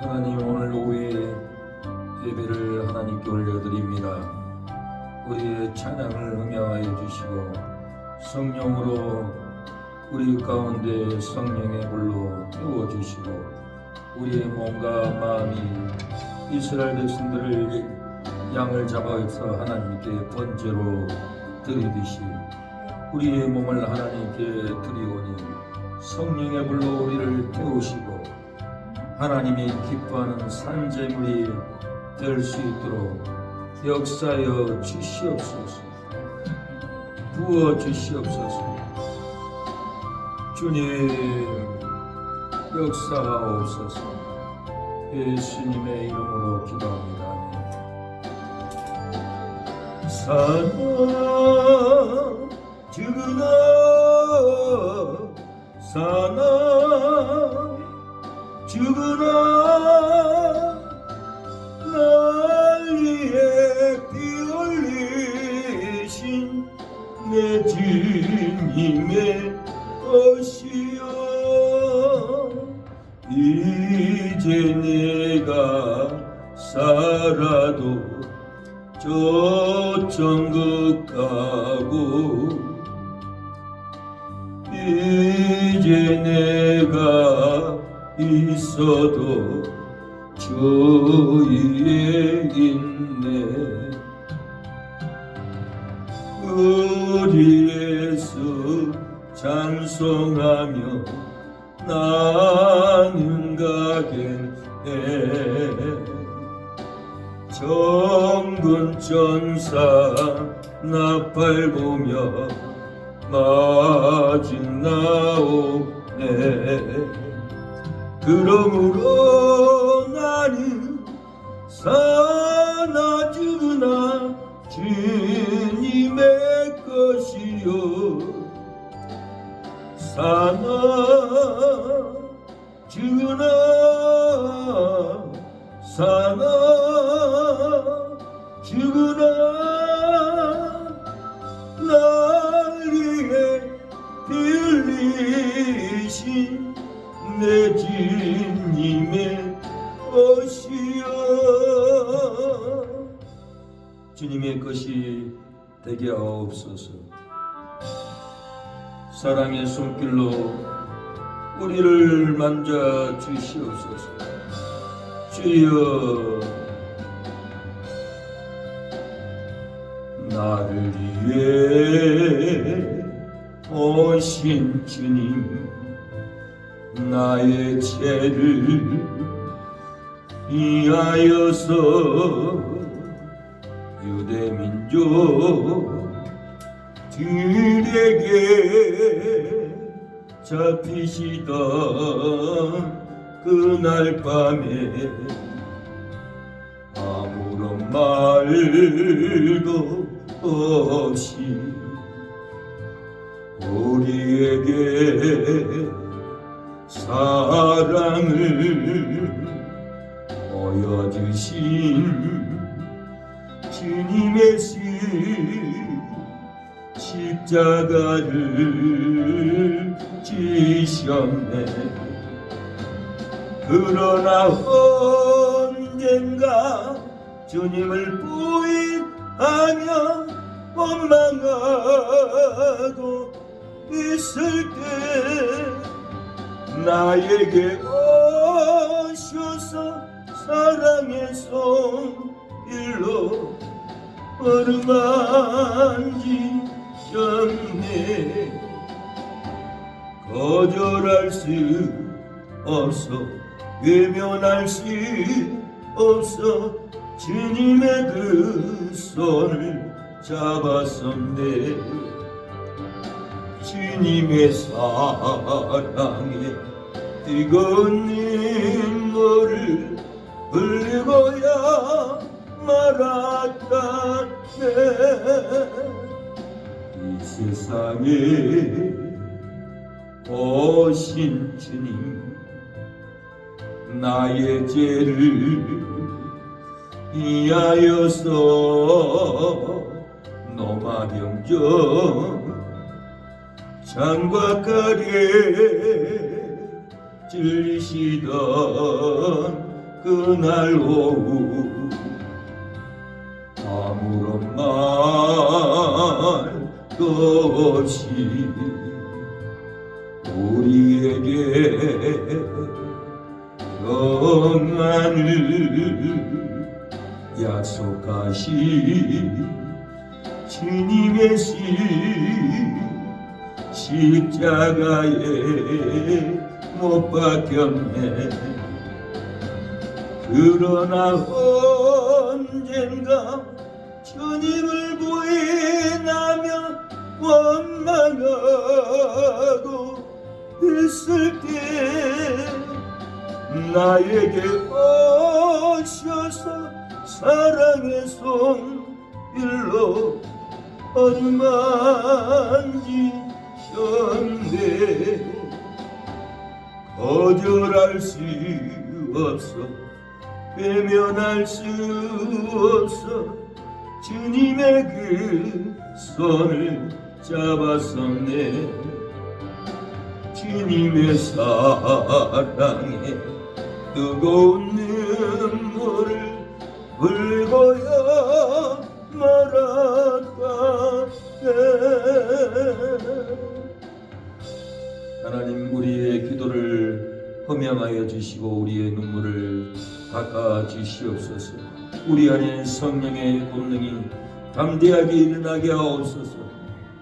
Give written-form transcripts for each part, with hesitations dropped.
하나님, 오늘 오후에 예배를 하나님께 올려드립니다. 우리의 찬양을 음향하여 주시고 성령으로 우리 가운데 성령의 불로 태워주시고 우리의 몸과 마음이 이스라엘 백성들을 양을 잡아서 하나님께 번제로 드리듯이 우리의 몸을 하나님께 드리오니 성령의 불로 우리를 태우시고 하나님이 기뻐하는 산제물이 될 수 있도록 역사하여 주시옵소서. 부어 주시옵소서. 주님, 역사하옵소서. 예수님의 이름으로 기도합니다. 사나 죽으나 사나 죽으나 난리에 피 흘리신 내 주님의 것이여. 이제 내가 살아도 저 천국 가고 이제 내가 있어도 주 위에 있네. 우리 예수 찬송하며 나는 가겠네. 정군 전사 나팔 보며 마중 나오네. 그러므로 나는 사나 죽으나 주님의 것이요. 사나 죽으나 사나 죽으나 난리에 피 흘리신 내 주님의 것이여. 주님의 것이 되게 하옵소서. 사랑의 손길로 우리를 만져 주시옵소서. 주여, 나를 위해 오신 주님, 나의 죄를 위하여서 유대민족 들에게 잡히시던 그날 밤에 아무런 말도 없이 우리에게 사랑을 보여주신 주님의 십자가를 지셨네. 그러나 언젠가 주님을 부인하며 원망하고 있을 때 나에게 오셔서 사랑의 손길로 어루만지셨네. 거절할 수 없어 외면할 수 없어 주님의 그 손을 잡았었네. 주님의 사랑에 뜨거운 눈물을 흘리고야 말았다네. 이 세상에 오신 주님, 나의 죄를 위하여서 노마병정 장과가래 찔리시던 그날 오후 아무런 말도 없이 우리에게 평안을 약속하신 주님의 십자가에 못 박혔네. 그러나 언젠가 주님을 부인하며 원망하고 있을 때 나에게 오셔서 사랑의 손길로 어루만지셨네. 거절할 수 없어 외면할 수 없어 주님의 그 손을 잡았었네. 주님의 사랑에 뜨거운 눈물을 흘고야 말았다. 하나님, 우리의 기도를 허명하여 주시고 우리의 눈물을 닦아 주시옵소서. 우리 안에 성령의 권능이 담대하게 일어나게 하옵소서.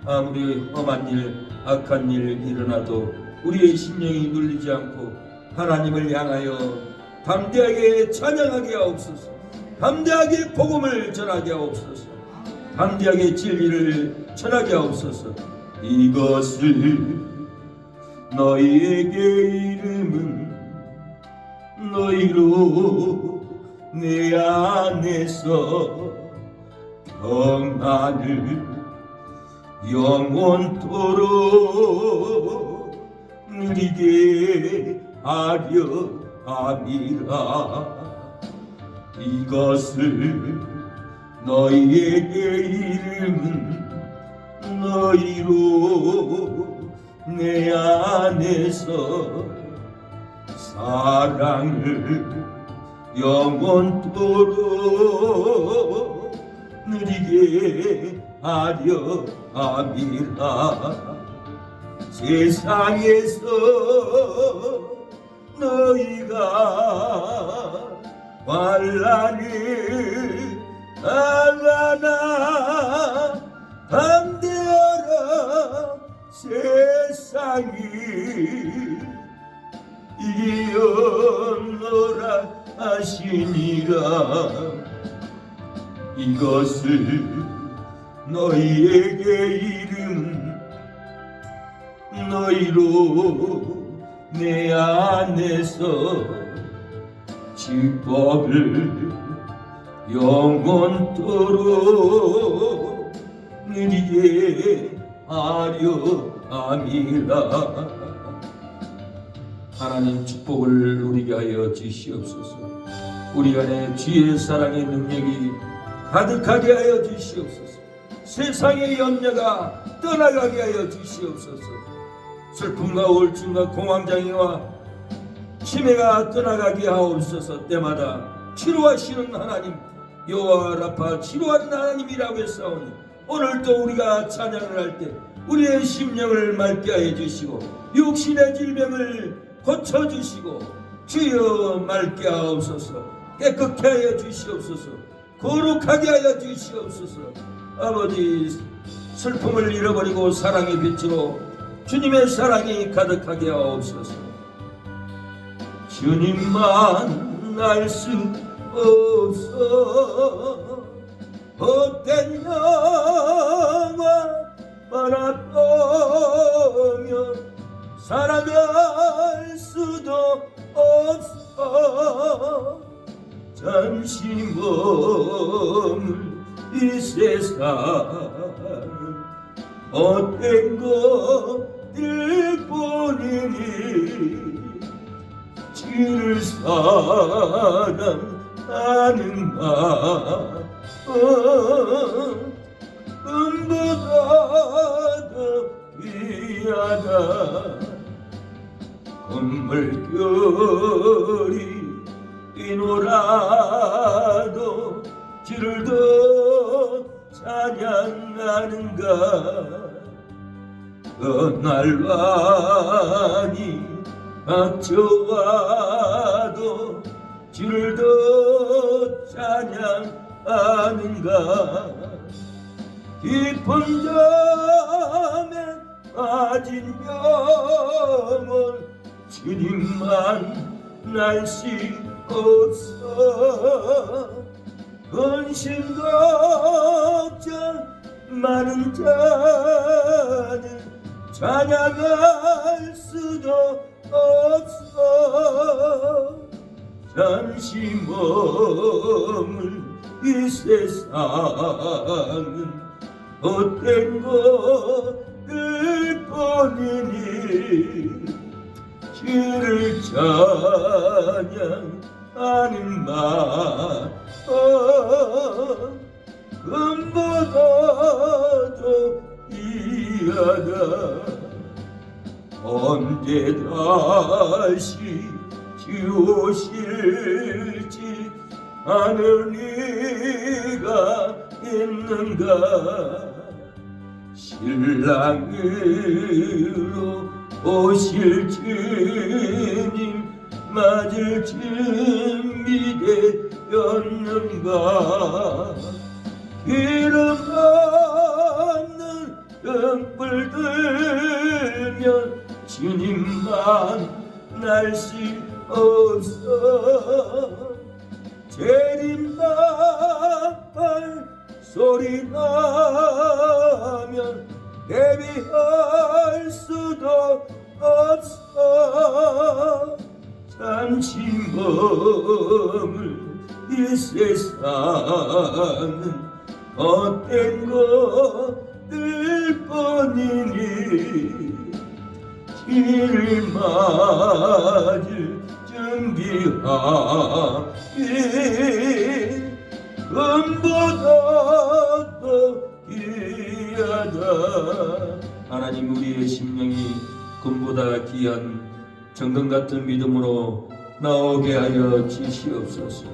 아무리 험한 일, 악한 일 일어나도 우리의 심령이 눌리지 않고 하나님을 향하여 담대하게 찬양하게 하옵소서. 담대하게 복음을 전하게 하옵소서. 담대하게 진리를 전하게 하옵소서. 이것을 너희에게 이름은 너희로 내 안에서 평안을 영원토록 누리게 하려 함이라. 이것을 너희에게 이름은 너희로 내 안에서 사랑을 영원토록 누리게 하려 함이라. 세상에서 너희가 환난을 당하나 담대하라. 세상이 이기었노라 하시니라. 이것을 너희에게 이름 너희로 내 안에서 직법을 영원토록 누리게 하려 함이라. 하나님, 축복을 누리게 하여 주시옵소서. 우리 안에 주의 사랑의 능력이 가득하게 하여 주시옵소서. 세상의 염려가 떠나가게 하여 주시옵소서. 슬픔과 우울증과 공황장애와 치매가 떠나가게 하옵소서. 때마다 치료하시는 하나님, 여호와 라파 치료하는 하나님이라고 했사오니 오늘도 우리가 찬양을 할 때 우리의 심령을 맑게 하여 주시고 육신의 질병을 고쳐주시고 주여 맑게 하옵소서. 깨끗게 하여 주시옵소서. 거룩하게 하여 주시옵소서. 아버지, 슬픔을 잃어버리고 사랑의 빛으로 주님의 사랑이 가득하게 하옵소서. 주님만 알 수 없어 헛된 영화 바라보며 살아갈 수도 없어. 잠시 머물 이 세상은 헛된 것들 뿐이니 주를 사랑하는 마음보다 더 귀하다. 건물결이 뛰노라도 주를 더 찬양하는가. 날만이 닥쳐와도 주를 더 찬양하는가. 깊은 잠에 빠진 영혼 주님만 날씨없어. 근심 걱정 많은 자는 찬양할 수도 없어. 잠시 머물 이 세상은 헛된 것들 뿐이니 주를 찬양하는 마음 금보다도 귀하다. 언제 다시 주 오실지 아는 이가 있는가. 신랑으로 오실 주님 맞을 준비되었는가. 기름 없는 등불 들면 주님만 날 수 없어. 재림나팔 소리 나면 대비할 수도 없어. 잠시 머물 이 세상은 헛된 것들 뿐이니 길을 맞을 준비하기 금보다 더 귀하다. 하나님, 우리의 심령이 금보다 귀한 정금 같은 믿음으로 나오게 하여 주시옵소서.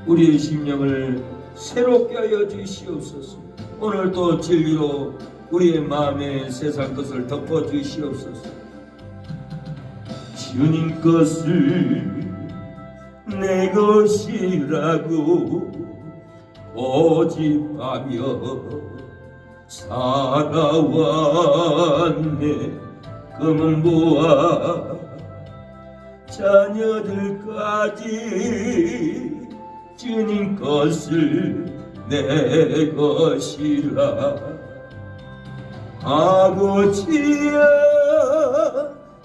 우리의 심령을 새롭게 하여 주시옵소서. 오늘 또 진리로 우리의 마음에 세상 것을 덮어 주시옵소서. 주님 것을 내 것이라고 고집하며 살아왔네. 금은 보아 자녀들까지 주님 것을 내 것이라. 아버지야,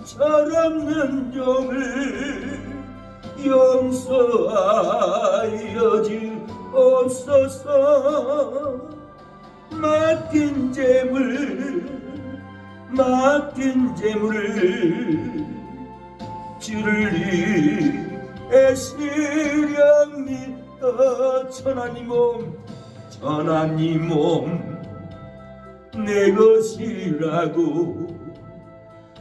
철없는 종을 용서하여 주옵소서. 맡긴 재물을 주를 위해 쓰려 믿어. 천하님 몸 내 것이라고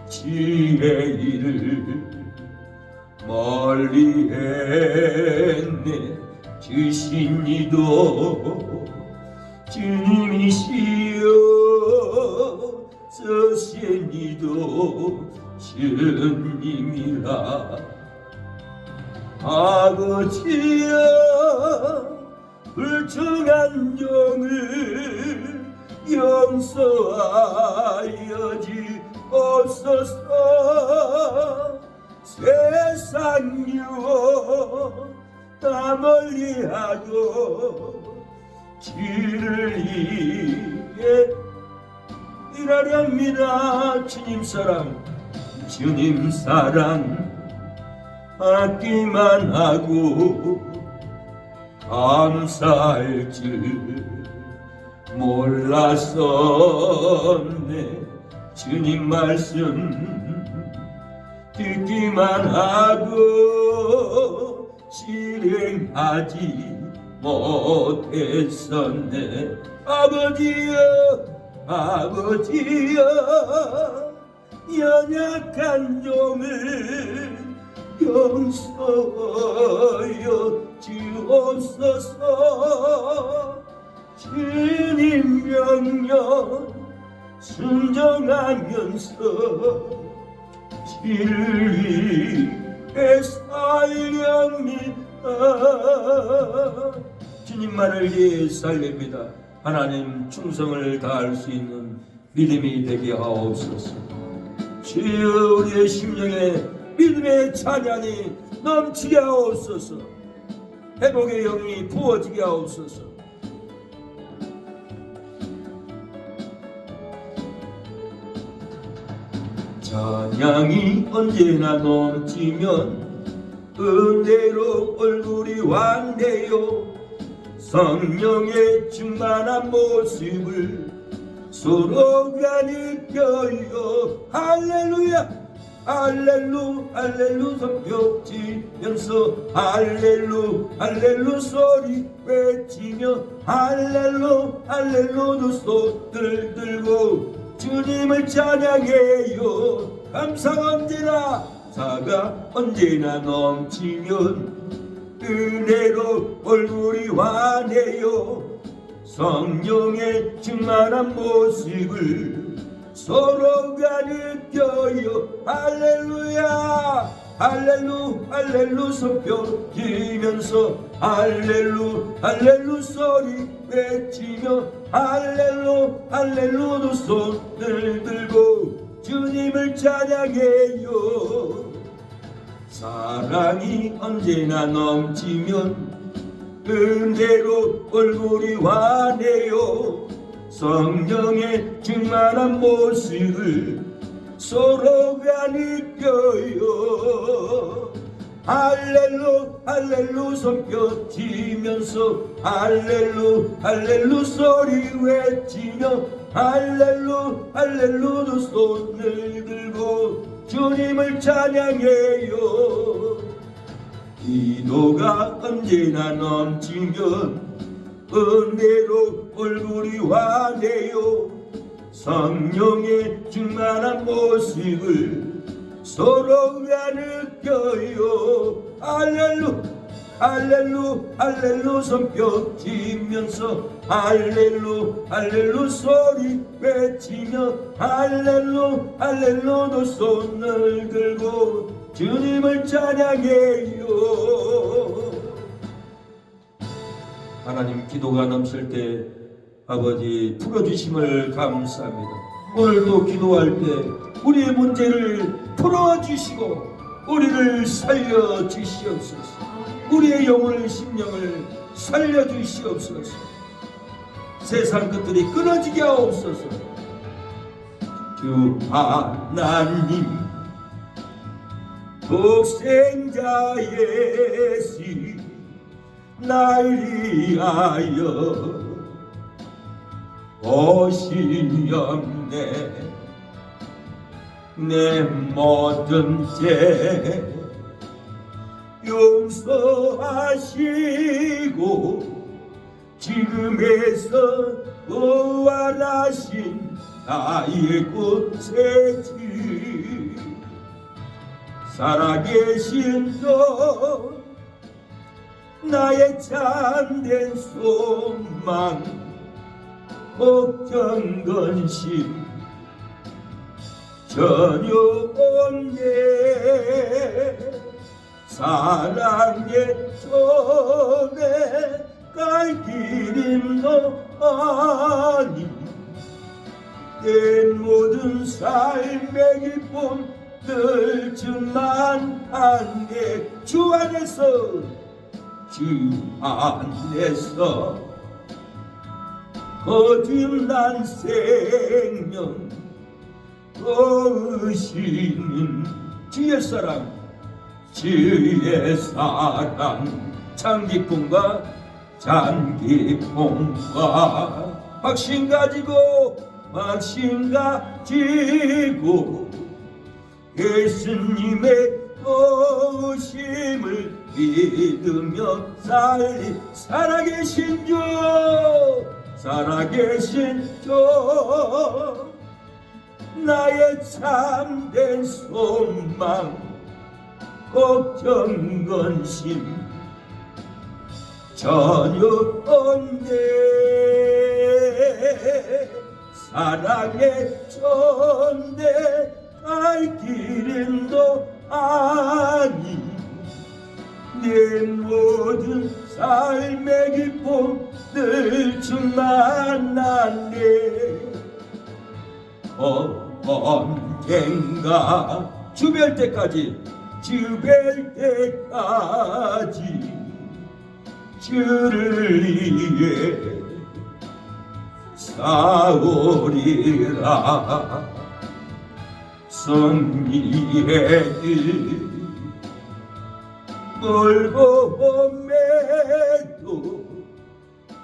주의 일을 멀리 했네. 주신 이도 주님이시여, 쓰신 이도 주님이라. 아버지여, 불충한 종을 용서하여 주옵소서. 세상 유혹 다 멀리하고 주를 위해 일하렵니다. 주님 사랑 받기만 하고 감사할 줄 몰랐었네. 주님 말씀 듣기만 하고 실행하지 못했었네. 아버지여, 연약한 종을 용서하여 주옵소서. 주님 명령 순종하면서 진리에 살렵니다. 주님만을 위해 살립니다. 하나님 충성을 다할 수 있는 믿음이 되게 하옵소서. 주여, 우리의 심령에 믿음의 찬양이 넘치게 하옵소서. 회복의 영이 부어지게 하옵소서. 찬양이 언제나 넘치면 은혜로 얼굴이 환해요. 성령의 충만한 모습을 서로가 느껴요. 할렐루야 할렐루 할렐루 손뼉 치면서 할렐루 할렐루 소리 외치며 할렐루 할렐루 두 손을 들고 주님을 찬양해요. 감사가 언제나 사가 언제나 넘치면 은혜로 얼굴이 환해요. 성령의 충만한 모습을 서로가 느껴요. 할렐루야 할렐루 할렐루 손뼉 치면서 할렐루 할렐루 소리 외치며 할렐루 할렐루 두 손을 들고 주님을 찬양해요. 사랑이 언제나 넘치면 은혜로 얼굴이 환해요. 성령의 충만한 모습을 서로가 느껴요. 할렐루 할렐루 손뼉 치면서 할렐루 할렐루 소리 외치며 할렐루 할렐루 두 손을 들고 주님을 찬양해요. 기도가 언제나 넘치면 은혜로 얼굴이 환해요. 성령의 충만한 모습을 서로가 느껴요. 할렐루 할렐루 할렐루 손뼉 치면서 할렐루 할렐루 소리 외치며 할렐루 할렐루 두 손을 들고 주님을 찬양해요. 하나님, 기도가 넘칠 때 아버지 풀어주심을 감사합니다. 오늘도 기도할 때 우리의 문제를 풀어주시고 우리를 살려주시옵소서. 우리의 영혼을 심령을 살려주시옵소서. 세상 것들이 끊어지게 하옵소서. 주 하나님, 독생자 예수 날 위하여 오시옵네. 내 모든 죄 용서하시고 지금에서 부활하신 나의 구세주 살아계신 너 나의 참된 소망 걱정 근심 전혀 없네. 사랑의 손에 갈 길임 너 아니 내 모든 삶의 기쁨 늘 주만 안에 주 안에서 거듭난 생명 거으시는 주의 사랑 장기쁨과 장기쁨과 확신 가지고 예수님의 오심을 믿으며 살아계신 주 나의 참된 소망 걱정 근심 전혀 없네. 사랑의 전대 갈 길은 너 아니. 내 모든 삶의 기쁨 늘 주 만났네. 언젠가 주뵐 때까지 주를 위해 싸우리라. 승리의 길 멀고 매도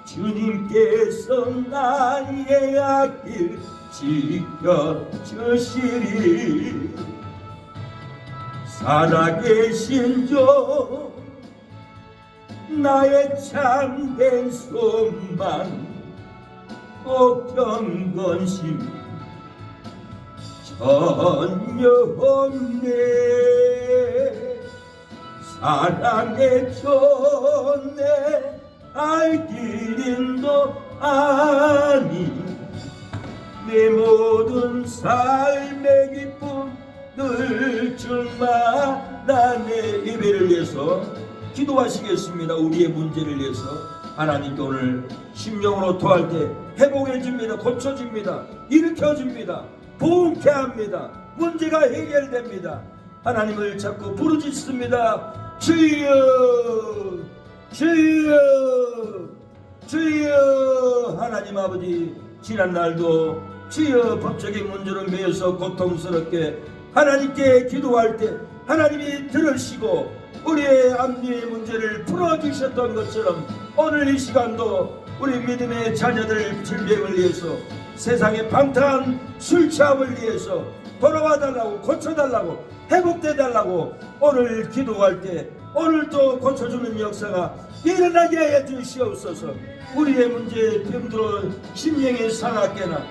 주님께서 나의 앞길 지켜주시리. 살아계신 주 나의 참된 소망 꼭 경건심 전혀 없네. 사랑의 전내 알 길은 너 아니. 내 모든 삶의 기쁨 늘 줄만나네. 예배를 위해서 기도하시겠습니다. 우리의 문제를 위해서 하나님께 오늘 심령으로 토할 때 회복해줍니다. 고쳐줍니다. 일으켜줍니다. 부흥케 합니다. 문제가 해결됩니다. 하나님을 자꾸 부르짖습니다. 주여 주여 주여. 하나님 아버지, 지난 날도 주여 법적인 문제로 매여서 고통스럽게 하나님께 기도할 때 하나님이 들으시고 우리의 앞뒤의 문제를 풀어주셨던 것처럼 오늘 이 시간도 우리 믿음의 자녀들 질병을 위해서, 세상의 방탕한 술 취함을 위해서 돌아와달라고, 고쳐달라고, 회복되달라고 오늘 기도할 때 오늘도 고쳐주는 역사가 일어나게 하여 주시옵소서. 우리의 문제, 병들어 심령이 상했거나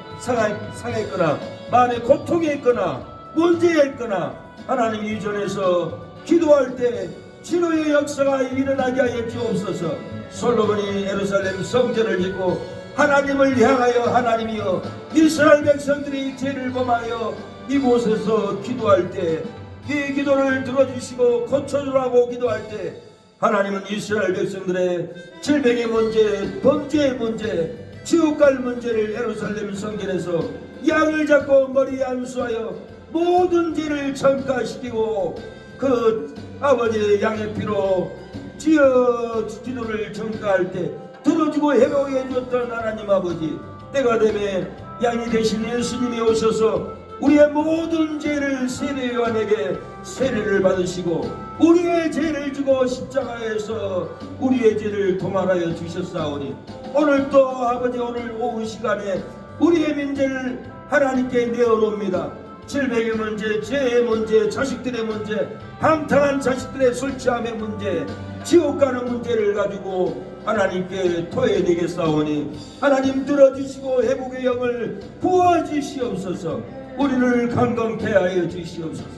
마음에 고통이 있거나 문제가 있거나 하나님 이전에서 기도할 때 치료의 역사가 일어나게 하여 주옵소서. 솔로몬이 예루살렘 성전을 짓고 하나님을 향하여 하나님이여 이스라엘 백성들이 죄를 범하여 이곳에서 기도할 때 이 기도를 들어주시고 고쳐주라고 기도할 때 하나님은 이스라엘 백성들의 질병의 문제, 범죄의 문제, 지옥갈 문제를 예루살렘 성전에서 양을 잡고 머리에 안수하여 모든 죄를 전가시키고 그 아버지의 양의 피로 지어 기도를 전가할 때 들어주고 회복해 줬던 하나님 아버지, 때가 되면 양이 되신 예수님이 오셔서 우리의 모든 죄를 세례 요한에게 세례를 받으시고 우리의 죄를 지고 십자가에서 우리의 죄를 도말하여 주셨사오니 오늘도 아버지, 오늘 오후 시간에 우리의 문제를 하나님께 내어놓습니다. 질병의 문제, 죄의 문제, 자식들의 문제, 방탕한 자식들의 술 취함의 문제, 지옥 가는 문제를 가지고 하나님께 토해내겠사오니 하나님 들어주시고 회복의 영을 부어주시옵소서. 우리를 강건케 하여 주시옵소서.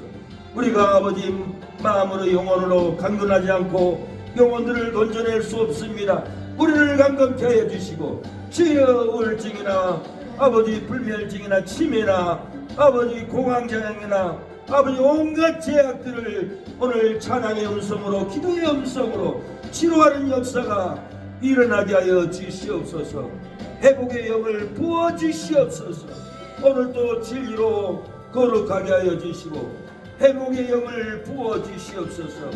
우리가 아버지 마음으로 영혼으로 강건하지 않고 영혼들을 건져낼 수 없습니다. 우리를 강건케 하여 주시고 주여 우울증이나 아버지 불면증이나 치매나 아버지 공황장애나 아버지 온갖 제약들을 오늘 찬양의 음성으로, 기도의 음성으로 치료하는 역사가 일어나게 하여 주시옵소서. 회복의 영을 부어 주시옵소서. 오늘도 진리로 거룩하게 하여 주시고 회복의 영을 부어 주시옵소서.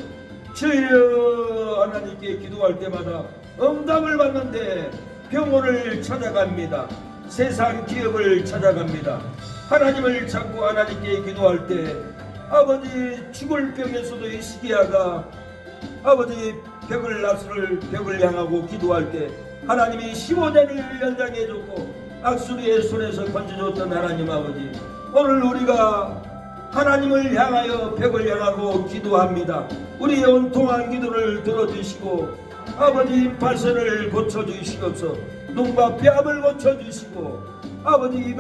주여, 하나님께 기도할 때마다 응답을 받는데 병원을 찾아갑니다. 세상 기업을 찾아갑니다. 하나님을 찾고 하나님께 기도할 때 아버지, 죽을 병에서도 히스기야가 아버지 벽을 향하고 기도할 때 하나님이 15년을 연장해 줬고 악수리의 손에서 건져줬던 하나님 아버지, 오늘 우리가 하나님을 향하여 벽을 향하고 기도합니다. 우리의 온통한 기도를 들어주시고 아버지 발선을 고쳐주시옵소서. 눈과 뺨을 고쳐주시고 아버지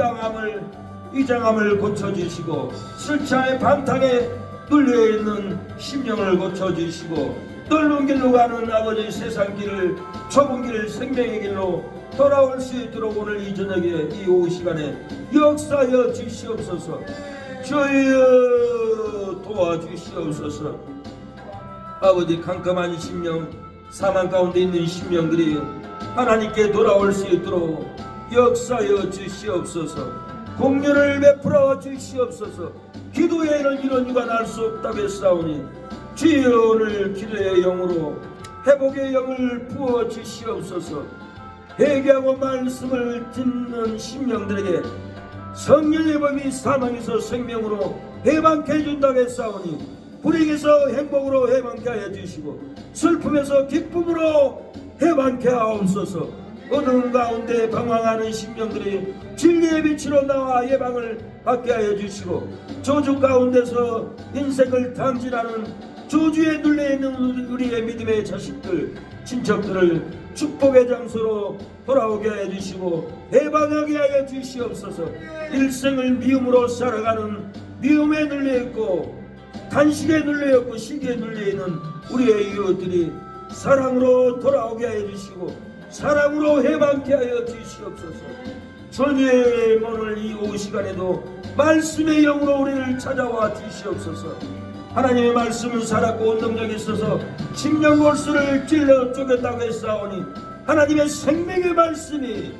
이장함을 고쳐주시고 술취함의 방탕에 눌려있는 심령을 고쳐주시고 넓은 길로 가는 아버지 세상 길을 좁은 길 생명의 길로 돌아올 수 있도록 오늘 이 저녁에 이 오후 시간에 역사하여 주시옵소서. 주여 도와주시옵소서. 아버지 캄캄한 심령 사망 가운데 있는 심령들이 하나님께 돌아올 수 있도록 역사하여 주시옵소서. 공륜을 베풀어 주시옵소서. 기도에는 이런 이유가 날 수 없다고 했사오니 주여 오늘 기도의 영으로 회복의 영을 부어 주시옵소서. 회개하고 말씀을 듣는 심령들에게 성령의 법이 사망에서 생명으로 해방케 해준다고 했사오니 불행에서 행복으로 해방케 하여 주시고 슬픔에서 기쁨으로 해방케 하옵소서. 어두운 가운데 방황하는 심령들이 진리의 빛으로 나와 예방을 받게 하여 주시고 저주 가운데서 인생을 탐진하는 저주에 눌려있는 우리의 믿음의 자식들 친척들을 축복의 장소로 돌아오게 하여 주시고 해방하게 하여 주시옵소서. 일생을 미움으로 살아가는 미움에 눌려있고 단식에 눌려있고 시기에 눌려있는 우리의 이웃들이 사랑으로 돌아오게 하여 주시고 사랑으로 해방케 하여 주시옵소서. 주님 오늘 이 오후 시간에도 말씀의 영으로 우리를 찾아와 주시옵소서. 하나님의 말씀은 살았고 운동력이 있어서 심령골수를 찔러 쪼갰다고 했사오니 하나님의 생명의 말씀이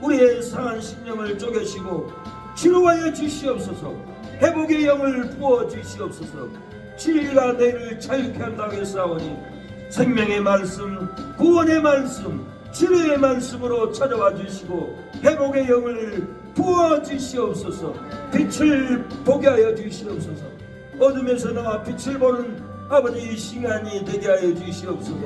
우리의 상한 심령을 쪼개시고 치료하여 주시옵소서. 회복의 영을 부어 주시옵소서. 진리가 너희를 자유케 한다고 했사오니 생명의 말씀, 구원의 말씀, 치료의 말씀으로 찾아와 주시고 회복의 영을 부어 주시옵소서. 빛을 보게 하여 주시옵소서. 어둠에서 나와 빛을 보는 아버지 시간이 되게 하여 주시옵소서.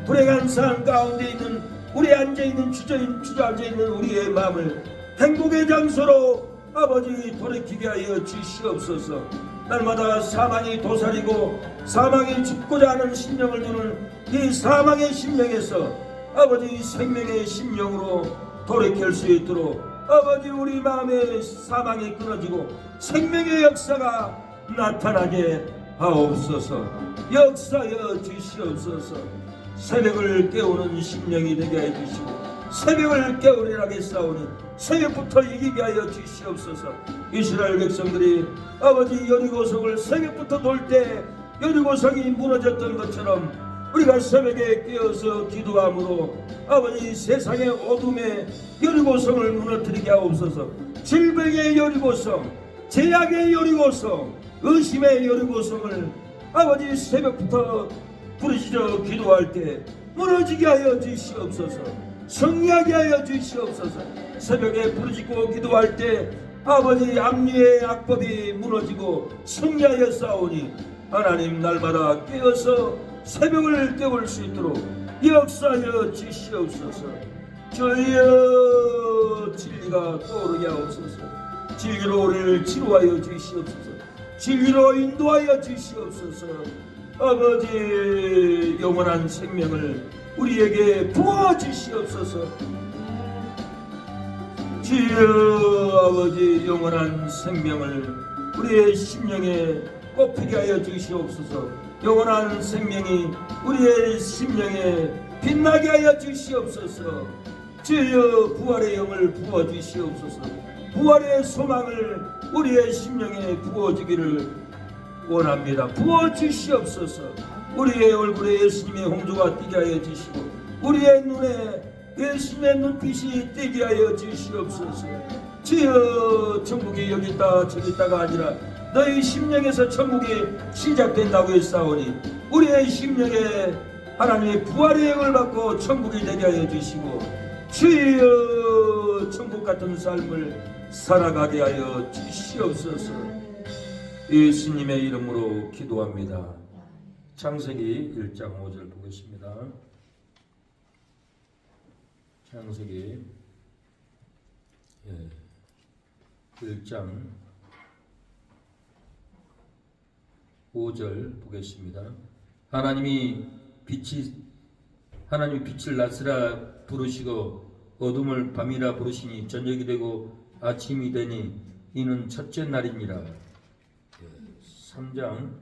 불행한 삶 가운데 있는 우리 앉아있는 주저앉아있는 우리의 마음을 행복의 장소로 아버지 돌이키게 하여 주시옵소서. 날마다 사망이 도사리고 사망이 죽고자 하는 심령을 두는 이 사망의 심령에서 아버지 생명의 심령으로 돌이킬 수 있도록 아버지 우리 마음의 사망이 끊어지고 생명의 역사가 나타나게 하옵소서. 역사여 주시옵소서. 새벽을 깨우는 심령이 되게 해 주시고 새벽을 깨우리라 하겠사오니 새벽부터 이기게 하여 주시옵소서. 이스라엘 백성들이 아버지 여리고성을 새벽부터 돌 때 여리고성이 무너졌던 것처럼 우리가 새벽에 깨어서 기도함으로 아버지 세상의 어둠에 여리고성을 무너뜨리게 하옵소서. 질병의 여리고성, 제약의 여리고성, 의심의 여리고성을 아버지 새벽부터 부르짖어 기도할 때 무너지게 하여 주시옵소서. 승리하게 하여 주시옵소서. 새벽에 부르짖고 기도할 때 아버지 압류의 악법이 무너지고 승리하여 싸우니 하나님 날마다 깨어서 새벽을 깨울 수 있도록 역사하여 주시옵소서. 주여 진리가 떠오르게 하옵소서. 진리로 우리를 치료하여 주시옵소서. 진리로 인도하여 주시옵소서. 아버지 영원한 생명을 우리에게 부어 주시옵소서. 주여 아버지 영원한 생명을 우리의 심령에 꽃피게 하여 주시옵소서. 영원한 생명이 우리의 심령에 빛나게 하여 주시옵소서. 주여 부활의 영을 부어 주시옵소서. 부활의 소망을 우리의 심령에 부어주기를 원합니다. 부어 주시옵소서. 우리의 얼굴에 예수님의 홍조가 띄게 하여 주시고 우리의 눈에 예수님의 눈빛이 띄게 하여 주시옵소서. 주여 천국이 여기 있다 저기 있다가 아니라 너희 심령에서 천국이 시작된다고 했사오니 우리의 심령에 하나님의 부활의 영을 받고 천국이 되게 하여 주시고 주여 천국 같은 삶을 살아가게 하여 주시옵소서. 예수님의 이름으로 기도합니다. 창세기 1장 5절 보겠습니다. 창세기 1장 5절 보겠습니다. 하나님이 빛을 낮으라 부르시고 어둠을 밤이라 부르시니 저녁이 되고 아침이 되니 이는 첫째 날이니라. 3장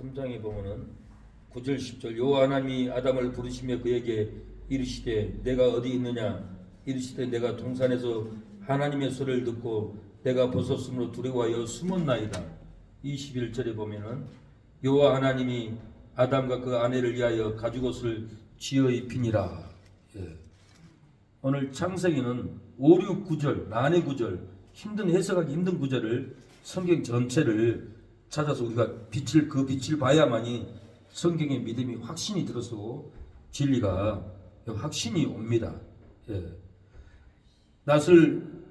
3장에 보면은 9절 10절 여호와 하나님이 아담을 부르시며 그에게 이르시되 내가 어디 있느냐 이르시되 내가 동산에서 하나님의 소리를 듣고 내가 벗었으므로 두려워하여 숨었나이다. 21절에 보면은 여호와 하나님이 아담과 그 아내를 위하여 가죽옷을 지어 입히니라. 예. 오늘 창세기는 5, 6, 9절 난해 구절 힘든 해석하기 힘든 구절을 성경 전체를 찾아서 우리가 그 빛을 봐야만이 성경의 믿음이 확신이 들어서 진리가 확신이 옵니다. 예.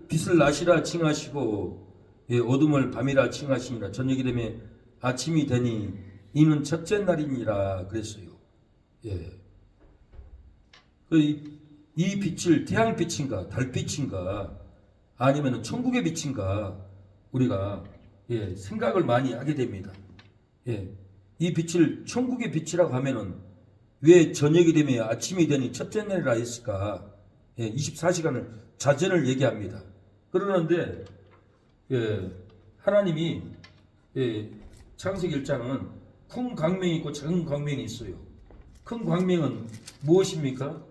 빛을 낮이라 칭하시고 어둠을 밤이라 칭하시니라. 저녁이 되면 아침이 되니 이는 첫째 날이니라 그랬어요. 예. 이 빛을 태양빛인가 달빛인가 아니면 천국의 빛인가 우리가 생각을 많이 하게 됩니다. 이 빛을 천국의 빛이라고 하면은 왜 저녁이 되면 아침이 되니 첫째 날이라 했을까? 24시간을 자전을 얘기합니다. 그러는데 하나님이 창세기 1장은 큰 광명이 있고 작은 광명이 있어요. 큰 광명은 무엇입니까?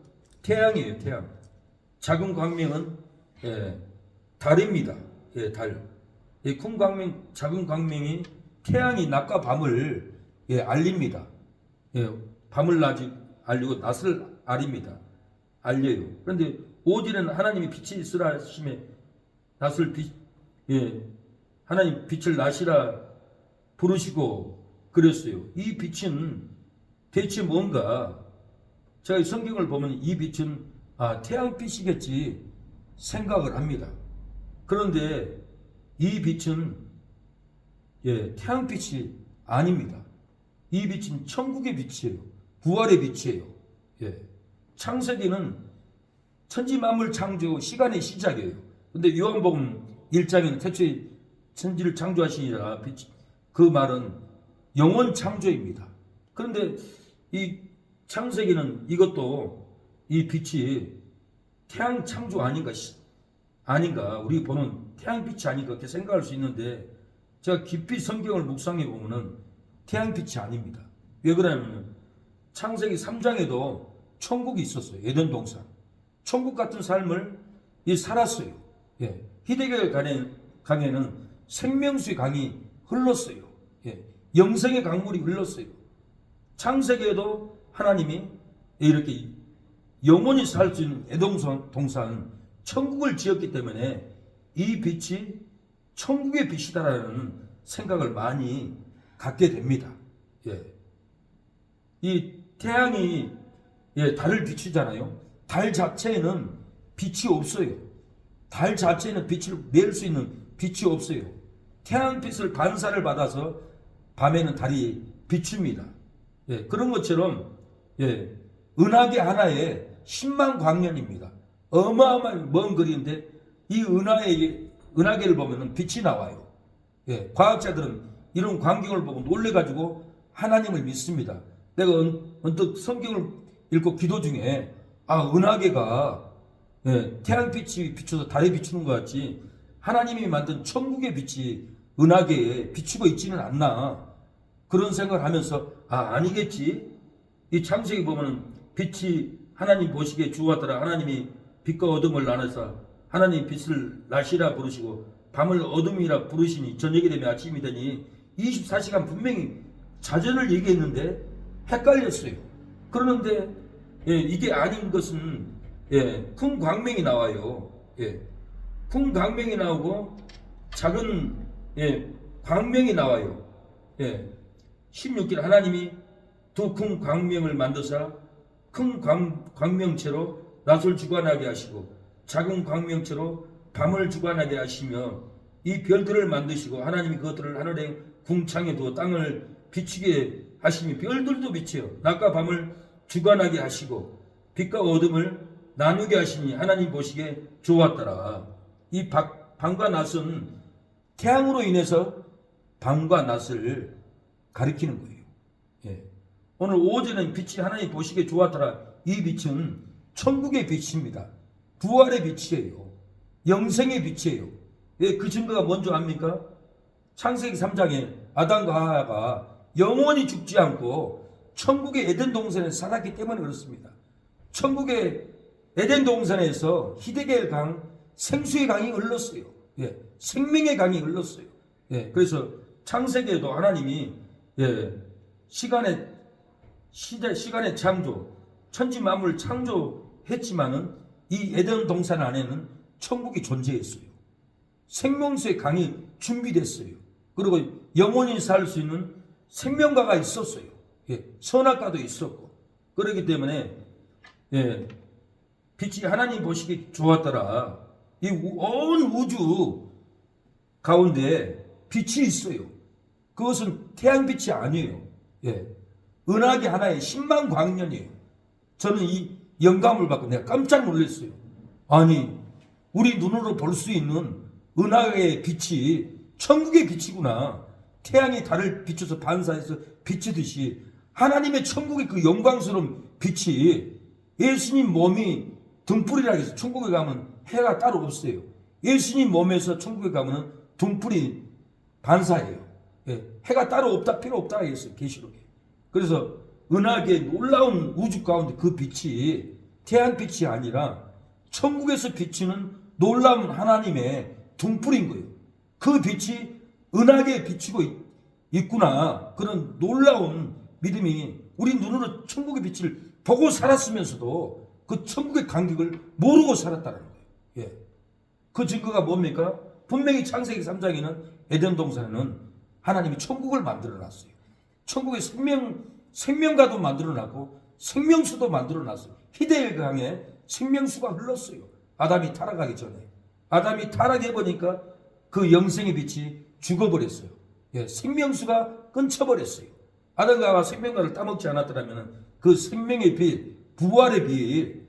태양이에요. 태양. 작은 광명은 달입니다. 달. 큰 광명, 작은 광명이 태양이 낮과 밤을 알립니다. 밤을 낮이 알리고 낮을 알립니다. 알려요. 그런데 오전에는 하나님이 빛이 있으라 하심에 낮을 빛, 하나님 빛을 낮이라 부르시고 그랬어요. 이 빛은 대체 뭔가? 제가 성경을 보면 이 빛은 태양빛이겠지 생각을 합니다. 그런데 이 빛은 태양빛이 아닙니다. 이 빛은 천국의 빛이에요. 부활의 빛이에요. 창세기는 천지만물 창조 시간의 시작이에요. 근데 요한복음 1장에는 태초에 천지를 창조하시니라 그 말은 영원 창조입니다. 그런데 이 창세기는 이것도 이 빛이 태양 창조 아닌가 우리 보는 태양빛이 아닌가 그렇게 생각할 수 있는데 제가 깊이 성경을 묵상해 보면은 태양빛이 아닙니다. 왜 그러냐면 창세기 3장에도 천국이 있었어요. 에덴 동산. 천국 같은 삶을 살았어요. 희대교의 강에는 생명수의 강이 흘렀어요. 영생의 강물이 흘렀어요. 창세기에도 하나님이 이렇게 영원히 살 수 있는 에덴 동산 천국을 지었기 때문에 이 빛이 천국의 빛이다라는 생각을 많이 갖게 됩니다. 이 태양이 달을 비추잖아요. 달 자체에는 빛이 없어요. 달 자체에는 빛을 낼 수 있는 빛이 없어요. 태양빛을 반사를 받아서 밤에는 달이 비춥니다. 그런 것처럼 은하계 하나에 10만 광년입니다. 어마어마한 먼 거리인데 이 은하계를 보면 빛이 나와요. 과학자들은 이런 광경을 보고 놀래가지고 하나님을 믿습니다. 내가 언뜻 성경을 읽고 기도 중에 은하계가 태양빛이 비춰서 달에 비추는 것 같이 하나님이 만든 천국의 빛이 은하계에 비추고 있지는 않나 그런 생각을 하면서 아니겠지. 이 창세기 보면 빛이 하나님 보시기에 주었더라. 하나님이 빛과 어둠을 나눠서 하나님 빛을 낮이라 부르시고 밤을 어둠이라 부르시니 저녁이 되면 아침이 되니 24시간 분명히 자전을 얘기했는데 헷갈렸어요. 그러는데 이게 아닌 것은 큰 광명이 나와요. 큰 광명이 나오고 작은 광명이 나와요. 16절 하나님이 두 큰 광명을 만드사 큰 광명체로 낮을 주관하게 하시고 작은 광명체로 밤을 주관하게 하시며 이 별들을 만드시고 하나님이 그것들을 하늘에 궁창에 두어 땅을 비추게 하시며 별들도 비춰요. 낮과 밤을 주관하게 하시고 빛과 어둠을 나누게 하시니 하나님 보시기에 좋았더라. 이 밤과 낮은 태양으로 인해서 밤과 낮을 가리키는 거예요. 오늘 오전은 빛이 하나님 보시기에 좋았더라. 이 빛은 천국의 빛입니다. 부활의 빛이에요. 영생의 빛이에요. 그 증거가 뭔지 압니까? 창세기 3장에 아담과 하와가 영원히 죽지 않고 천국의 에덴 동산에 살았기 때문에 그렇습니다. 천국의 에덴 동산에서 히데겔 강, 생수의 강이 흘렀어요. 예, 생명의 강이 흘렀어요. 예, 그래서 창세기에도 하나님이 시간의 창조, 천지 만물 창조했지만은 이 에덴 동산 안에는 천국이 존재했어요. 생명수의 강이 준비됐어요. 그리고 영원히 살 수 있는 생명가가 있었어요. 예, 선악과도 있었고. 그렇기 때문에 빛이 하나님 보시기 좋았더라. 이 온 우주 가운데 빛이 있어요. 그것은 태양빛이 아니에요. 예, 은하계 하나에 10만 광년이에요. 저는 이 영감을 받고 내가 깜짝 놀랐어요. 아니, 우리 눈으로 볼 수 있는 은하계의 빛이 천국의 빛이구나. 태양이 달을 비춰서 반사해서 비치듯이 하나님의 천국의 그 영광스러운 빛이, 예수님 몸이 등불이라 해서 천국에 가면 해가 따로 없어요. 예수님 몸에서 천국에 가면 등불이 반사해요. 예, 해가 따로 없다, 필요 없다 했어요, 계시록에. 그래서 은하계의 놀라운 우주 가운데 그 빛이 태양빛이 아니라 천국에서 비치는 놀라운 하나님의 등불인 거예요. 그 빛이 은하계에 비치고 있구나. 그런 놀라운 믿음이, 우리 눈으로 천국의 빛을 보고 살았으면서도 그 천국의 간격을 모르고 살았다는 거예요. 예. 그 증거가 뭡니까? 분명히 창세기 3장에는 에덴 동산에는 하나님이 천국을 만들어 놨어요. 천국의 생명가도 만들어 놨고 생명수도 만들어 놨어요. 히데엘 강에 생명수가 흘렀어요. 아담이 타락하기 전에. 아담이 타락해 보니까 그 영생의 빛이 죽어버렸어요. 예, 생명수가 끊쳐버렸어요. 아담과 생명가를 따먹지 않았더라면 그 생명의 빛, 부활의 빛,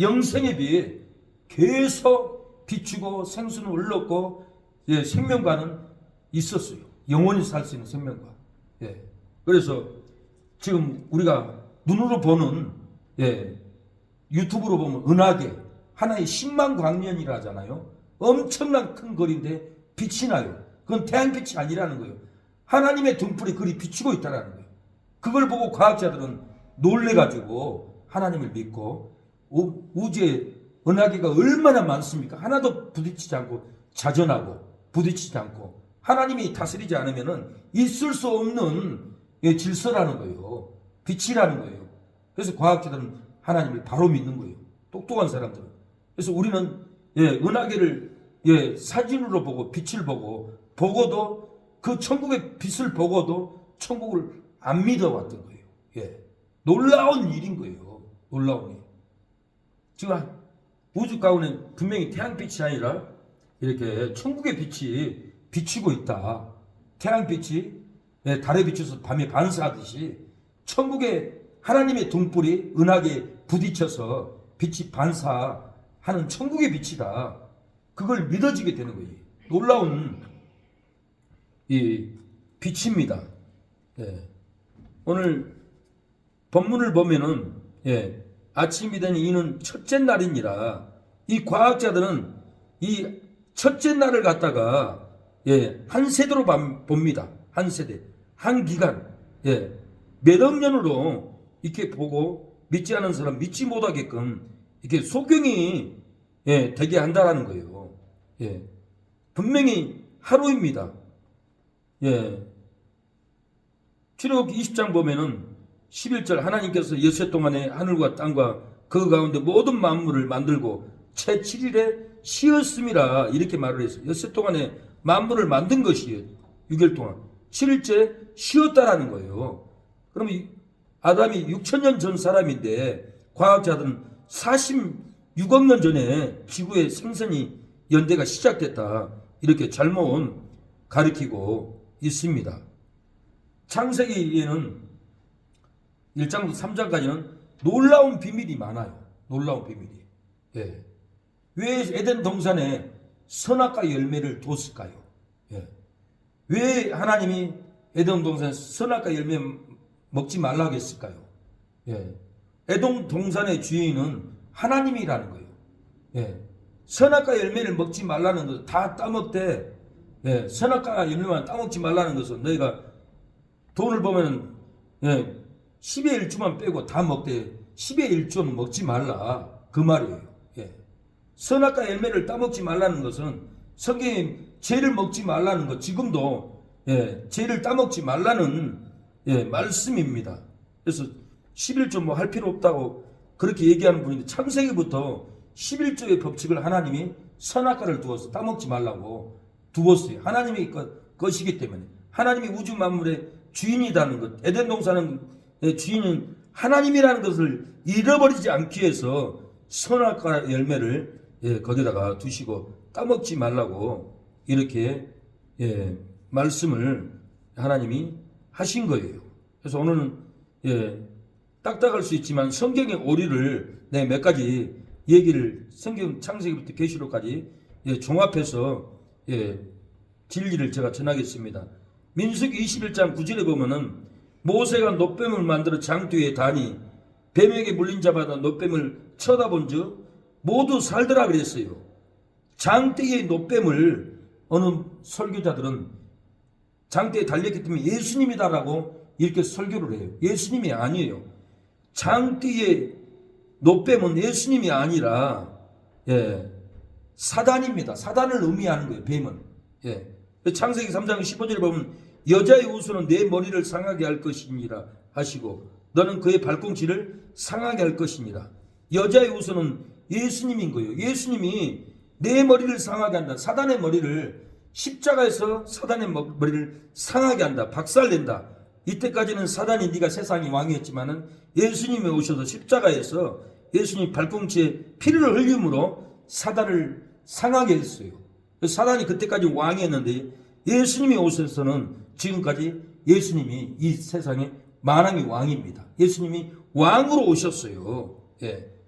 영생의 빛 계속 비추고 생수는 흘렀고, 생명가는 있었어요. 영원히 살 수 있는 생명가. 예. 그래서 지금 우리가 눈으로 보는, 유튜브로 보면 은하계 하나의 10만 광년이라 하잖아요. 엄청난 큰 거리인데 빛이 나요. 그건 태양빛이 아니라는 거예요. 하나님의 등불이 그리 비추고 있다는 거예요. 그걸 보고 과학자들은 놀래가지고 하나님을 믿고, 우주에 은하계가 얼마나 많습니까? 하나도 부딪히지 않고, 자전하고 부딪히지 않고 하나님이 다스리지 않으면 있을 수 없는 질서라는 거예요. 빛이라는 거예요. 그래서 과학자들은 하나님을 바로 믿는 거예요. 똑똑한 사람들은. 그래서 우리는 은하계를 사진으로 보고 빛을 보고도 그 천국의 빛을 보고도 천국을 안 믿어왔던 거예요. 놀라운 일인 거예요. 놀라운 일. 지금 우주 가운데 분명히 태양빛이 아니라 이렇게 천국의 빛이 비치고 있다. 태양빛이 달에 비춰서 밤에 반사하듯이 천국의 하나님의 등불이 은하계에 부딪혀서 빛이 반사하는 천국의 빛이다. 그걸 믿어지게 되는 거예요. 놀라운 이 빛입니다. 오늘 본문을 보면은 아침이 되니 이는 첫째 날이니라. 이 과학자들은 이 첫째 날을 갖다가 한 세대로 봅니다. 한 세대, 한 기간, 몇 억 년으로 이렇게 보고 믿지 않은 사람 믿지 못하게끔 이렇게 소경이 되게 한다라는 거예요. 분명히 하루입니다. 출애굽 20장 보면은 11절 하나님께서 엿새 동안에 하늘과 땅과 그 가운데 모든 만물을 만들고 채 7일에 쉬었음이라 이렇게 말을 했어요. 엿새 동안에 만물을 만든 것이에요. 6일 동안 7일째 쉬었다라는 거예요. 그럼 아담이 6천년 전 사람인데 과학자들은 46억 년 전에 지구의 생선이 연대가 시작됐다 이렇게 잘못 가리키고 있습니다. 창세기에는 1장부터 3장까지는 놀라운 비밀이 많아요. 놀라운 비밀이. 왜 에덴 동산에 선악과 열매를 뒀을까요? 왜 하나님이 에덴 동산에 선악과 열매 먹지 말라고 했을까요? 에덴 동산의 주인은 하나님이라는 거예요. 선악과 열매를 먹지 말라는 것을 다 따먹되, 선악과 열매만 따먹지 말라는 것은 너희가 돈을 보면은 10의 1조만 빼고 다 먹되 10의 1조는 먹지 말라 그 말이에요. 선악과 열매를 따먹지 말라는 것은 성경에 죄를 먹지 말라는 것, 지금도 죄를 따먹지 말라는 말씀입니다. 그래서 11조 뭐 할 필요 없다고 그렇게 얘기하는 분인데, 창세기부터 11조의 법칙을 하나님이 선악과를 두어서 따먹지 말라고 두었어요. 하나님의 것이기 때문에. 하나님이 우주 만물의 주인이라는 것, 에덴 동산은 주인은 하나님이라는 것을 잃어버리지 않기 위해서 선악과 열매를 거기다가 두시고 따먹지 말라고 이렇게 말씀을 하나님이 하신 거예요. 그래서 오늘은 딱딱할 수 있지만 성경의 오류를 몇 가지 얘기를 성경 창세기부터 계시록까지 종합해서 진리를 제가 전하겠습니다. 민수기 21장 9절에 보면은 모세가 놋뱀을 만들어 장뒤에 다니 뱀에게 물린 자마다 놋뱀을 쳐다본 즉 모두 살더라 그랬어요. 장대의 놋뱀을 어느 설교자들은 장대에 달렸기 때문에 예수님이다라고 이렇게 설교를 해요. 예수님이 아니에요. 장대의 놋뱀은 예수님이 아니라 사단입니다. 사단을 의미하는 거예요. 뱀은. 창세기 3장 15절에 보면 여자의 우수는 내 머리를 상하게 할 것이니라 하시고 너는 그의 발꿈치를 상하게 할 것이니라. 여자의 우수는 예수님인 거예요. 예수님이 내 머리를 상하게 한다. 사단의 머리를 십자가에서 사단의 머리를 상하게 한다. 박살낸다. 이때까지는 사단이 네가 세상의 왕이었지만은 예수님이 오셔서 십자가에서 예수님 발꿈치에 피를 흘림으로 사단을 상하게 했어요. 사단이 그때까지 왕이었는데 예수님이 오셔서는 지금까지 예수님이 이 세상의 만왕의 왕입니다. 예수님이 왕으로 오셨어요.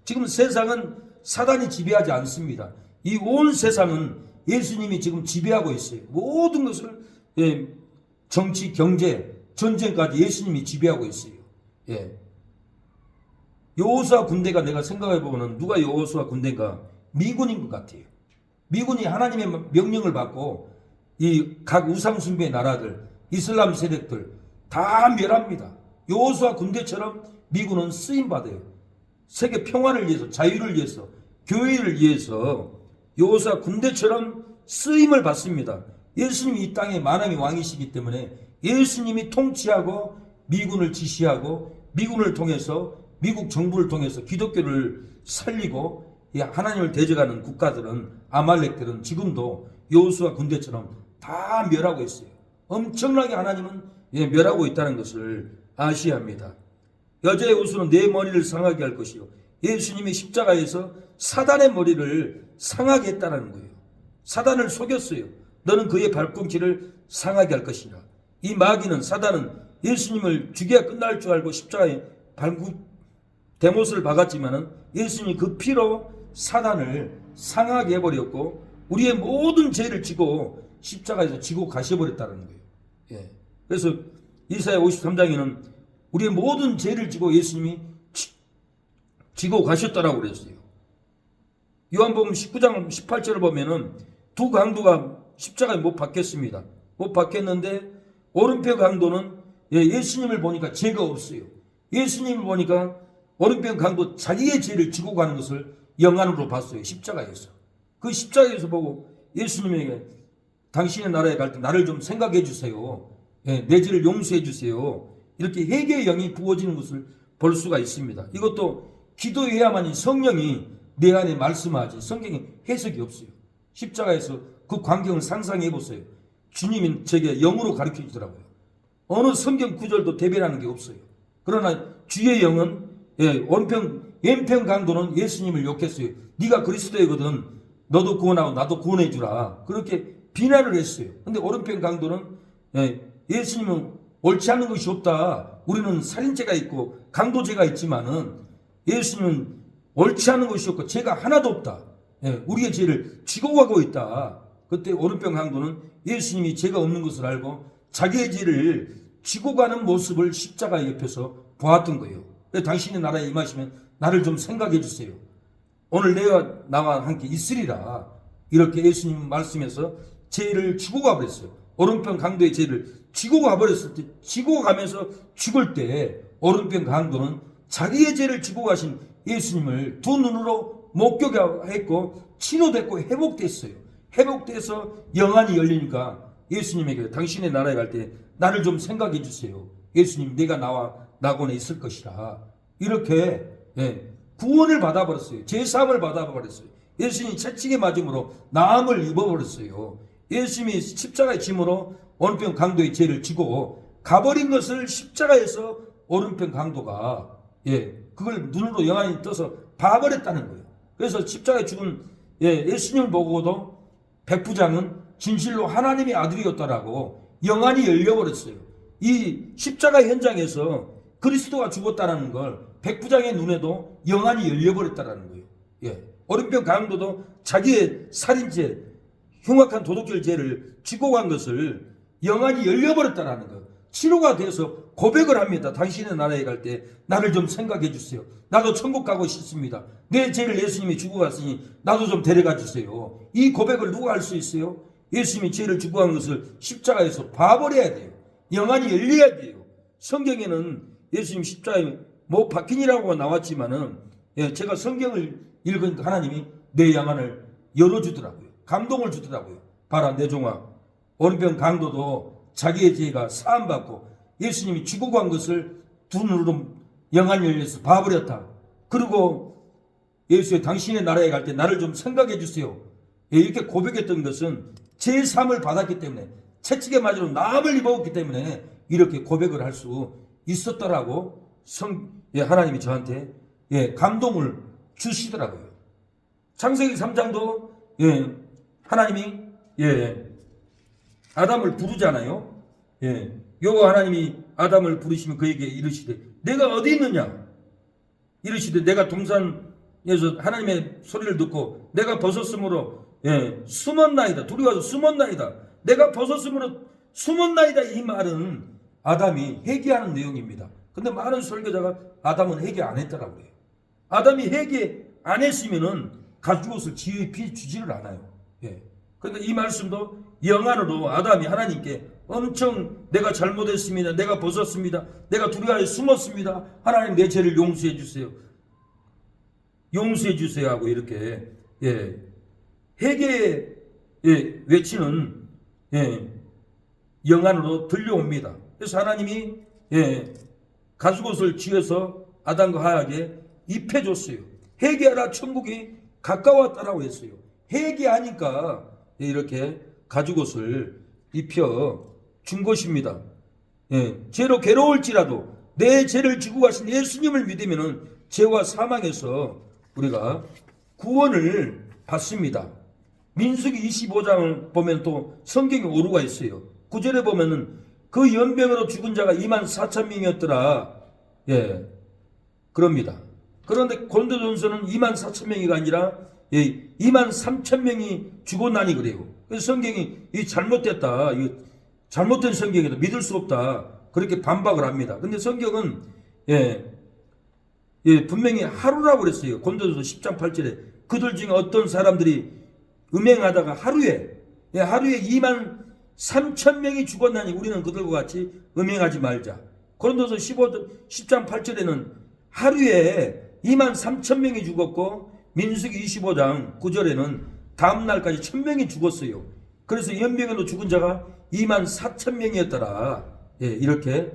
지금 세상은 사단이 지배하지 않습니다. 이 온 세상은 예수님이 지금 지배하고 있어요. 모든 것을 정치, 경제, 전쟁까지 예수님이 지배하고 있어요. 여호수아 군대가 내가 생각해보면 누가 여호수아 군대인가? 미군인 것 같아요. 미군이 하나님의 명령을 받고 이 각 우상숭배의 나라들, 이슬람 세력들 다 멸합니다. 여호수아 군대처럼 미군은 쓰임받아요. 세계 평화를 위해서, 자유를 위해서, 교회를 위해서 여호수아 군대처럼 쓰임을 받습니다. 예수님이 이 땅의 만왕의 왕이시기 때문에 예수님이 통치하고 미군을 지시하고 미군을 통해서 미국 정부를 통해서 기독교를 살리고 하나님을 대적하는 국가들은 아말렉들은 지금도 여호수아 군대처럼 다 멸하고 있어요. 엄청나게 하나님은 멸하고 있다는 것을 아셔야 합니다. 여자의 우수는 내 머리를 상하게 할 것이요. 예수님이 십자가에서 사단의 머리를 상하게 했다는 거예요. 사단을 속였어요. 너는 그의 발꿈치를 상하게 할 것이라. 이 마귀는, 사단은 예수님을 죽여야 끝날 줄 알고 십자가에 대못을 박았지만은 예수님이 그 피로 사단을 상하게 해버렸고 우리의 모든 죄를 지고 십자가에서 지고 가셔버렸다는 거예요. 그래서 이사야 53장에는 우리의 모든 죄를 지고 예수님이 지고 가셨다라고 그랬어요. 요한복음 19장 18절을 보면은 두 강도가 십자가에 못 박혔습니다. 못 박혔는데 오른편 강도는 예수님을 보니까 죄가 없어요. 예수님을 보니까 오른편 강도 자기의 죄를 지고 가는 것을 영안으로 봤어요. 십자가에서. 그 십자가에서 보고 예수님에게 당신의 나라에 갈 때 나를 좀 생각해 주세요. 내 죄를 용서해 주세요. 이렇게 회개의 영이 부어지는 것을 볼 수가 있습니다. 이것도 기도해야만이 성령이 내 안에 말씀하지 성경에 해석이 없어요. 십자가에서 그 광경을 상상해 보세요. 주님이 제게 영으로 가르쳐 주더라고요. 어느 성경 구절도 대변하는 게 없어요. 그러나 주의 영은 왼편 강도는 예수님을 욕했어요. 네가 그리스도이거든. 너도 구원하고 나도 구원해 주라. 그렇게 비난을 했어요. 근데 오른편 강도는 예수님은 옳지 않은 것이 없다. 우리는 살인죄가 있고 강도죄가 있지만은 예수님은 옳지 않은 것이 없고 죄가 하나도 없다. 우리의 죄를 지고 가고 있다. 그때 오른편 강도는 예수님이 죄가 없는 것을 알고 자기의 죄를 지고 가는 모습을 십자가 옆에서 보았던 거예요. 당신의 나라에 임하시면 나를 좀 생각해 주세요. 오늘 내가 나와 함께 있으리라. 이렇게 예수님 말씀에서 죄를 지고 가버렸어요. 오른편 강도의 죄를 지고 가버렸을 때, 지고 가면서 죽을 때 오른편 강도는 자기의 죄를 지고 가신 예수님을 두 눈으로 목격했고 치료됐고 회복됐어요. 회복돼서 영안이 열리니까 예수님에게 당신의 나라에 갈 때 나를 좀 생각해 주세요. 예수님, 내가 나와 나곤에 있을 것이라. 이렇게 구원을 받아버렸어요. 제사함을 받아버렸어요. 예수님이 채찍에 맞음으로 나음을 입어버렸어요. 예수님이 십자가의 짐으로 오른편 강도의 죄를 지고 가버린 것을 십자가에서 오른편 강도가 그걸 눈으로 영안이 떠서 봐버렸다는 거예요. 그래서 십자가에 죽은 예수님을 보고도 백부장은 진실로 하나님의 아들이었다라고 영안이 열려버렸어요. 이 십자가 현장에서 그리스도가 죽었다는 걸 백부장의 눈에도 영안이 열려버렸다는 거예요. 오른편 강도도 자기의 살인죄, 흉악한 도둑질 죄를 지고 간 것을 영안이 열려버렸다는 거예요. 치료가 돼서 고백을 합니다. 당신의 나라에 갈 때 나를 좀 생각해 주세요. 나도 천국 가고 싶습니다. 내 죄를 예수님이 주고 갔으니 나도 좀 데려가 주세요. 이 고백을 누가 할 수 있어요? 예수님이 죄를 주고 간 것을 십자가에서 봐버려야 돼요. 영안이 열려야 돼요. 성경에는 예수님 십자가에 못 박힌이라고 나왔지만은 제가 성경을 읽으니까 하나님이 내 영안을 열어주더라고요. 감동을 주더라고요. 봐라, 내 종아, 오른편 강도도 자기의 죄가 사함받고 예수님이 죽고 간 것을 두 눈으로 영안이 열려서 봐버렸다. 그리고 예수의 당신의 나라에 갈 때 나를 좀 생각해 주세요. 이렇게 고백했던 것은 제3을 받았기 때문에, 채찍에 맞으러 나음을 입었기 때문에 이렇게 고백을 할 수 있었더라고 하나님이 저한테 감동을 주시더라고요. 창세기 3장도 하나님이 아담을 부르잖아요. 여호와 하나님이 아담을 부르시면 그에게 이르시되 내가 어디 있느냐? 이르시되 내가 동산에서 하나님의 소리를 듣고 내가 벗었으므로 숨었나이다. 둘이 와서 숨었나이다. 내가 벗었으므로 숨었나이다. 이 말은 아담이 회개하는 내용입니다. 근데 많은 설교자가 아담은 회개 안 했더라고요. 아담이 회개 안 했으면은 가죽옷을 지휘 주지를 않아요. 그런데 이 말씀도 영안으로 아담이 하나님께 엄청 내가 잘못했습니다. 내가 벗었습니다. 내가 두려워에 숨었습니다. 하나님 내 죄를 용서해 주세요. 용서해 주세요 하고 이렇게 회개 외치는 영안으로 들려옵니다. 그래서 하나님이 가죽옷을 지어서 아담과 하와에게 입혀줬어요. 회개하라, 천국이 가까웠다라고 했어요. 회개하니까 이렇게 가죽옷을 입혀 준 것입니다. 죄로 괴로울지라도 내 죄를 지고 가신 예수님을 믿으면 죄와 사망에서 우리가 구원을 받습니다. 민수기 25장을 보면 또 성경에 오류가 있어요. 9절에 보면은 그 연병으로 죽은 자가 24,000명이었더라. 그럽니다. 그런데 고린도전서는 24,000명이가 아니라 23,000명이 죽었나니 그래요. 그래서 성경이 이 잘못됐다. 이 잘못된 성경이다. 믿을 수 없다. 그렇게 반박을 합니다. 근데 성경은 분명히 하루라고 그랬어요. 고린도전서 10장 8절에 그들 중에 어떤 사람들이 음행하다가 하루에 23,000명이 죽었나니 우리는 그들과 같이 음행하지 말자. 고린도서 10장 8절에는 하루에 23,000명이 죽었고 민수기 25장 9절에는 다음 날까지 1,000명이 죽었어요. 그래서 연병으로 죽은 자가 24,000명이었더라. 이렇게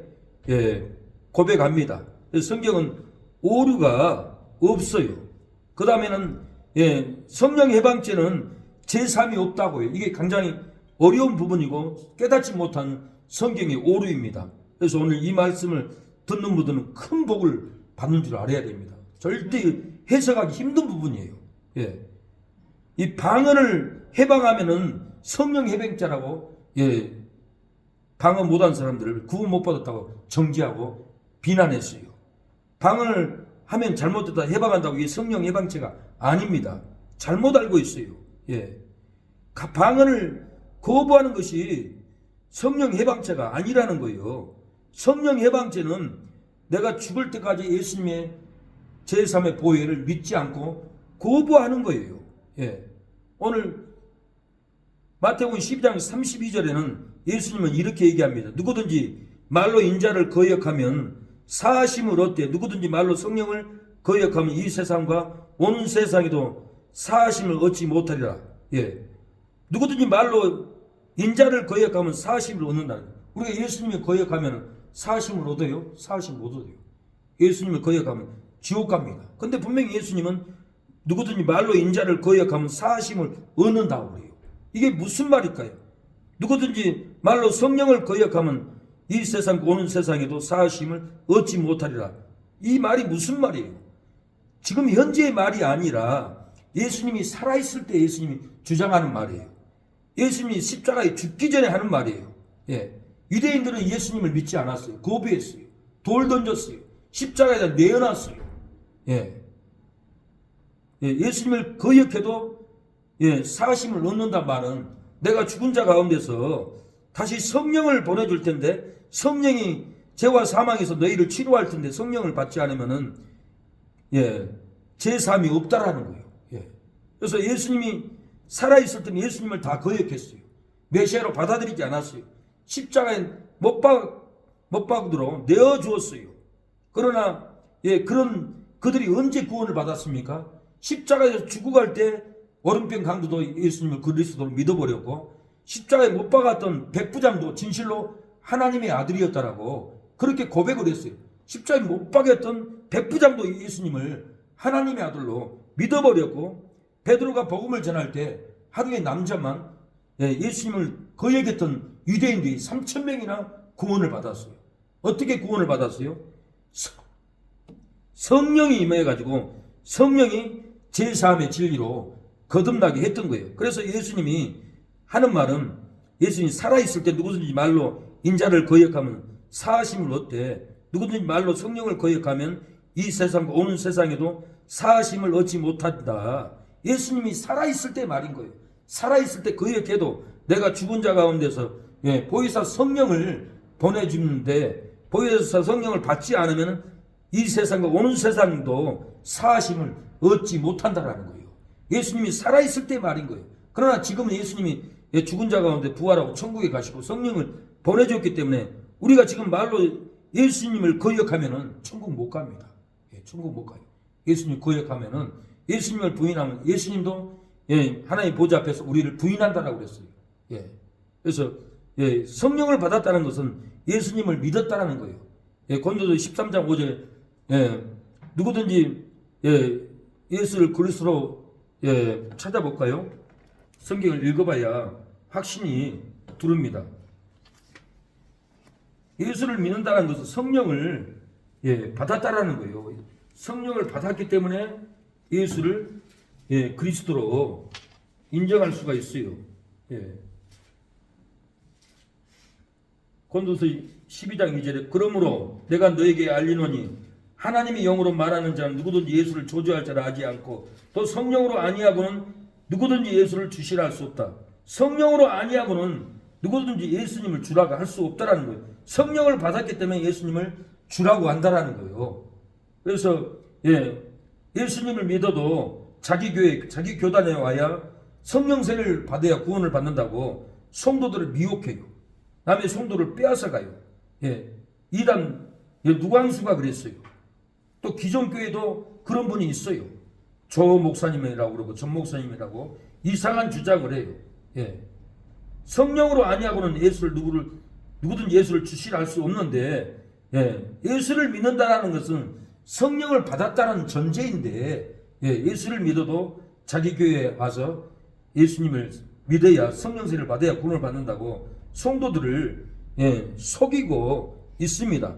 고백합니다. 성경은 오류가 없어요. 그 다음에는 성령 해방죄는 제3이 없다고요. 이게 굉장히 어려운 부분이고 깨닫지 못한 성경의 오류입니다. 그래서 오늘 이 말씀을 듣는 분들은 큰 복을 받는 줄 알아야 됩니다. 절대 해석하기 힘든 부분이에요. 이 방언을 해방하면은 성령 해방자라고 방언 못한 사람들을 구원 못 받았다고 정죄하고 비난했어요. 방언을 하면 잘못됐다 해방한다고 이게 성령 해방죄가 아닙니다. 잘못 알고 있어요. 방언을 거부하는 것이 성령 해방죄가 아니라는 거예요. 성령 해방죄는 내가 죽을 때까지 예수님의 제3의 보혈을 믿지 않고 거부하는 거예요. 오늘 마태복음 12장 32절에는 예수님은 이렇게 얘기합니다. 누구든지 말로 인자를 거역하면 사하심을 얻되 누구든지 말로 성령을 거역하면 이 세상과 오는 세상에도 사하심을 얻지 못하리라. 예. 누구든지 말로 인자를 거역하면 사하심을 얻는다. 우리가 예수님을 거역하면 사하심을 얻어요? 사하심을 못 얻어요. 예수님을 거역하면 지옥 갑니다. 근데 분명히 예수님은 누구든지 말로 인자를 거역하면 사하심을 얻는다고 그래요. 이게 무슨 말일까요? 누구든지 말로 성령을 거역하면 이 세상 오는 세상에도 사하심을 얻지 못하리라. 이 말이 무슨 말이에요? 지금 현재의 말이 아니라 예수님이 살아있을 때 예수님이 주장하는 말이에요. 예수님이 십자가에 죽기 전에 하는 말이에요. 예. 유대인들은 예수님을 믿지 않았어요. 거부했어요. 돌 던졌어요. 십자가에다 내어놨어요. 예. 예. 예수님을 거역해도 예, 사하심을 얻는단 말은 내가 죽은 자 가운데서 다시 성령을 보내줄 텐데 성령이 죄와 사망에서 너희를 치료할 텐데 성령을 받지 않으면은 예, 제3이 없다라는 거예요. 예. 그래서 예수님이 살아있을 때는 예수님을 다 거역했어요. 메시아로 받아들이지 않았어요. 십자가에 못 박으로 내어주었어요. 그러나 예, 그런 그들이 언제 구원을 받았습니까? 십자가에서 죽어갈 때 오른편 강도도 예수님을 그리스도로 믿어버렸고 십자가에 못 박았던 백부장도 진실로 하나님의 아들이었다라고 그렇게 고백을 했어요. 십자가에 못 박았던 백부장도 예수님을 하나님의 아들로 믿어버렸고 베드로가 복음을 전할 때 하루에 남자만 예수님을 거역했던 유대인들이 3,000명이나 구원을 받았어요. 어떻게 구원을 받았어요? 성령이 임해가지고 성령이 제3의 진리로 거듭나게 했던 거예요. 그래서 예수님이 하는 말은 예수님이 살아있을 때 누구든지 말로 인자를 거역하면 사하심을 얻되 누구든지 말로 성령을 거역하면 이 세상과 오는 세상에도 사하심을 얻지 못한다. 예수님이 살아있을 때 말인 거예요. 살아있을 때 거역해도 내가 죽은 자 가운데서 보혜사 성령을 보내주는데 보혜사 성령을 받지 않으면 이 세상과 오는 세상도 사하심을 얻지 못한다라는 거예요. 예수님이 살아있을 때 말인 거예요. 그러나 지금은 예수님이 죽은 자 가운데 부활하고 천국에 가시고 성령을 보내줬기 때문에 우리가 지금 말로 예수님을 거역하면은 천국 못 갑니다. 천국 못 가요. 예수님 거역하면은 예수님을 부인하면 예수님도 하나님 보좌 앞에서 우리를 부인한다라고 그랬어요. 그래서 성령을 받았다는 것은 예수님을 믿었다라는 거예요. 고린도서 13장 5절에 누구든지 예수를 그리스도로 찾아볼까요? 성경을 읽어봐야 확신이 두릅니다. 예수를 믿는다는 것은 성령을 받았다라는 거예요. 성령을 받았기 때문에 예수를 그리스도로 인정할 수가 있어요. 고린도서 12장 2절에 그러므로 내가 너에게 알리노니 하나님이 영으로 말하는 자는 누구든지 예수를 조주할 자라 하지 않고 또 성령으로 아니하고는 누구든지 예수를 주시라 할 수 없다. 성령으로 아니하고는 누구든지 예수님을 주라고 할 수 없다라는 거예요. 성령을 받았기 때문에 예수님을 주라고 한다라는 거예요. 그래서 예수님을 믿어도 자기 교회, 자기 교단에 와야 성령세를 받아야 구원을 받는다고 성도들을 미혹해요. 남의 성도를 빼앗아가요. 이단 누광수가 그랬어요. 또 기존 교회도 그런 분이 있어요. 조 목사님이라고 그러고 전 목사님이라고 이상한 주장을 해요. 성령으로 아니하고는 누구든 예수를 주시라 할 수 없는데 예수를 믿는다라는 것은 성령을 받았다는 전제인데 예수를 믿어도 자기 교회에 와서 예수님을 믿어야 성령세를 받아야 구원을 받는다고 성도들을 속이고 있습니다.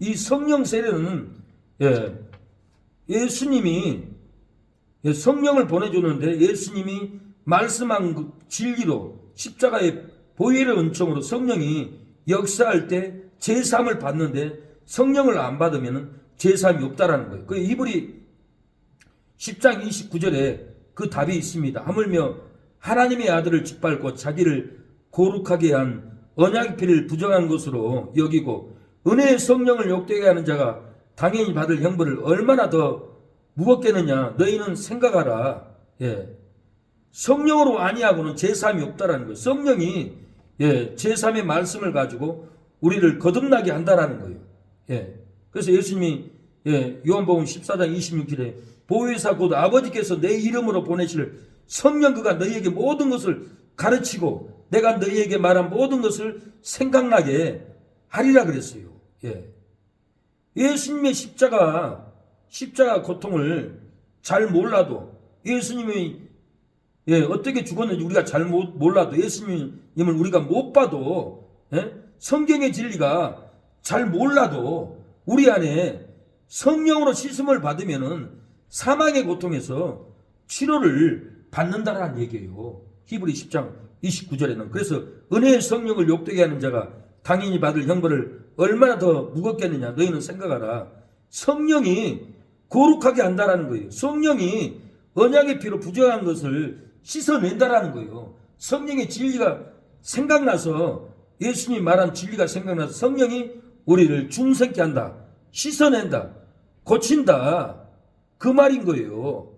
이 성령 세례는 예수님이 성령을 보내주는데 예수님이 말씀한 그 진리로 십자가의 보혈의 은총으로 성령이 역사할 때 제3을 받는데 성령을 안 받으면 제3이 없다라는 거예요. 그 히브리 10장 29절에 그 답이 있습니다. 하물며 하나님의 아들을 짓밟고 자기를 거룩하게 한 언약의 피를 부정한 것으로 여기고 은혜의 성령을 욕되게 하는 자가 당연히 받을 형벌을 얼마나 더 무겁겠느냐 너희는 생각하라. 성령으로 아니하고는 제3이 없다라는 거예요. 성령이 제3의 말씀을 가지고 우리를 거듭나게 한다라는 거예요. 그래서 예수님이 요한복음 14장 26절에 보혜사 곧 아버지께서 내 이름으로 보내실 성령 그가 너희에게 모든 것을 가르치고 내가 너희에게 말한 모든 것을 생각나게 하리라 그랬어요. 예수님의 십자가 고통을 잘 몰라도 예수님이 어떻게 죽었는지 우리가 잘 몰라도 예수님을 우리가 못 봐도 성경의 진리가 잘 몰라도 우리 안에 성령으로 씻음을 받으면은 사망의 고통에서 치료를 받는다라는 얘기예요. 히브리 10장 29절에는. 그래서 은혜의 성령을 욕되게 하는 자가 당연히 받을 형벌을 얼마나 더 무겁겠느냐 너희는 생각하라. 성령이 거룩하게 한다라는 거예요. 성령이 언약의 피로 부정한 것을 씻어낸다라는 거예요. 성령의 진리가 생각나서 예수님이 말한 진리가 생각나서 성령이 우리를 중생케 한다. 씻어낸다. 고친다. 그 말인 거예요.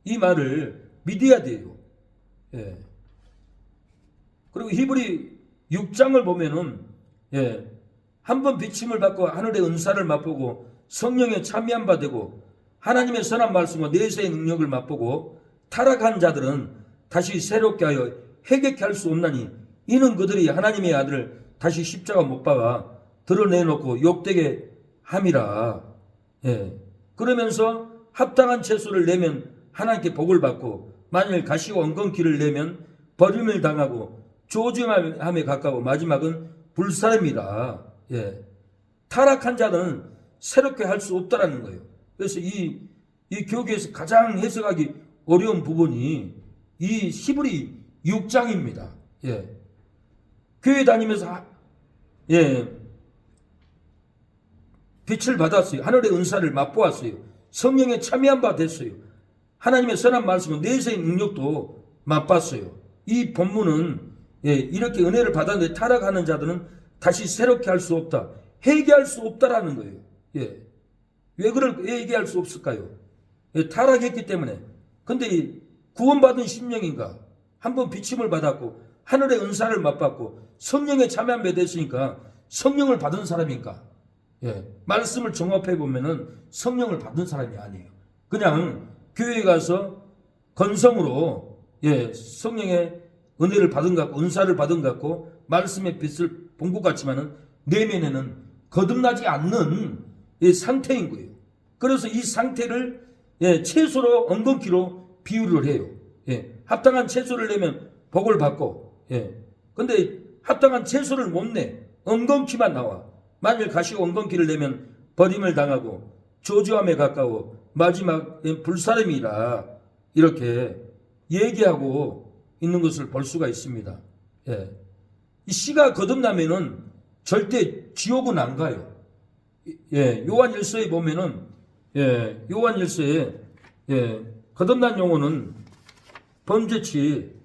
이 말을 믿어야 돼요. 그리고 히브리 6장을 보면은 한번 비침을 받고 하늘의 은사를 맛보고 성령에 참여한 바 되고 하나님의 선한 말씀과 내세의 능력을 맛보고 타락한 자들은 다시 새롭게 하여 회개케 할 수 없나니 이는 그들이 하나님의 아들을 다시 십자가 못 박아 드러내놓고 욕되게 함이라. 그러면서 합당한 채소를 내면 하나님께 복을 받고 만일 가시와 엉겅퀴를 내면 버림을 당하고 조짐함에 가까워 마지막은 불사름이라. 타락한 자는 새롭게 할 수 없다라는 거예요. 그래서 이 교계에서 가장 해석하기 어려운 부분이 이 히브리 6장입니다. 교회 다니면서 빛을 받았어요. 하늘의 은사를 맛보았어요. 성령에 참여한 바 됐어요. 하나님의 선한 말씀은 내세의 능력도 맛봤어요. 이 본문은 이렇게 은혜를 받았는데 타락하는 자들은 다시 새롭게 할 수 없다. 회개할 수 없다라는 거예요. 왜 회개할 수 없을까요? 타락했기 때문에. 근데 구원받은 심령인가? 한번 비침을 받았고 하늘의 은사를 맛봤고 성령에 참여한 바 됐으니까 성령을 받은 사람인가? 말씀을 종합해 보면은 성령을 받은 사람이 아니에요. 그냥 교회에 가서 건성으로 성령의 은혜를 받은 것 같고 은사를 받은 것 같고 말씀의 빛을 본 것 같지만은 내면에는 거듭나지 않는 상태인 거예요. 그래서 이 상태를 채소로 엉겅퀴로 비유를 해요. 합당한 채소를 내면 복을 받고 근데 합당한 채소를 못 내. 엉겅퀴만 나와. 만일 가시고 엉겅퀴를 내면 버림을 당하고 조주함에 가까워 마지막 불사름이라 이렇게 얘기하고 있는 것을 볼 수가 있습니다. 이 씨가 거듭나면은 절대 지옥은 안 가요. 요한일서에 보면은 요한일서에 거듭난 영혼은 범죄치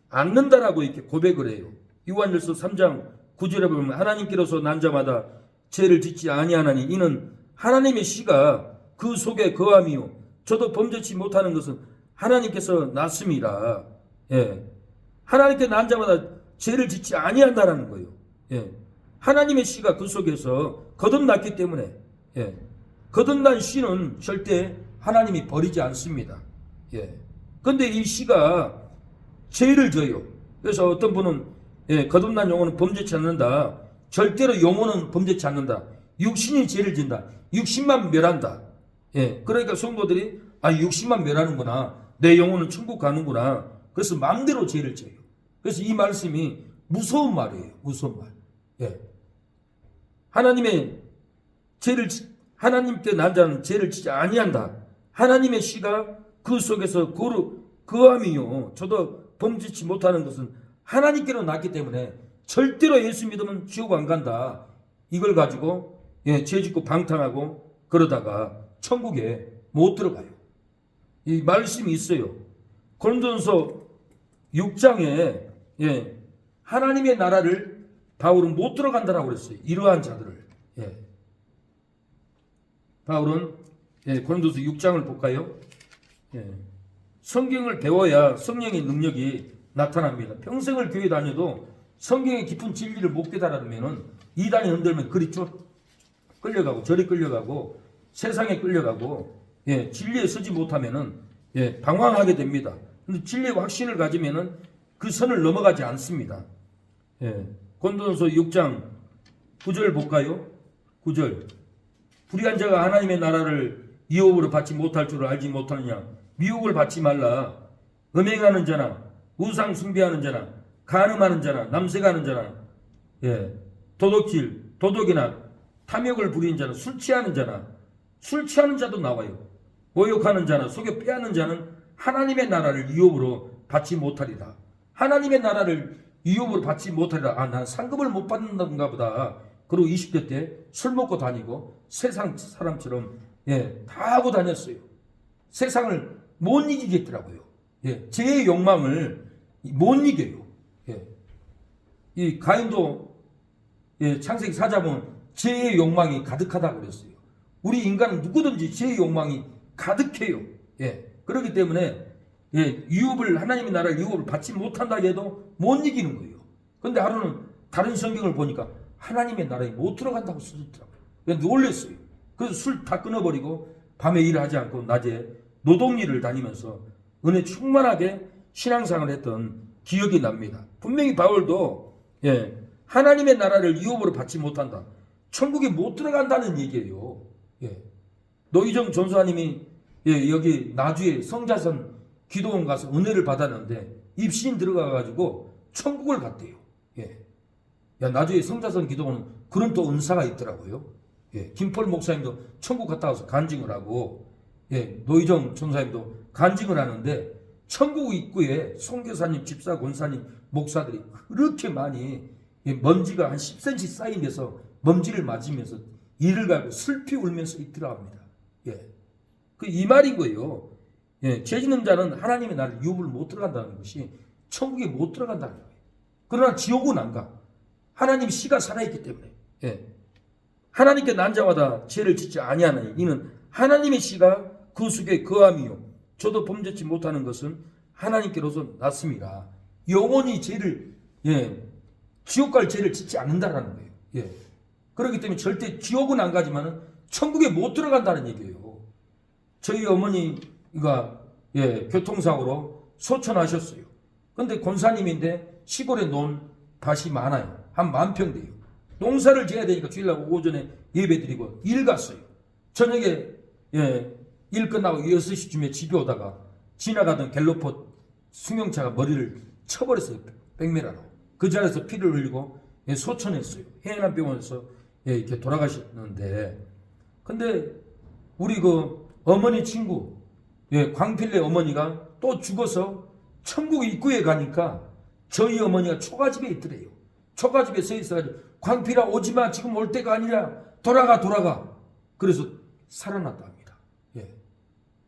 않는다라고 이렇게 고백을 해요. 요한일서 3장 9절에 보면 하나님께로서 난 자마다 죄를 짓지 아니하나니 이는 하나님의 씨가 그 속에 거함이요 저도 범죄치 못하는 것은 하나님께서 낳습니다. 하나님께 난 자마다 죄를 짓지 아니한다라는 거예요. 하나님의 씨가 그 속에서 거듭났기 때문에 거듭난 씨는 절대 하나님이 버리지 않습니다. 근데 이 씨가 죄를 져요. 그래서 어떤 분은 거듭난 영혼은 범죄치 않는다. 절대로 영혼은 범죄치 않는다. 육신이 죄를 진다. 육신만 멸한다. 그러니까 성도들이 육신만 멸하는구나. 내 영혼은 천국 가는구나. 그래서 마음대로 죄를 져요. 그래서 이 말씀이 무서운 말이에요. 무서운 말. 하나님께 난 자는 죄를 짓지 아니한다. 하나님의 씨가 그 속에서 거함이요. 저도 범죄치 못하는 것은 하나님께로 났기 때문에 절대로 예수 믿으면 지옥 안 간다. 이걸 가지고 죄 짓고 방탕하고 그러다가 천국에 못 들어가요. 이 말씀이 있어요. 고린도전서 6장에 하나님의 나라를 바울은 못 들어간다라고 그랬어요. 이러한 자들을. 바울은 고린도서 6장을 볼까요? 성경을 배워야 성령의 능력이 나타납니다. 평생을 교회 다녀도 성경의 깊은 진리를 못 깨달으면은 이단이 흔들면 그리 쭉 끌려가고 저리 끌려가고 세상에 끌려가고 진리에 서지 못하면은 방황하게 됩니다. 근데 진리의 확신을 가지면은 그 선을 넘어가지 않습니다. 고린도전서 6장 9절 볼까요? 9절. 불의한 자가 하나님의 나라를 유업으로 받지 못할 줄을 알지 못하느냐. 미혹을 받지 말라. 음행하는 자나 우상 숭배하는 자나 간음하는 자나 남색하는 자나 도둑질, 도둑이나 탐욕을 부리는 자나 술 취하는 자도 나와요. 모욕하는 자나 속여 빼앗는 자는 하나님의 나라를 유업으로 받지 못하리라. 하나님의 나라를 유업으로 받지 못하리라. 난 상급을 못 받는가 보다. 그리고 20대 때 술 먹고 다니고 세상 사람처럼 다 하고 다녔어요. 세상을 못 이기겠더라고요. 제 욕망을 못 이겨요. 이 가인도 창세기 4장 보면 제 욕망이 가득하다고 그랬어요. 우리 인간은 누구든지 제 욕망이 가득해요. 그렇기 때문에 유업을 하나님의 나라를 유업을 받지 못한다 해도 못 이기는 거예요. 그런데 하루는 다른 성경을 보니까 하나님의 나라에 못 들어간다고 써있더라고요. 놀랬어요. 그래서 술 다 끊어버리고 밤에 일하지 않고 낮에 노동일을 다니면서 은혜 충만하게 신앙생활을 했던 기억이 납니다. 분명히 바울도 하나님의 나라를 유업으로 받지 못한다. 천국에 못 들어간다는 얘기예요. 노희정 전사님이 여기 나주에 성자선 기도원 가서 은혜를 받았는데 입신 들어가가지고 천국을 갔대요. 나주에 성자선 기도원은 그런 또 은사가 있더라고요. 김폴 목사님도 천국 갔다 와서 간증을 하고 노희정 전사님도 간증을 하는데 천국 입구에 선교사님, 집사, 권사님, 목사들이 그렇게 많이 먼지가 한 10cm 쌓인 데서 먼지를 맞으면서 이를 갈고 슬피 울면서 있더라 합니다. 이 말인 거예요. 죄 짓는 자는 하나님의 나라를 유업을 못 들어간다는 것이 천국에 못 들어간다는 거예요. 그러나 지옥은 안 가. 하나님 씨가 살아있기 때문에. 하나님께 난 자마다 죄를 짓지 아니하나니 이는 하나님의 씨가 그 속에 거함이요 저도 범죄치 못하는 것은 하나님께로서 났습니다. 영원히 죄를 지옥 갈 죄를 짓지 않는다라는 거예요. 그렇기 때문에 절대 지옥은 안 가지만은 천국에 못 들어간다는 얘기예요. 저희 어머니가 교통사고로 소천하셨어요. 근데 권사님인데 시골에 논 밭이 많아요. 한 10,000평 돼요. 농사를 지어야 되니까 주일날 오전에 예배 드리고 일 갔어요. 저녁에 일 끝나고 6시쯤에 집에 오다가 지나가던 갤로포 승용차가 머리를 쳐버렸어요. 백미라로. 그 자리에서 피를 흘리고 소천했어요. 해안병원에서 이렇게 돌아가셨는데 근데 우리 그 어머니 친구 광필래 어머니가 또 죽어서 천국 입구에 가니까 저희 어머니가 초가집에 있더래요. 초가집에 서 있어가지고 광필아 오지마 지금 올 때가 아니라 돌아가. 그래서 살아났다 합니다.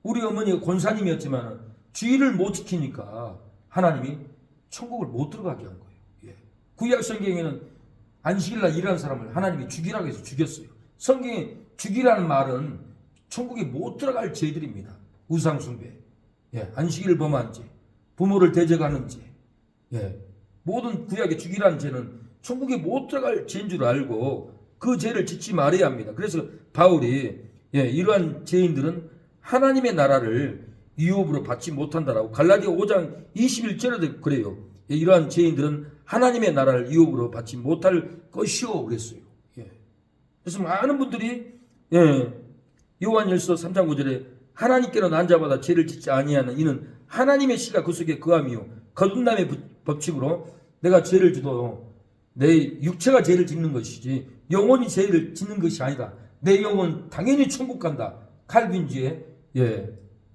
우리 어머니가 권사님이었지만 주의를 못 지키니까 하나님이 천국을 못 들어가게 한 거예요. 구약 성경에는 안식일날 일하는 사람을 하나님이 죽이라고 해서 죽였어요. 성경에 죽이라는 말은 천국에 못 들어갈 죄들입니다. 우상숭배, 안식일을 범한 죄, 부모를 대적하는 죄, 모든 구약의 죽이라는 죄는 천국에 못 들어갈 죄인 줄 알고 그 죄를 짓지 말아야 합니다. 그래서 바울이 이러한 죄인들은 하나님의 나라를 유업으로 받지 못한다라고 갈라디아 5장 21절에도 그래요. 이러한 죄인들은 하나님의 나라를 유업으로 받지 못할 것이요 그랬어요. 그래서 많은 분들이 요한일서 3장 5절에 하나님께로 난 자마다 죄를 짓지 아니하는 이는 하나님의 씨가 그 속에 거함이요 거듭남의 법칙으로 내가 죄를 지도 내 육체가 죄를 짓는 것이지 영혼이 죄를 짓는 것이 아니다. 내 영혼 당연히 천국 간다. 칼빈주의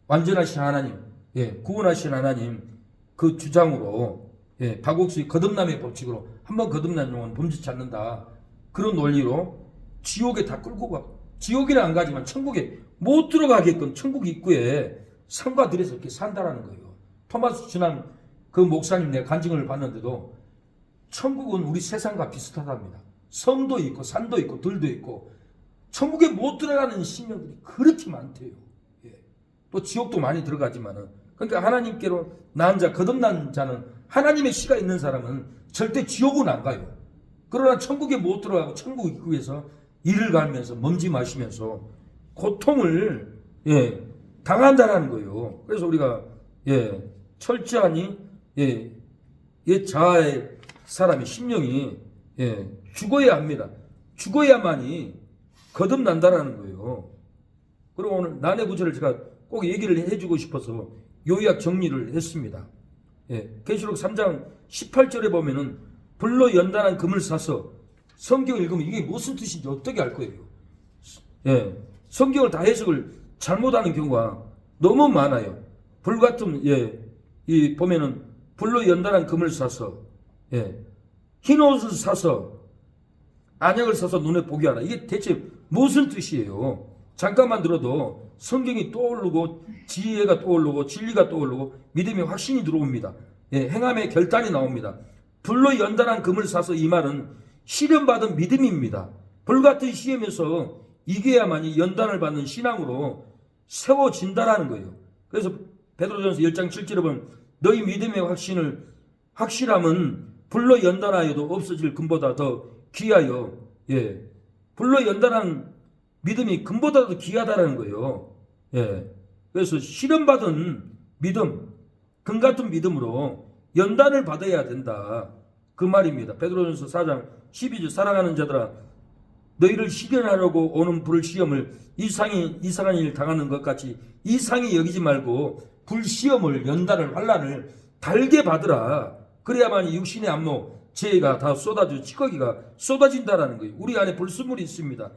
완전하신 하나님, 구원하신 하나님 그 주장으로 박옥수의 거듭남의 법칙으로 한번 거듭난 영혼 범죄치 않는다. 그런 논리로 지옥에 다 끌고 가. 지옥에는 안 가지만 천국에 못 들어가게끔 천국 입구에 상과 들에서 이렇게 산다라는 거예요. 토마스 주남 그 목사님 내가 간증을 봤는데도 천국은 우리 세상과 비슷하답니다. 섬도 있고 산도 있고 들도 있고 천국에 못 들어가는 신령들이 그렇게 많대요. 또 지옥도 많이 들어가지만은 그러니까 하나님께로 난 자, 거듭난 자는 하나님의 씨가 있는 사람은 절대 지옥은 안 가요. 그러나 천국에 못 들어가고 천국 입구에서 이를 갈면서 먼지 마시면서 고통을 당한다라는 거예요. 그래서 우리가 철저하니 옛 자아의 사람의 심령이 죽어야 합니다. 죽어야만이 거듭난다라는 거예요. 그리고 오늘 난해 구절을 제가 꼭 얘기를 해주고 싶어서 요약 정리를 했습니다. 계시록 3장 18절에 보면은 불로 연단한 금을 사서, 성경을 읽으면 이게 무슨 뜻인지 어떻게 알 거예요. 성경을 다 해석을 잘못하는 경우가 너무 많아요. 불같은 이 보면은 불로 연단한 금을 사서, 흰 옷을 사서, 안약을 사서 눈에 보게 하라. 이게 대체 무슨 뜻이에요? 잠깐만 들어도 성경이 떠오르고 지혜가 떠오르고 진리가 떠오르고 믿음의 확신이 들어옵니다. 행함의 결단이 나옵니다. 불로 연단한 금을 사서, 이 말은 시련받은 믿음입니다. 불같은 시험에서 이겨야만이 연단을 받는 신앙으로 세워진다라는 거예요. 그래서 베드로전서 1장 7절에 보면 너희 믿음의 확실함은 불로 연단하여도 없어질 금보다 더 귀하여, 불로 연단한 믿음이 금보다도 귀하다라는 거예요. 그래서 시련받은 믿음, 금 같은 믿음으로 연단을 받아야 된다, 그 말입니다. 베드로전서 4장 12절 사랑하는 자들아, 너희를 시련하려고 오는 불시험을 이상한 일 당하는 것 같이 이상히 여기지 말고 불시험을, 연단을, 환난을 달게 받으라. 그래야만 육신의 안목, 죄가 다 쏟아져 찌꺼기가 쏟아진다라는 거예요. 우리 안에 불순물이 있습니다.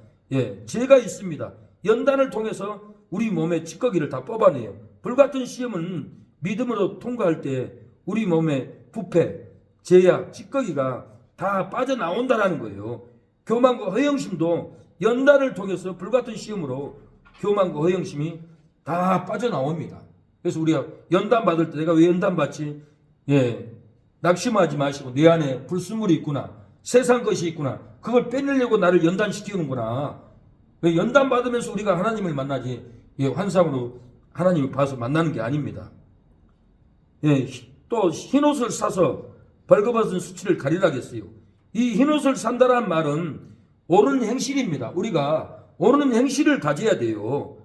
죄가 있습니다. 연단을 통해서 우리 몸의 찌꺼기를 다 뽑아내요. 불같은 시험은 믿음으로 통과할 때 우리 몸의 부패, 죄악, 찌꺼기가 다 빠져나온다라는 거예요. 교만과 허영심도 연단을 통해서 불같은 시험으로 교만과 허영심이 다 빠져나옵니다. 그래서 우리가 연단 받을 때 내가 왜 연단 받지? 낙심하지 마시고 내 안에 불순물이 있구나, 세상 것이 있구나, 그걸 빼내려고 나를 연단시키는구나. 연단 받으면서 우리가 하나님을 만나지 환상으로 하나님을 봐서 만나는 게 아닙니다. 또 흰옷을 사서 벌거벗은 수치를 가리라겠어요. 이 흰옷을 산다란 말은 옳은 행실입니다. 우리가 옳은 행실을 가져야 돼요.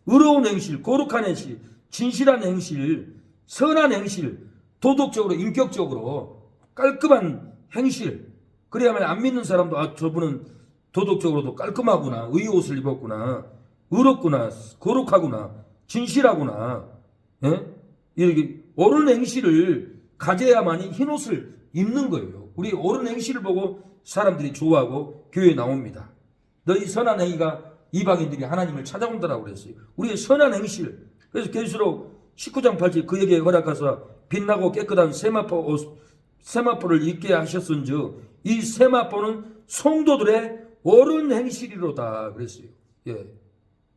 의로운 행실, 거룩한 행실, 진실한 행실, 선한 행실, 도덕적으로, 인격적으로 깔끔한 행실. 그래야만 안 믿는 사람도 저분은 도덕적으로도 깔끔하구나, 의의 옷을 입었구나, 의롭구나, 거룩하구나, 진실하구나, 이렇게 옳은 행실을 가져야만이 흰옷을 입는 거예요. 우리 옳은 행실을 보고 사람들이 좋아하고 교회에 나옵니다. 너희 선한 행위가 이방인들이 하나님을 찾아온다라고 그랬어요. 우리의 선한 행실. 그래서 계시록 19장 8절 그에게 허락하사 빛나고 깨끗한 세마포를 입게 하셨은즉 이 세마포는 성도들의 옳은 행실이로다 그랬어요.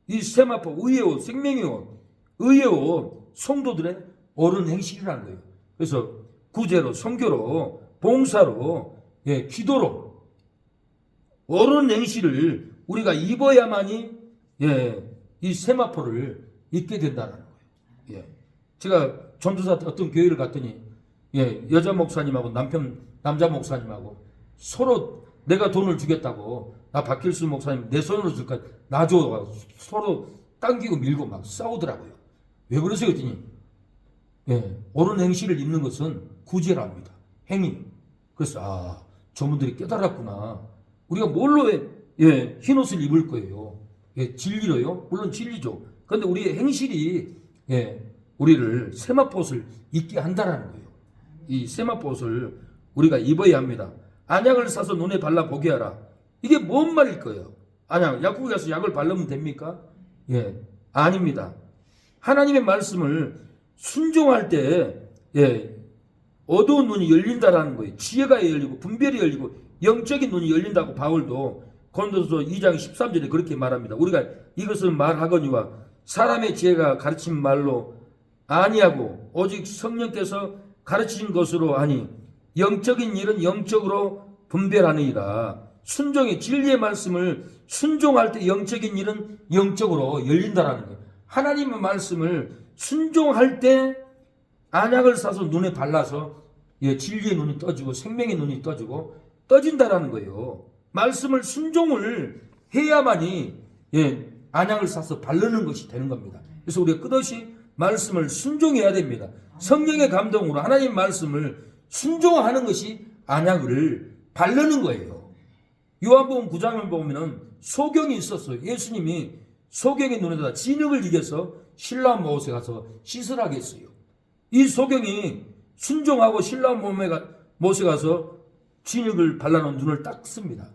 이 세마포, 의의 옷, 생명의 옷, 의의 옷, 성도들의 옳은 행실이라는 거예요. 그래서 구제로, 선교로, 봉사로, 기도로 옳은 행실을 우리가 입어야만이 이 세마포를 입게 된다는 거예요. 제가 전도사 때 어떤 교회를 갔더니 여자 목사님하고 남자 목사님하고 서로 내가 돈을 주겠다고, 나 박길수 목사님 내 손으로 줄까, 나 줘, 서로 당기고 밀고 막 싸우더라고요. 왜 그러세요? 그랬더니 옳은 행실을 입는 것은 구제랍니다. 행위. 그래서 저분들이 깨달았구나. 우리가 뭘로 흰옷을 입을 거예요? 진리로요? 물론 진리죠. 그런데 우리의 행실이 우리를 세마포옷을 입게 한다라는 거예요. 이 세마포옷을 우리가 입어야 합니다. 안약을 사서 눈에 발라 보게 하라. 이게 뭔 말일 거예요? 안약, 약국에 가서 약을 바르면 됩니까? 아닙니다. 하나님의 말씀을 순종할 때 어두운 눈이 열린다라는 거예요. 지혜가 열리고 분별이 열리고 영적인 눈이 열린다고 바울도 고린도서 2장 13절에 그렇게 말합니다. 우리가 이것을 말하거니와 사람의 지혜가 가르친 말로 아니하고 오직 성령께서 가르치신 것으로 하니 영적인 일은 영적으로 분별하느니라. 순종의 진리의 말씀을 순종할 때 영적인 일은 영적으로 열린다라는 거예요. 하나님의 말씀을 순종할 때 안약을 사서 눈에 발라서 진리의 눈이 떠지고 생명의 눈이 떠지고 떠진다라는 거예요. 말씀을 순종을 해야만이 안약을 사서 바르는 것이 되는 겁니다. 그래서 우리가 끝없이 말씀을 순종해야 됩니다. 성령의 감동으로 하나님 말씀을 순종하는 것이 안약을 바르는 거예요. 요한복음 9장을 보면은 소경이 있었어요. 예수님이 소경의 눈에다 진흙을 이겨서 신라한 못에 가서 씻으라고 했어요. 이 소경이 순종하고 신라한 못에 가서 진흙을 발라놓은 눈을 닦습니다.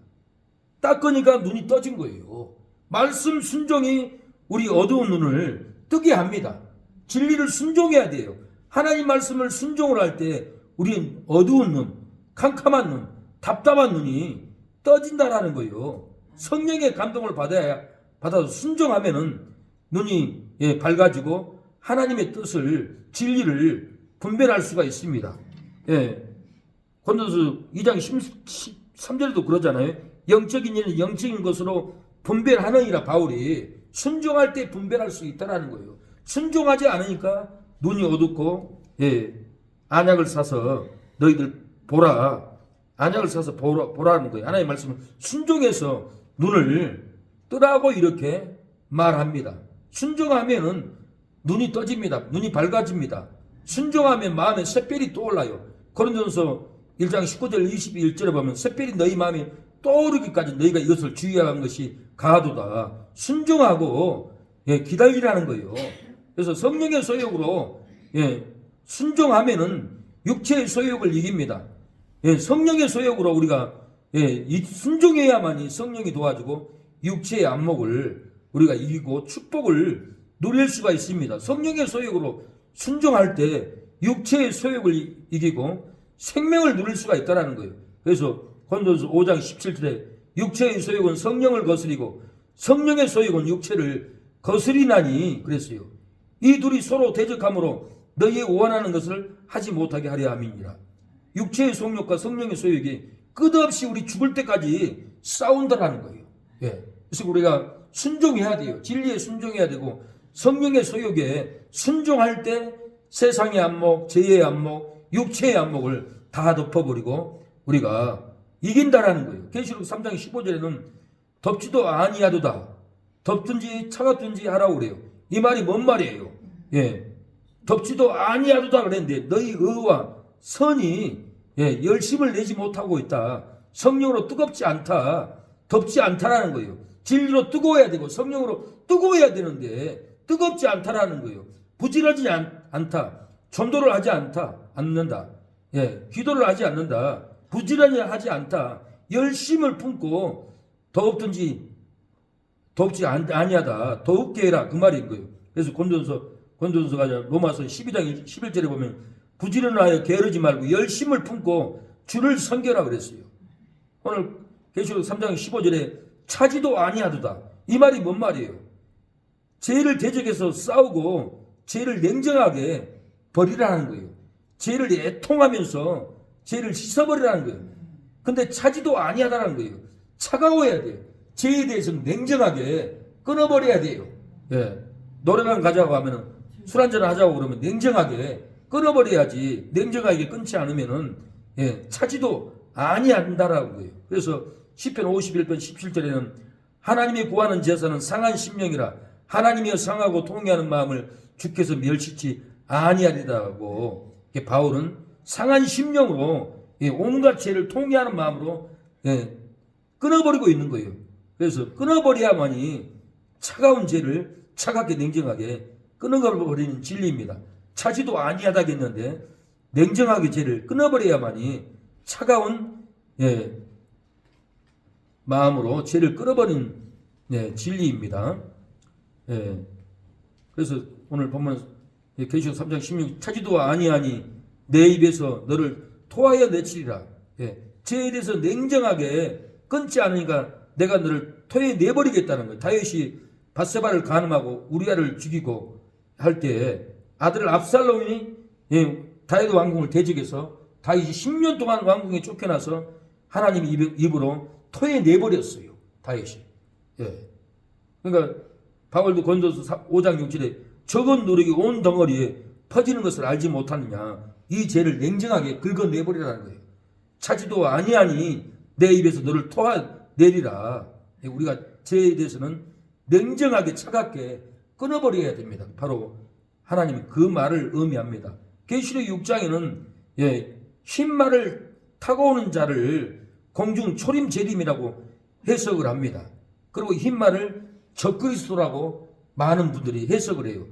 닦으니까 눈이 떠진 거예요. 말씀 순종이 우리 어두운 눈을 뜨게 합니다. 진리를 순종해야 돼요. 하나님 말씀을 순종을 할 때 우리는 어두운 눈, 캄캄한 눈, 답답한 눈이 떠진다라는 거예요. 성령의 감동을 받아서 순종하면은 눈이 밝아지고 하나님의 뜻을, 진리를 분별할 수가 있습니다. 고린도서 2장 13절에도 그러잖아요. 영적인 일은 영적인 것으로 분별하느니라. 바울이 순종할 때 분별할 수 있다라는 거예요. 순종하지 않으니까 눈이 어둡고 안약을 사서 너희들 보라. 안약을 사서 보라는 거예요. 하나님의 말씀을 순종해서 눈을 뜨라고 이렇게 말합니다. 순종하면은 눈이 떠집니다. 눈이 밝아집니다. 순종하면 마음에 샛별이 떠올라요. 고린도전서 1장 19절 21절에 보면 샛별이 너희 마음에 떠오르기까지 너희가 이것을 주의하는 것이 가도다. 순종하고 기다리라는 거예요. 그래서 성령의 소욕으로 순종하면은 육체의 소욕을 이깁니다. 성령의 소욕으로 우리가 순종해야만이 성령이 도와주고 육체의 안목을 우리가 이기고 축복을 누릴 수가 있습니다. 성령의 소욕으로 순종할 때 육체의 소욕을 이기고 생명을 누릴 수가 있다는 거예요. 그래서 고린도서 5장 17절에 육체의 소욕은 성령을 거스리고 성령의 소욕은 육체를 거스리나니 그랬어요. 이 둘이 서로 대적함으로 너희의 원하는 것을 하지 못하게 하려 함이니라. 육체의 속욕과 성령의 소욕이 끝없이 우리 죽을 때까지 싸운다라는 거예요. 그래서 우리가 순종해야 돼요. 진리에 순종해야 되고 성령의 소욕에 순종할 때 세상의 안목, 죄의 안목, 육체의 안목을 다 덮어버리고 우리가 이긴다라는 거예요. 계시록 3장 15절에는 덥지도 아니하도다. 덥든지 차갑든지 하라고 그래요. 이 말이 뭔 말이에요? 덥지도 아니하도다 그랬는데 너희 의와 선이 열심을 내지 못하고 있다. 성령으로 뜨겁지 않다. 덥지 않다라는 거예요. 진리로 뜨거워야 되고 성령으로 뜨거워야 되는데 뜨겁지 않다라는 거예요. 부지런하지 않다. 전도를 하지 않는다. 기도를 하지 않는다. 부지런히 하지 않다. 열심을 품고 덥지 아니하다. 더욱게 해라. 그 말인 거예요. 그래서 고린도전서가 로마서 12장 11절에 보면 부지런하여 게으르지 말고 열심을 품고 주를 섬겨라 그랬어요. 오늘 계시록 3장 15절에 차지도 아니하도다. 이 말이 뭔 말이에요? 죄를 대적해서 싸우고 죄를 냉정하게 버리라는 거예요. 죄를 애통하면서 죄를 씻어버리라는 거예요. 근데 차지도 아니하다는 거예요. 차가워야 돼요. 죄에 대해서 냉정하게 끊어버려야 돼요. 노래방 가자고 하면은 술 한잔 하자고 그러면 냉정하게 끊어버려야지. 냉정하게 끊지 않으면은 차지도 아니한다라는 거예요. 그래서 시편 51편 17절에는 하나님이 구하는 제사는 상한 심령이라 하나님이여 상하고 통회하는 마음을 주께서 멸시치 아니하리라고 바울은 상한 심령으로 온갖 죄를 통회하는 마음으로 끊어버리고 있는 거예요. 그래서 끊어버려야만이 차가운 죄를 차갑게 냉정하게 끊어버리는 진리입니다. 차지도 아니하다겠는데 냉정하게 죄를 끊어버려야만이 차가운 마음으로 죄를 끊어버리는 진리입니다. 그래서 오늘 보면 계시록 3장 16 차지도 아니하니 내 입에서 너를 토하여 내치리라. 죄에 대해서 냉정하게 끊지 않으니까 내가 너를 토해 내버리겠다는 거예요. 다윗이 밧세바를 간음하고 우리아를 죽이고 할 때 아들 압살롬이 다윗 왕궁을 대적해서 다윗이 10년 동안 왕궁에 쫓겨나서 하나님 입으로 토해 내버렸어요. 다윗이. 그러니까 바울도 고린도서 5장 6절에 적은 누룩이 온 덩어리에 퍼지는 것을 알지 못하느냐. 이 죄를 냉정하게 긁어내버리라는 거예요. 차지도 아니하니 내 입에서 너를 토하내리라. 우리가 죄에 대해서는 냉정하게 차갑게 끊어버려야 됩니다. 바로 하나님이 그 말을 의미합니다. 계시록 6장에는 흰 말을 타고 오는 자를 공중 초림 재림이라고 해석을 합니다. 그리고 흰 말을 적그리스도라고 많은 분들이 해석을 해요.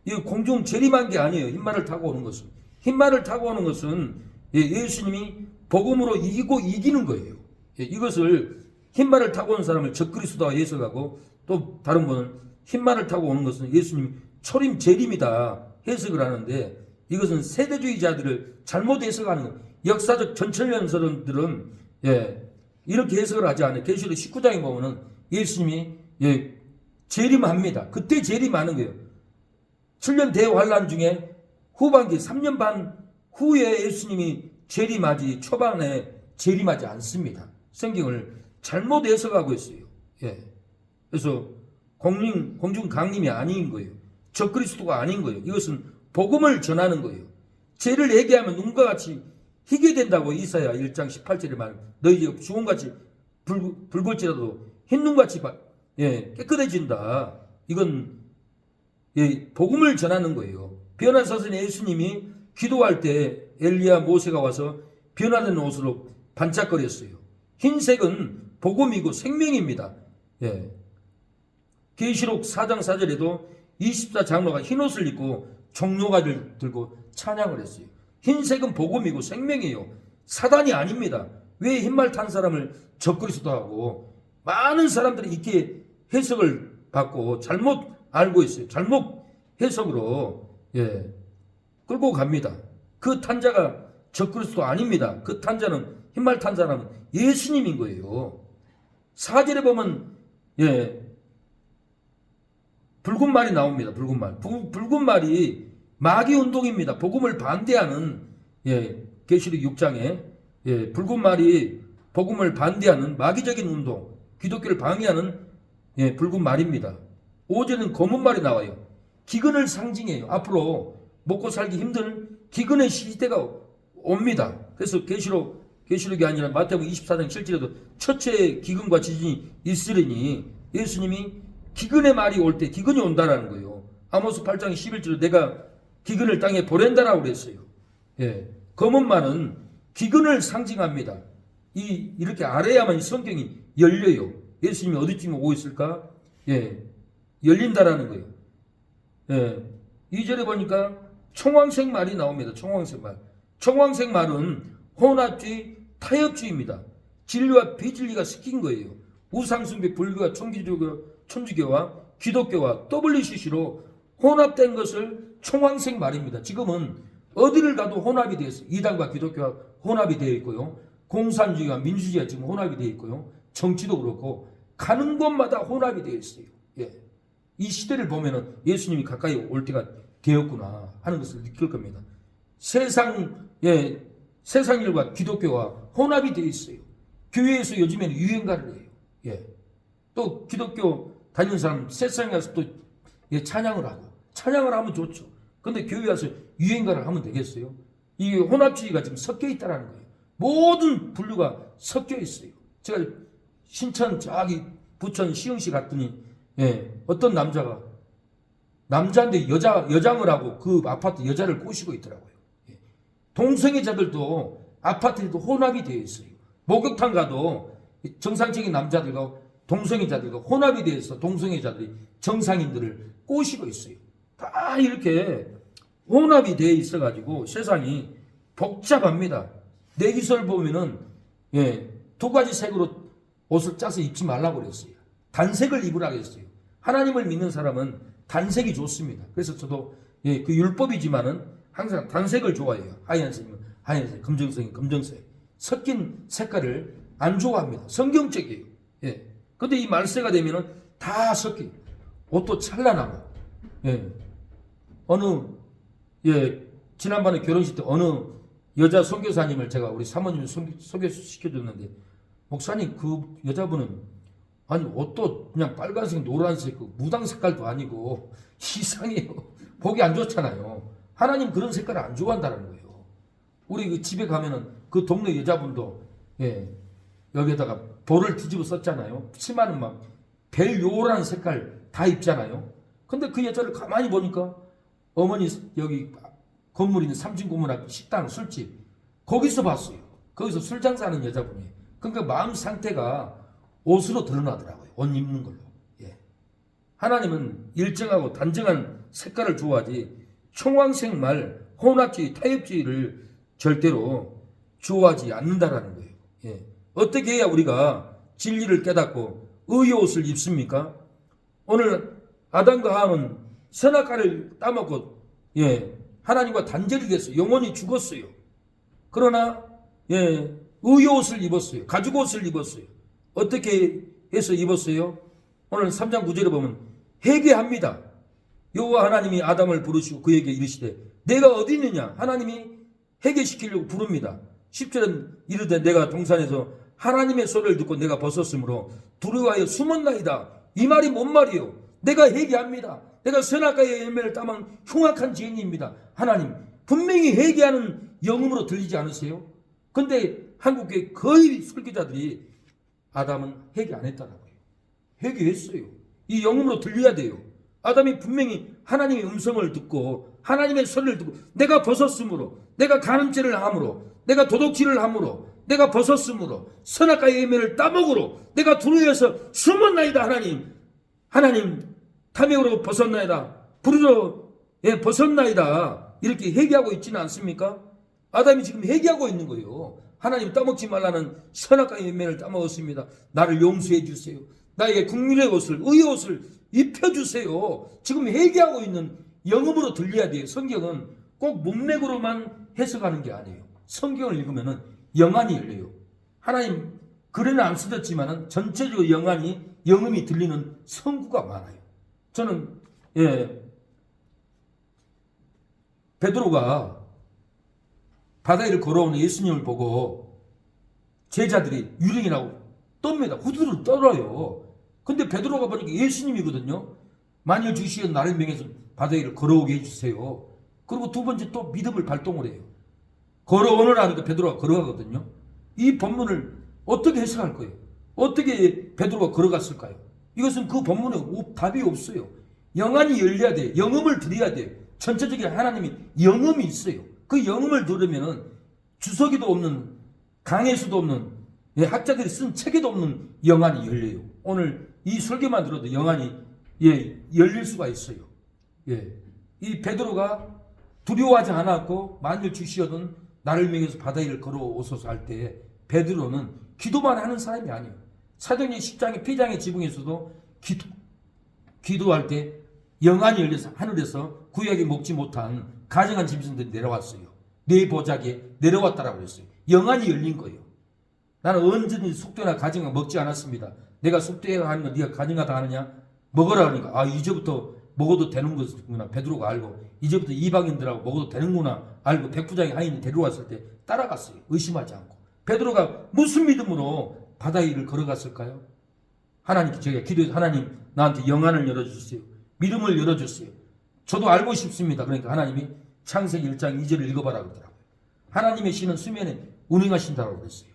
이 공중 재림한 게 아니에요. 흰 말을 타고 오는 것은. 흰 말을 타고 오는 것은 예수님이 복음으로 이기고 이기는 거예요. 이것을 흰 말을 타고 오는 사람을 적그리스도라 해석하고, 또 다른 분은 흰 말을 타고 오는 것은 예수님이 초림 재림이다 해석을 하는데, 이것은 세대주의자들을 잘못 해석하는 거예요. 역사적 전철연설들은 이렇게 해석을 하지 않아요. 계시록 19장에 보면은 예수님이 재림합니다. 그때 재림하는 거예요. 7년 대환란 중에 후반기 3년 반 후에 예수님이 재림하지 초반에 재림하지 않습니다. 성경을 잘못 해석하고 있어요. 그래서 공중 강림이 아닌 거예요. 적그리스도가 아닌 거예요. 이것은 복음을 전하는 거예요. 죄를 얘기하면 눈과 같이 희게 된다고 이사야 1장 18절에 말, 너희 주홍같이 붉을지라도 흰 눈같이 깨끗해진다. 이건 복음을 전하는 거예요. 변화사선 예수님이 기도할 때 엘리야 모세가 와서 변화된 옷으로 반짝거렸어요. 흰색은 복음이고 생명입니다. 계시록 4장 4절에도 24장로가 흰옷을 입고 종려가지를 들고 찬양을 했어요. 흰색은 복음이고 생명이에요. 사단이 아닙니다. 왜 흰말 탄 사람을 적그리스도하고, 많은 사람들이 이렇게 해석을 받고 잘못 알고 있어요. 잘못 해석으로 끌고 갑니다. 그 탄자가 적그리스도 아닙니다. 그 탄자는, 흰말 탄 사람은 예수님인 거예요. 4절에 보면 붉은 말이 나옵니다. 붉은 말. 붉은 말이 마귀 운동입니다. 복음을 반대하는, 계시록 6장에 붉은 말이 복음을 반대하는 마귀적인 운동, 기독교를 방해하는 붉은 말입니다. 5절은 검은 말이 나와요. 기근을 상징해요. 앞으로 먹고 살기 힘든 기근의 시대가 옵니다. 그래서 계시록이 아니라 마태복음 24장 7절에도 첫째 기근과 지진이 있으리니, 예수님이 기근의 말이 올 때 기근이 온다라는 거예요. 아모스 8장 11절에 내가 기근을 땅에 보낸다라고 그랬어요. 검은 말은 기근을 상징합니다. 이렇게 아래야만 이 성경이 열려요. 예수님이 어디쯤 오고 있을까? 열린다라는 거예요. 2절에 보니까 청황색 말이 나옵니다. 청황색 말. 청황색 말은 혼합주의, 타협주의입니다. 진리와 비진리가 섞인 거예요. 우상숭배, 불교와 천주교와 기독교와 WCC로 혼합된 것을 청황색 말입니다. 지금은 어디를 가도 혼합이 되어 있어요. 이단과 기독교와 혼합이 되어 있고요. 공산주의와 민주주의가 지금 혼합이 되어 있고요. 정치도 그렇고 가는 곳마다 혼합이 되어 있어요. 이 시대를 보면은 예수님이 가까이 올 때가 되었구나 하는 것을 느낄 겁니다. 세상 일과 기독교와 혼합이 되어 있어요. 교회에서 요즘에는 유행가를 해요. 또 기독교 다니는 사람 세상에 가서 또 찬양을 하고, 찬양을 하면 좋죠. 근데 교회 와서 유행가를 하면 되겠어요? 이 혼합주의가 지금 섞여 있다는 거예요. 모든 분류가 섞여 있어요. 제가 신천 저기 부천 시흥시 갔더니 어떤 남자인데 여장을 하고 그 아파트 여자를 꼬시고 있더라고요. 동성애자들도 아파트에도 혼합이 되어 있어요. 목욕탕 가도 정상적인 남자들과 동성애자들과 혼합이 되어 있어. 동성애자들이 정상인들을 꼬시고 있어요. 다 이렇게 혼합이 되어 있어가지고 세상이 복잡합니다. 내기설 보면은 두 가지 색으로 옷을 짜서 입지 말라고 그랬어요. 단색을 입으라고 했어요. 하나님을 믿는 사람은 단색이 좋습니다. 그래서 저도 그 율법이지만은 항상 단색을 좋아해요. 하얀색이면 하얀색, 검정색이면 검정색. 섞인 색깔을 안 좋아합니다. 성경적이에요. 근데 이 말세가 되면은 다 섞여요. 옷도 찬란하고. 지난번에 결혼식 때 어느 여자 선교사님을 제가 우리 사모님을 소개시켜줬는데, 목사님 그 여자분은 아니 옷도 그냥 빨간색, 노란색, 그 무당 색깔도 아니고 이상해요. 보기 안 좋잖아요. 하나님 그런 색깔을 안 좋아한다는 거예요. 우리 그 집에 가면은 그 동네 여자분도 여기에다가 볼을 뒤집어 썼잖아요. 치마는 막 벨요란 색깔 다 입잖아요. 근데 그 여자를 가만히 보니까 어머니 여기 건물 있는 3층 건물 앞 식당 술집 거기서 봤어요. 거기서 술 장사하는 여자분이에요. 그러니까 마음 상태가 옷으로 드러나더라고요. 옷 입는 걸로. 하나님은 일정하고 단정한 색깔을 좋아하지 총황색 말, 혼합주의, 타협주의를 절대로 좋아하지 않는다라는 거예요. 어떻게 해야 우리가 진리를 깨닫고 의의 옷을 입습니까? 오늘 아담과 하와는 선악과를 따먹고 하나님과 단절이 됐어요. 영원히 죽었어요. 그러나 의의 옷을 입었어요. 가죽 옷을 입었어요. 어떻게 해서 입었어요? 오늘 3장 9절에 보면 회개합니다. 여호와 하나님이 아담을 부르시고 그에게 이르시되 내가 어디 있느냐? 하나님이 회개시키려고 부릅니다. 10절은 이르되 내가 동산에서 하나님의 소리를 듣고 내가 벗었으므로 두려워하여 숨었나이다. 이 말이 뭔 말이요? 내가 회개합니다. 내가 선악과의 열매를 따먹은 흉악한 죄인입니다. 하나님 분명히 회개하는 영음으로 들리지 않으세요? 근데 한국의 거의 설교자들이 아담은 회개 안 했다라고요. 회개했어요. 이 영음으로 들려야 돼요. 아담이 분명히 하나님의 음성을 듣고 하나님의 소리를 듣고 내가 벗었으므로 내가 간음죄를 함으로 내가 도둑질을 함으로 내가 벗었으므로 선악과의 열매를 따먹으로 내가 두려워해서 숨었나이다. 하나님 탐욕으로 벗었나이다. 불의로 벗었나이다. 이렇게 회개하고 있지는 않습니까? 아담이 지금 회개하고 있는 거예요. 하나님 따먹지 말라는 선악과의 열매를 따먹었습니다. 나를 용서해 주세요. 나에게 국민의 옷을 의의 옷을 입혀주세요. 지금 회개하고 있는 영음으로 들려야 돼요. 성경은 꼭 문맥으로만 해석하는 게 아니에요. 성경을 읽으면 영안이 열려요. 하나님 글에는 안 쓰셨지만 전체적으로 영음이 들리는 성구가 많아요. 저는 베드로가 바다 위를 걸어오는 예수님을 보고 제자들이 유령이라고 떱니다. 후두를 떨어요. 근데 베드로가 보니까 예수님이거든요. 만일 주시면 나를 명해서 바다 위를 걸어오게 해주세요. 그리고 두 번째 또 믿음을 발동을 해요. 걸어오느라 하니까 베드로가 걸어가거든요. 이 본문을 어떻게 해석할 거예요? 어떻게 베드로가 걸어갔을까요? 이것은 그 본문에 답이 없어요. 영안이 열려야 돼요. 영음을 들어야 돼요. 전체적인 하나님이 영음이 있어요. 그 영음을 들으면 주석이도 없는 강해수도 없는 학자들이 쓴 책에도 없는 영안이 열려요. 오늘 이 설교만 들어도 영안이 열릴 수가 있어요. 이 베드로가 두려워하지 않았고 만일 주시어든 나를 명해서 바다 위를 걸어오소서 할 때 베드로는 기도만 하는 사람이 아니에요. 사도행전 10장의 피장의 지붕에서도 기도할 때 영안이 열려서 하늘에서 구약이 먹지 못한 가증한 짐승들이 내려왔어요. 내 보자기에 내려왔다라고 그랬어요. 영안이 열린 거예요. 나는 언제든지 속되나 가증한 먹지 않았습니다. 내가 속되어 하는 거 네가 가증하다 하느냐? 먹으라 하니까 이제부터 먹어도 되는 거구나. 베드로가 알고 이제부터 이방인들하고 먹어도 되는구나 알고 백부장이 하인이 데려왔을 때 따라갔어요. 의심하지 않고. 베드로가 무슨 믿음으로 바다 위를 걸어갔을까요? 하나님께 제가 기도해서 하나님 나한테 영안을 열어주세요. 믿음을 열어주세요. 저도 알고 싶습니다. 그러니까 하나님이 창세기 1장 2절을 읽어봐라 그러더라고요. 하나님의 신은 수면에 운행하신다고 그랬어요.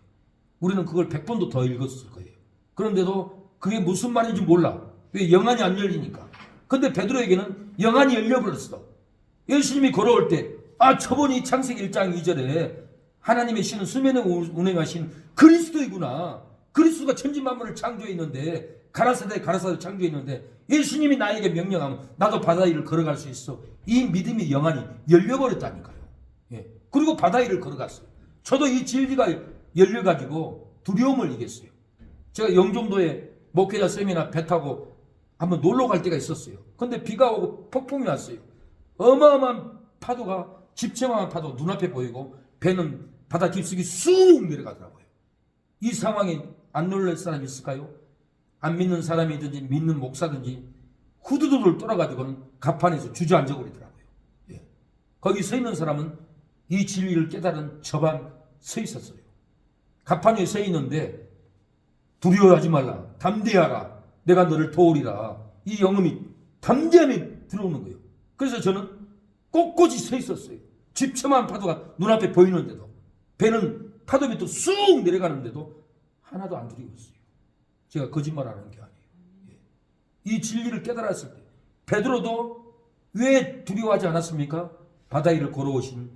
우리는 그걸 100번도 더 읽었을 거예요. 그런데도 그게 무슨 말인지 몰라. 왜? 영안이 안 열리니까. 근데 베드로에게는 영안이 열려버렸어. 예수님이 걸어올 때 저분이 창세기 1장 2절에 하나님의 신은 수면에 운행하신 그리스도이구나. 그리스도가 천지만물을 창조했는데 가라사대 창조했는데 예수님이 나에게 명령하면 나도 바다 위를 걸어갈 수 있어. 이 믿음의 영안이 열려버렸다니까요. 그리고 바다 위를 걸어갔어요. 저도 이 진리가 열려가지고 두려움을 이겼어요. 제가 영종도에 목회자 세미나 배 타고 한번 놀러 갈 때가 있었어요. 근데 비가 오고 폭풍이 왔어요. 어마어마한 파도가 집채만한 파도 눈앞에 보이고 배는 바다 깊숙이 쑥 내려가더라고요. 이 상황에 안 놀랄 사람이 있을까요? 안 믿는 사람이든지 믿는 목사든지 후두두를 떨어가지고는 갑판에서 주저앉아 버리더라고요. 거기 서 있는 사람은 이 진리를 깨달은 저반 서 있었어요. 갑판 위에 서 있는데 두려워하지 말라. 담대하라. 내가 너를 도우리라. 이 영음이 담대함이 들어오는 거예요. 그래서 저는 꼿꼿이 서 있었어요. 집처만 파도가 눈앞에 보이는데도, 배는 파도 밑으로 쑥 내려가는데도 하나도 안 두려워 있어요. 제가 거짓말하는 게 아니에요. 이 진리를 깨달았을 때 베드로도 왜 두려워하지 않았습니까? 바다 위를 걸어오신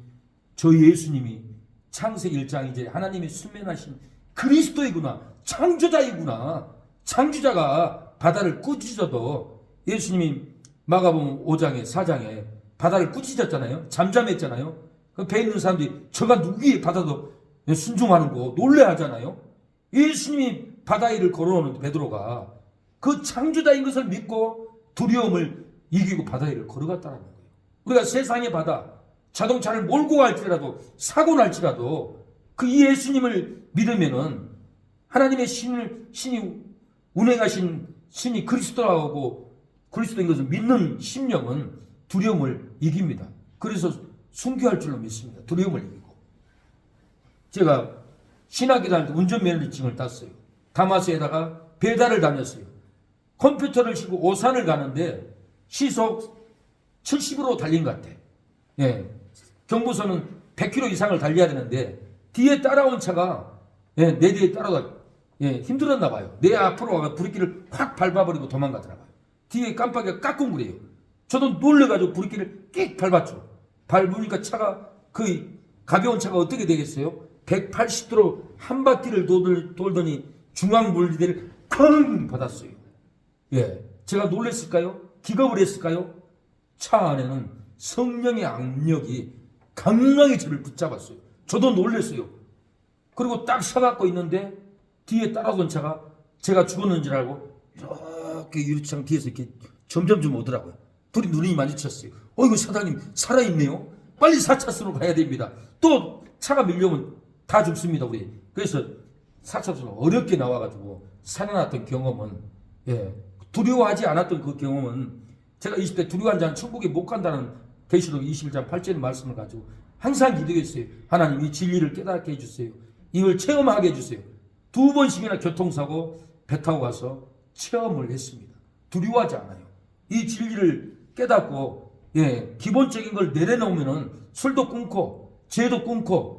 저희 예수님이 창세기 1장 이제 하나님이 수면하신 그리스도이구나, 창조자이구나. 창조자가 바다를 꾸짖어도 예수님이 마가복음 5장에 4장에 바다를 꾸짖었잖아요. 잠잠했잖아요. 그 배에 있는 사람들이 저가 누구의 바다도 순종하는 거 놀래하잖아요. 예수님이 바다 위를 걸어오는 베드로가 그 창조자인 것을 믿고 두려움을 이기고 바다 위를 걸어갔다는 거예요. 우리가 세상의 바다, 자동차를 몰고 갈지라도 사고 날지라도 그 예수님을 믿으면은 하나님의 신이 운행하신 신이 그리스도라고 그리스도인 것을 믿는 심령은 두려움을 이깁니다. 그래서 순교할 줄로 믿습니다. 두려움을 이기고. 제가 신학교 다닐 때 운전면허증을 땄어요. 다마스에다가 배달을 다녔어요. 컴퓨터를 싣고 오산을 가는데 시속 70으로 달린 것 같아. 예. 경부선은 100km 이상을 달려야 되는데 뒤에 따라온 차가 내 뒤에 따라가 힘들었나 봐요. 내 앞으로 와서 브레이크를 확 밟아버리고 도망가더라고요. 뒤에 깜빡이가 까꿍거려요. 저도 놀래가지고 브레이크를 끽 밟았죠. 밟으니까 차가 그 가벼운 차가 어떻게 되겠어요? 180도로 한 바퀴를 돌더니 중앙 물리대를 쾅 받았어요. 예, 제가 놀랬을까요? 기겁을 했을까요? 차 안에는 성령의 악력이 강하게 저를 붙잡았어요. 저도 놀랬어요. 그리고 딱 서갖고 있는데 뒤에 따라오던 차가 제가 죽었는 줄 알고 이렇게 유리창 뒤에서 이렇게 점점 오더라고요. 둘이 눈이 마주쳤어요. 이거 사장님 살아있네요. 빨리 4차선으로 가야 됩니다. 또 차가 밀려오면 다 죽습니다 우리. 그래서 4차선으로 어렵게 나와가지고 살아났던 경험은, 두려워하지 않았던 그 경험은, 제가 20대 두려워한 자는 천국에 못 간다는 계시록 21장 8절 말씀을 가지고 항상 기도했어요. 하나님 이 진리를 깨닫게 해주세요. 이걸 체험하게 해주세요. 2번씩이나 교통사고 배 타고 가서 체험을 했습니다. 두려워하지 않아요. 이 진리를 깨닫고 기본적인 걸 내려놓으면은 술도 끊고 죄도 끊고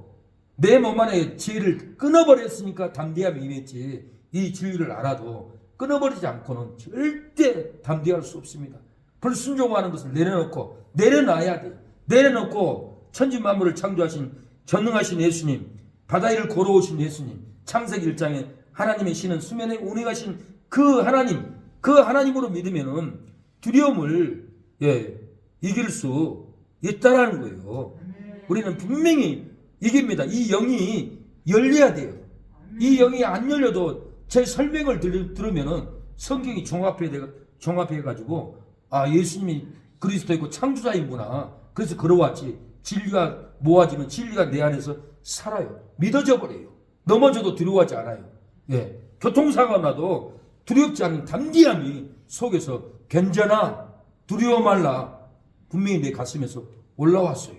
내 몸 안에 죄를 끊어버렸으니까 담대함이 임했지. 이 진리를 알아도 끊어버리지 않고는 절대 담대할 수 없습니다. 불순종하는 것을 내려놓고 내려놔야 돼요. 내려놓고 천지만물을 창조하신 전능하신 예수님, 바다 위를 걸어오신 예수님, 창세기 1장에 하나님의 신은 수면에 운행하신 그 하나님, 그 하나님으로 믿으면은 두려움을 이길 수 있다라는 거예요. 우리는 분명히 이깁니다. 이 영이 열려야 돼요. 이 영이 안 열려도 제 설명을 들으면은 성경이 종합해가지고 예수님이 그리스도이고 창조자이구나. 그래서 걸어왔지. 진리가 모아지면 진리가 내 안에서 살아요. 믿어져 버려요. 넘어져도 두려워하지 않아요. 교통사고가 나도 두렵지 않은 담대함이 속에서 괜찮아, 두려워 말라, 분명히 내 가슴에서 올라왔어요.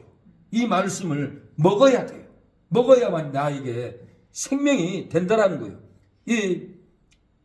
이 말씀을 먹어야 돼요. 먹어야만 나에게 생명이 된다라는 거예요. 이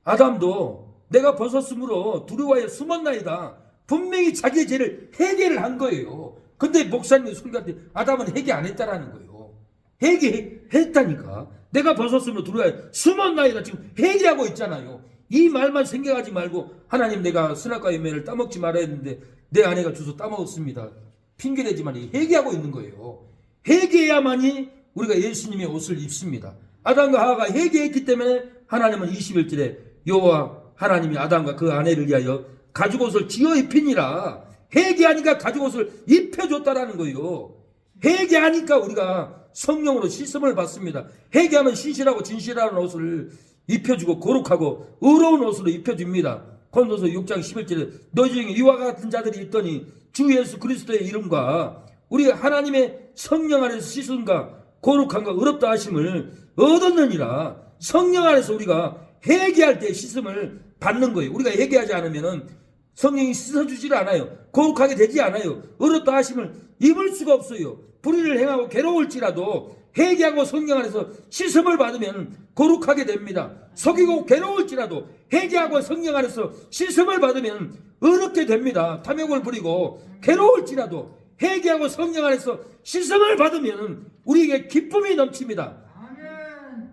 아담도 내가 벗었으므로 두려워하여 숨었나이다. 분명히 자기의 죄를 해결을 한 거예요. 근데 목사님이 소리한테 아담은 해결 안 했다라는 거예요. 해결했다니까. 내가 벗었으므로 두려워하여 숨었나이다. 지금 해결하고 있잖아요. 이 말만 생각하지 말고 하나님 내가 선악과 열매를 따먹지 말아야 했는데 내 아내가 주워 따먹었습니다. 핑계대지만 회개하고 있는 거예요. 회개해야만이 우리가 예수님의 옷을 입습니다. 아담과 하와가 회개했기 때문에 하나님은 21절에 여호와 하나님이 아담과 그 아내를 위하여 가죽옷을 지어 입히니라. 회개하니까 가죽옷을 입혀줬다라는 거예요. 회개하니까 우리가 성령으로 씻음을 받습니다. 회개하면 신실하고 진실한 옷을 입혀주고 거룩하고 의로운 옷으로 입혀줍니다. 고린도서 6장 11절에 너희 중에 이와 같은 자들이 있더니 주 예수 그리스도의 이름과 우리 하나님의 성령 안에서 씻음과 거룩함과 의롭다 하심을 얻었느니라. 성령 안에서 우리가 회개할 때 씻음을 받는 거예요. 우리가 회개하지 않으면 성령이 씻어주질 않아요. 거룩하게 되지 않아요. 의롭다 하심을 입을 수가 없어요. 불의를 행하고 괴로울지라도 회개하고 성령 안에서 씻음을 받으면 거룩하게 됩니다. 속이고 괴로울지라도 회개하고 성령 안에서 씻음을 받으면 의롭게 됩니다. 탐욕을 부리고 괴로울지라도 회개하고 성령 안에서 씻음을 받으면 우리에게 기쁨이 넘칩니다.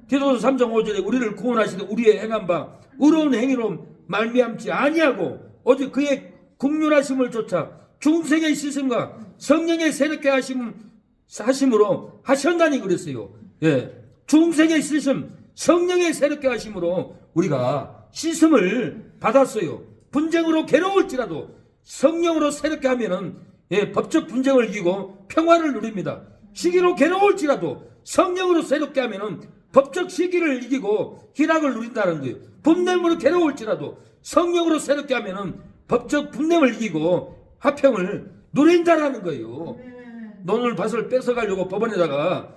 디도서 3장 5절에 우리를 구원하시되 우리의 행한 바 의로운 행위로 말미암지 아니하고 오직 그의 국률하심을 쫓아 중생의 씻음과 성령의 새롭게 하심으로 하셨다니 그랬어요. 예, 중생의 씻음, 성령의 새롭게 하심으로 우리가 씻음을 받았어요. 분쟁으로 괴로울지라도 성령으로 새롭게 하면은 법적 분쟁을 이기고 평화를 누립니다. 시기로 괴로울지라도 성령으로 새롭게 하면은 법적 시기를 이기고 희락을 누린다는 거예요. 분냄으로 괴로울지라도 성령으로 새롭게 하면은 법적 분냄을 이기고 화평을 누린다라는 거예요. 논을 밭을 뺏어가려고 법원에다가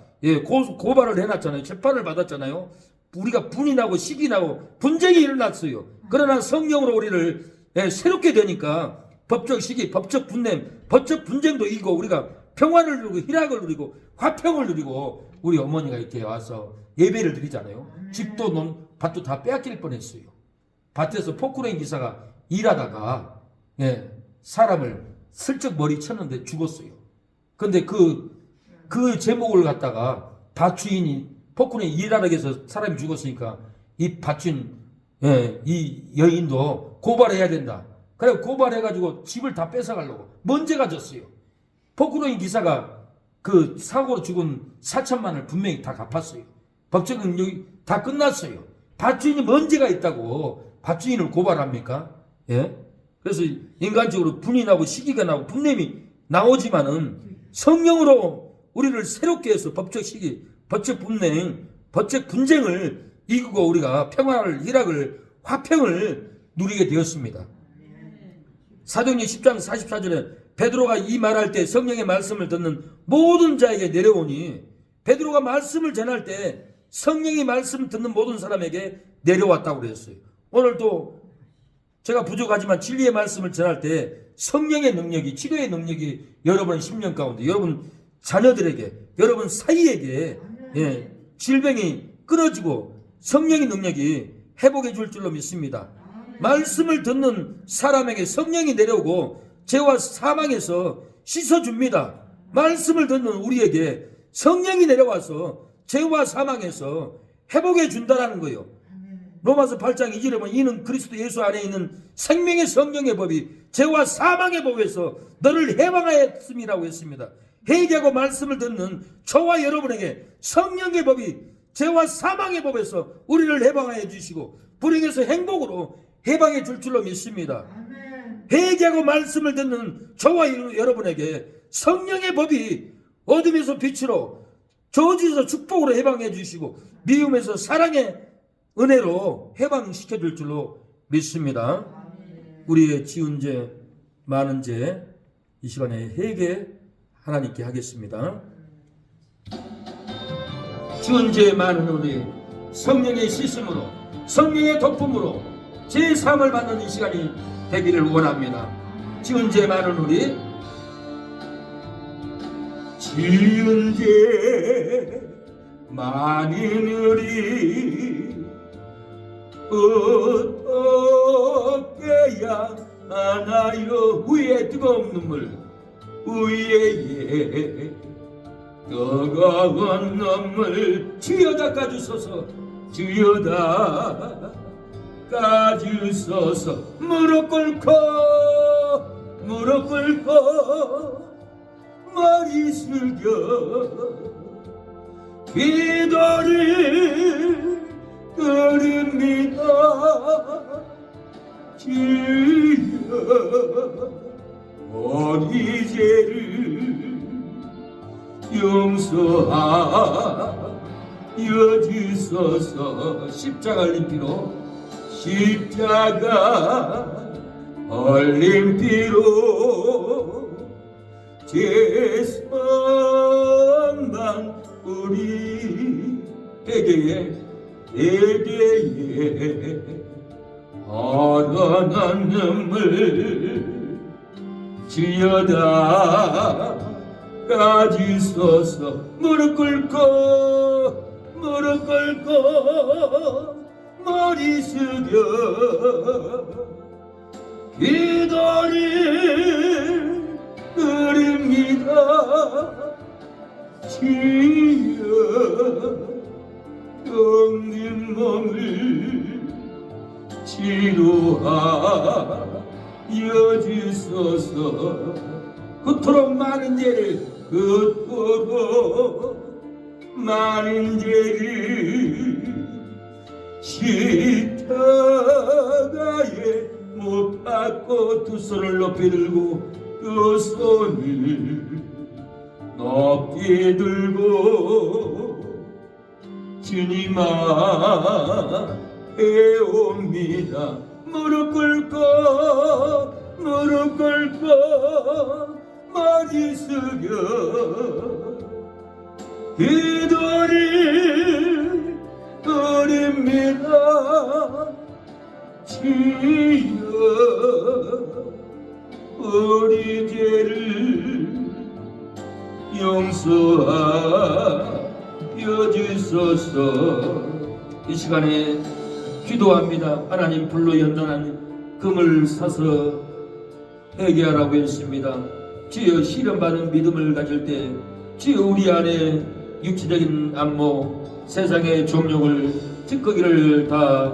고발을 해놨잖아요. 재판을 받았잖아요. 우리가 분이 나고 시기 나고 분쟁이 일어났어요. 그러나 성령으로 우리를 새롭게 되니까 법적 시기, 법적 분냄, 법적 분쟁도 이기고 우리가 평화를 누리고 희락을 누리고 화평을 누리고 우리 어머니가 이렇게 와서 예배를 드리잖아요. 집도 밭도 다 빼앗길 뻔했어요. 밭에서 포크레인 기사가 일하다가 사람을 슬쩍 머리 쳤는데 죽었어요. 근데 그 제목을 갖다가 밭 주인이 포크레인 일하다가 해서 사람이 죽었으니까 이 밭 주인 이 여인도 고발해야 된다. 그래 고발해가지고 집을 다 뺏어가려고 먼지가 졌어요. 포크레인 기사가 그 사고로 죽은 4천만 원을 분명히 다 갚았어요. 법적 능력이 다 끝났어요. 밭주인이 먼지가 있다고 밭주인을 고발합니까? 예? 그래서 인간적으로 분이 나고 시기가 나고 분냄이 나오지만은 성령으로 우리를 새롭게 해서 법적 시기, 법적 분냄, 법적 분쟁을 이기고 우리가 평화를, 희락을, 화평을 누리게 되었습니다. 사도행전 10장 44절에 베드로가 이 말할 때 성령의 말씀을 듣는 모든 자에게 내려오니, 베드로가 말씀을 전할 때 성령이 말씀 듣는 모든 사람에게 내려왔다고 그랬어요. 오늘도 제가 부족하지만 진리의 말씀을 전할 때 성령의 능력이, 치료의 능력이 여러분의 심령 가운데, 여러분 자녀들에게, 여러분 사이에게 질병이 끊어지고 성령의 능력이 회복해 줄 줄로 믿습니다. 말씀을 듣는 사람에게 성령이 내려오고 죄와 사망에서 씻어줍니다. 말씀을 듣는 우리에게 성령이 내려와서 죄와 사망에서 회복해 준다라는 거예요. 로마서 8장 2절에 보면 이는 그리스도 예수 안에 있는 생명의 성령의 법이 죄와 사망의 법에서 너를 해방하였음이라고 했습니다. 회개하고 말씀을 듣는 저와 여러분에게 성령의 법이 죄와 사망의 법에서 우리를 해방하여 주시고 불행에서 행복으로 해방해 줄 줄로 믿습니다. 회개하고 말씀을 듣는 저와 여러분에게 성령의 법이 어둠에서 빛으로, 저주에서 축복으로 해방해 주시고 미움에서 사랑의 은혜로 해방시켜 줄 줄로 믿습니다. 우리의 지은 죄, 많은 죄, 이 시간에 회개 하나님께 하겠습니다. 지은 죄 많은 우리 성령의 씻음으로, 성령의 덮음으로 제3을 받는 이 시간이 되기를 원합니다. 지은 죄 많은 우리, 지은 죄 많은 우리 어떻게야 하나요. 위에 뜨거운 눈물, 위에 뜨거운 눈물 주여 닦아주소서, 주여 닦아주소서. 무릎 꿇고 머리 숙여 기도를 드립니다. 주여 우리 죄를 용서하여 주소서. 십자가 흘린 피로, 십자가 흘린 피로 죄성만 우리 회개에 허전한 눈물 주여 닦아주소서. 무릎 꿇고 머리 숙여 기도를 드립니다. 주여 병든 몸을 치료하여 주소서. 그토록 많은 죄를 그토록 많은 죄를 십자가에 못 박고 두 손을 높이 들고 두 손을 높이 들고 주님아 해옵니다. 무릎 꿇고 머리 숙여 기도를 드립니다. 주여 우리 죄를 용서하여 주소서. 이 시간에 기도합니다. 하나님 불로 연단한 금을 사서 회개하라고 했습니다. 주여 시련받은 믿음을 가질 때 주여 우리 안에 육체적인 안모 세상의 종욕을 찌꺼기를 다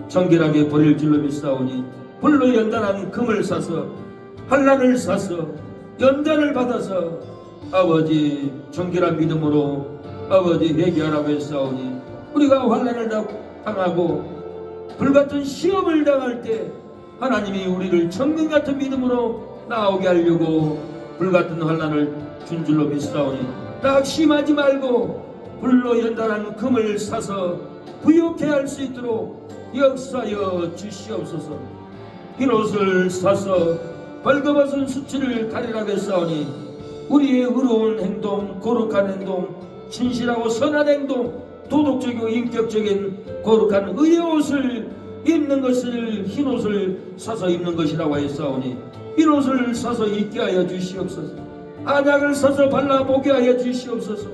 정결하게 버릴 줄로 믿사오니 불로 연단한 금을 사서 환난을 사서 연단을 받아서 아버지 정결한 믿음으로 아버지 회개하라고 했사오니 우리가 환난을 당하고 불같은 시험을 당할 때 하나님이 우리를 천금 같은 믿음으로 나오게 하려고 불같은 환난을 준 줄로 믿사오니 낙심하지 말고 불로 연단한 금을 사서 부욕해 할 수 있도록 역사여 주시옵소서. 흰옷을 사서 벌거벗은 수치를 가리라고 했사오니 우리의 의로운 행동, 거룩한 행동, 신실하고 선한 행동, 도덕적이고 인격적인 거룩한 의의 옷을 입는 것을 흰옷을 사서 입는 것이라고 했사오니 흰옷을 사서 입게 하여 주시옵소서. 안약을 사서 발라보게 하여 주시옵소서.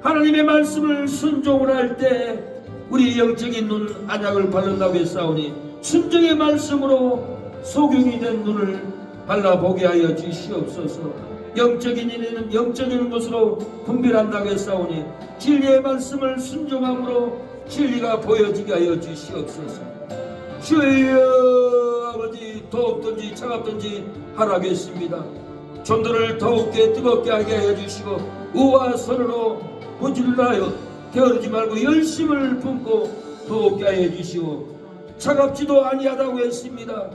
하나님의 말씀을 순종을 할 때 우리 영적인 눈 안약을 바른다고 했사오니 순종의 말씀으로 소경이 된 눈을 발라보게 하여 주시옵소서. 영적인 이는 영적인 것으로 분별한다고 했사오니 진리의 말씀을 순종함으로 진리가 보여지게 하여 주시옵소서. 주여 아버지 더웁든지 차갑든지 하라겠습니다. 전도를 더욱게 뜨겁게 하게 하여 주시고 의와 선으로 부지런하여 게으르지 말고 열심을 품고 더욱게 하여 주시고 차갑지도 아니하다고 했습니다.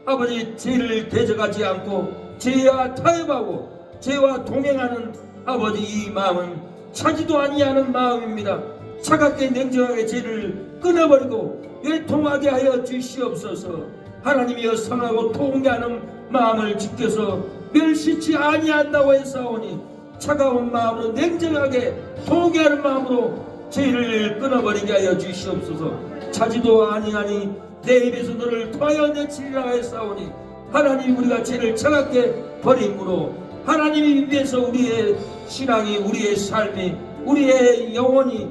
아버지 죄를 대적하지 않고 죄와 타협하고 죄와 동행하는 아버지 이 마음은 차지도 아니하는 마음입니다. 차갑게 냉정하게 죄를 끊어버리고 외통하게 하여 주시옵소서. 하나님이여 선하고 통하는 마음을 지켜서 멸시치 아니한다고 했사오니 차가운 마음으로 냉정하게 통하는 마음으로 죄를 끊어버리게 하여 주시옵소서. 차지도 아니하니 내 입에서 너를 토하여 내치리라 했사오니 하나님 우리가 죄를 차갑게 버림으로 하나님이 위해서 우리의 신앙이 우리의 삶이 우리의 영혼이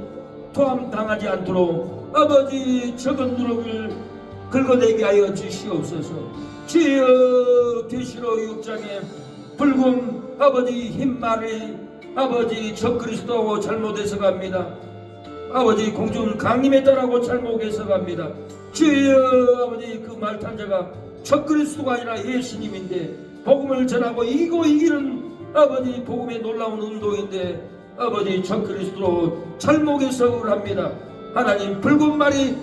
토함당하지 않도록 아버지 적은 누룩을 긁어내게 하여 주시옵소서. 주여 계시록 6장에 붉은 아버지 흰말이 아버지 적그리스도하고 잘못해서 갑니다. 아버지 공중 강림했다라고 잘못해서 갑니다. 주여 아버지 그 말탄자가 적그리스도가 아니라 예수님인데 복음을 전하고 이기고 이기는 아버지 복음의 놀라운 운동인데 아버지 적그리스도로 잘못해서 합니다. 하나님 붉은 말이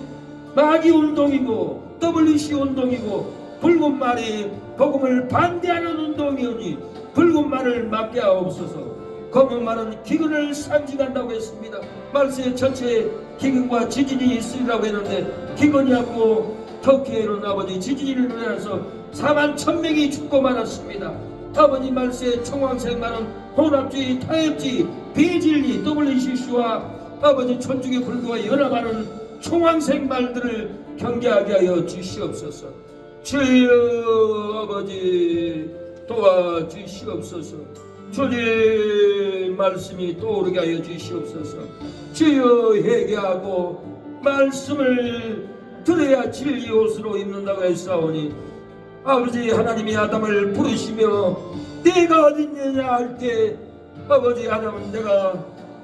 마귀 운동이고 WC 운동이고 붉은 말이 복음을 반대하는 운동이오니 붉은 말을 막게 하옵소서. 검은 말은 기근을 상징한다고 했습니다. 말씀의 전체에 기근과 지진이 있으리라고 했는데 기근이 없고 터키에는 아버지 지진이 일어나서 4만 1000명이 죽고 말았습니다. 아버지 말씀의 총황색 말은 혼합주의, 타협주의, 비진리, WCC와 아버지 천주교 불교와 연합하는 총황색 말들을 경계하게 하여 주시옵소서. 주여 아버지 도와주시옵소서. 주님 말씀이 떠오르게 하여 주시옵소서. 주여 회개하고 말씀을 들어야 진리 옷으로 입는다고 했사오니 아버지 하나님이 아담을 부르시며 내가 어딨느냐 할 때 아버지 아담은 내가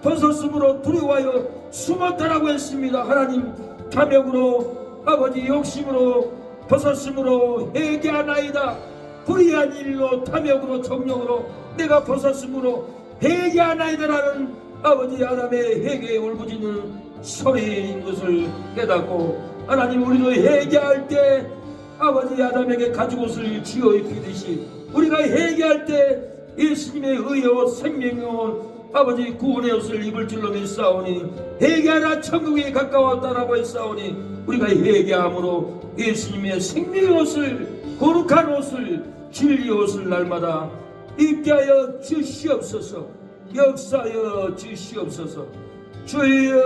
벗었으므로 두려워하여 숨었다라고 했습니다. 하나님 탐욕으로 아버지 욕심으로 벗었으므로 회개하나이다. 불의한 일로 탐욕으로 정욕으로 내가 벗었으므로 회개하나이다라는 아버지 아담의 회개에 울부짖는 소리인 것을 깨닫고 하나님 우리도 회개할 때 아버지 아담에게 가죽옷을 지어 입히듯이 우리가 회개할 때 예수님의 의와 생명의 옷 아버지 구원의 옷을 입을 줄로 믿사오니 회개하라 천국에 가까웠다라고 했사오니 우리가 회개함으로 예수님의 생명의 옷을 거룩한 옷을 진리의 옷을 날마다 입게 하여 주시옵소서. 역사하여 주시옵소서. 주여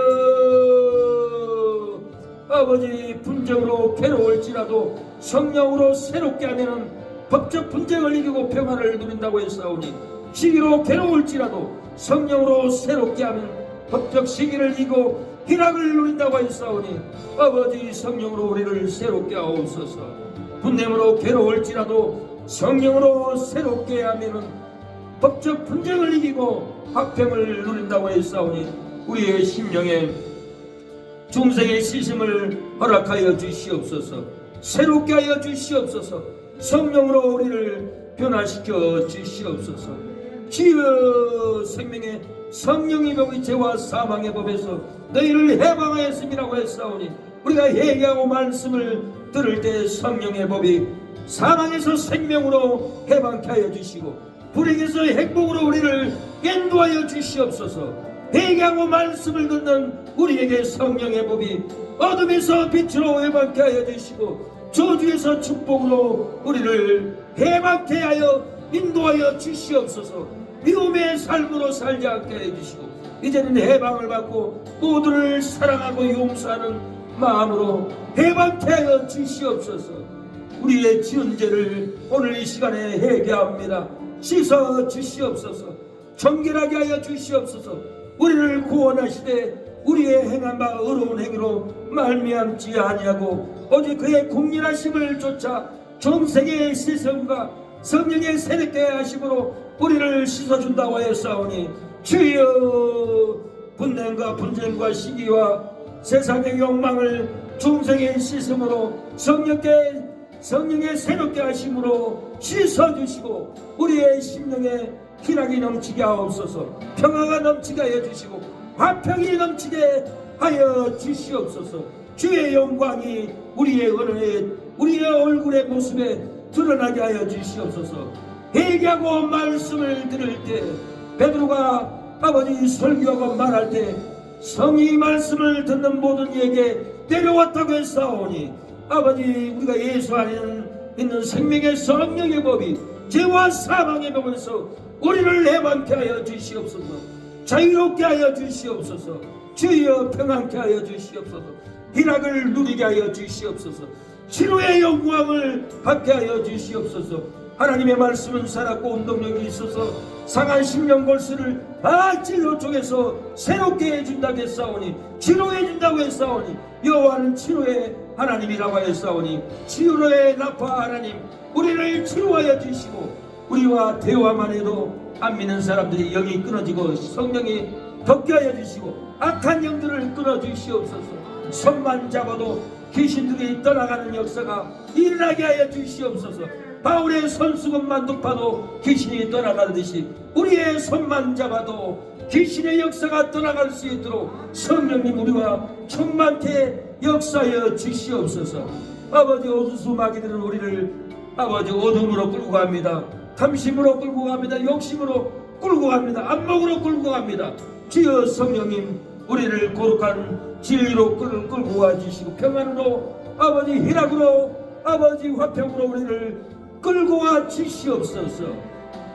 아버지 분쟁으로 괴로울지라도 성령으로 새롭게 하면은 법적 분쟁을 이기고 평화를 누린다고 했사오니 시기로 괴로울지라도 성령으로 새롭게 하면 법적 시기를 이기고 희락을 누린다고 했사오니 아버지 성령으로 우리를 새롭게 하옵소서. 분냄으로 괴로울지라도 성령으로 새롭게 하면은 법적 분쟁을 이기고 화평을 누린다고 했사오니 우리의 심령에 중생의 시심을 허락하여 주시옵소서. 새롭게 하여 주시옵소서. 성령으로 우리를 변화시켜 주시옵소서. 주여 생명의 성령의 법의 죄와 사망의 법에서 너희를 해방하였음이라고 했사오니 우리가 회개하고 말씀을 들을 때 성령의 법이 사망에서 생명으로 해방케 하여 주시고 불행에서 행복으로 우리를 인도하여 주시옵소서. 회개하고 말씀을 듣는 우리에게 성령의 법이 어둠에서 빛으로 해방케 하여 주시고 저주에서 축복으로 우리를 해방케 하여 인도하여 주시옵소서. 미움의 삶으로 살지 않게 해주시고 이제는 해방을 받고 모두를 사랑하고 용서하는 마음으로 해방케 하여 주시옵소서. 우리의 지은 죄를 오늘 이 시간에 회개합니다. 씻어 주시옵소서. 정결하게 하여 주시옵소서. 우리를 구원하시되 우리의 행한 바 의로운 행위로 말미암지 아니하고 오직 그의 공연하심을 쫓아 정생의 시선과 성령의 새롭게 하심으로 우리를 씻어준다고 했사오니 주여 분냄과 분쟁과 시기와 세상의 욕망을 중생의 씻음으로 성령의 새롭게 하심으로 씻어주시고 우리의 심령에 희락이 넘치게 하옵소서. 평화가 넘치게 하여 주시고 화평이 넘치게 하여 주시옵소서. 주의 영광이 우리의 언어에 우리의 얼굴의 모습에 드러나게 하여 주시옵소서. 회개하고 말씀을 들을 때 베드로가 아버지 설교하고 말할 때 성이 말씀을 듣는 모든 이에게 내려왔다고 했사오니 아버지 우리가 예수 안에 있는 생명의 성령의 법이 죄와 사망의 법에서 우리를 해방케 하여 주시옵소서. 자유롭게 하여 주시옵소서. 주여 평안케 하여 주시옵소서. 희락을 누리게 하여 주시옵소서. 치료의 영광을 받게 하여 주시옵소서. 하나님의 말씀은 살았고 운동력이 있어서 상한 심령 골수를 다 진로 쪽에서 새롭게 해준다고 했사오니 치료해준다고 했사오니 여호와는 치료의 하나님이라고 했사오니 치료의 나파 하나님 우리를 치료하여 주시고 우리와 대화만 해도 안 믿는 사람들이 영이 끊어지고 성령이 덮게 하여 주시고 악한 영들을 끊어주시옵소서. 손만 잡아도 귀신들이 떠나가는 역사가 일어나게 하여 주시옵소서. 바울의 손수건만 높아도 귀신이 떠나가듯이 우리의 손만 잡아도 귀신의 역사가 떠나갈 수 있도록 성령님 우리와 충만케 역사하여 주시옵소서. 아버지 오수수 마귀들은 우리를 아버지 어둠으로 끌고 갑니다. 탐심으로 끌고 갑니다. 욕심으로 끌고 갑니다. 안목으로 끌고 갑니다. 주여 성령님 우리를 거룩한 진리로 끌고 와주시고 평안으로 아버지 희락으로 아버지 화평으로 우리를 끌고 와 주시옵소서.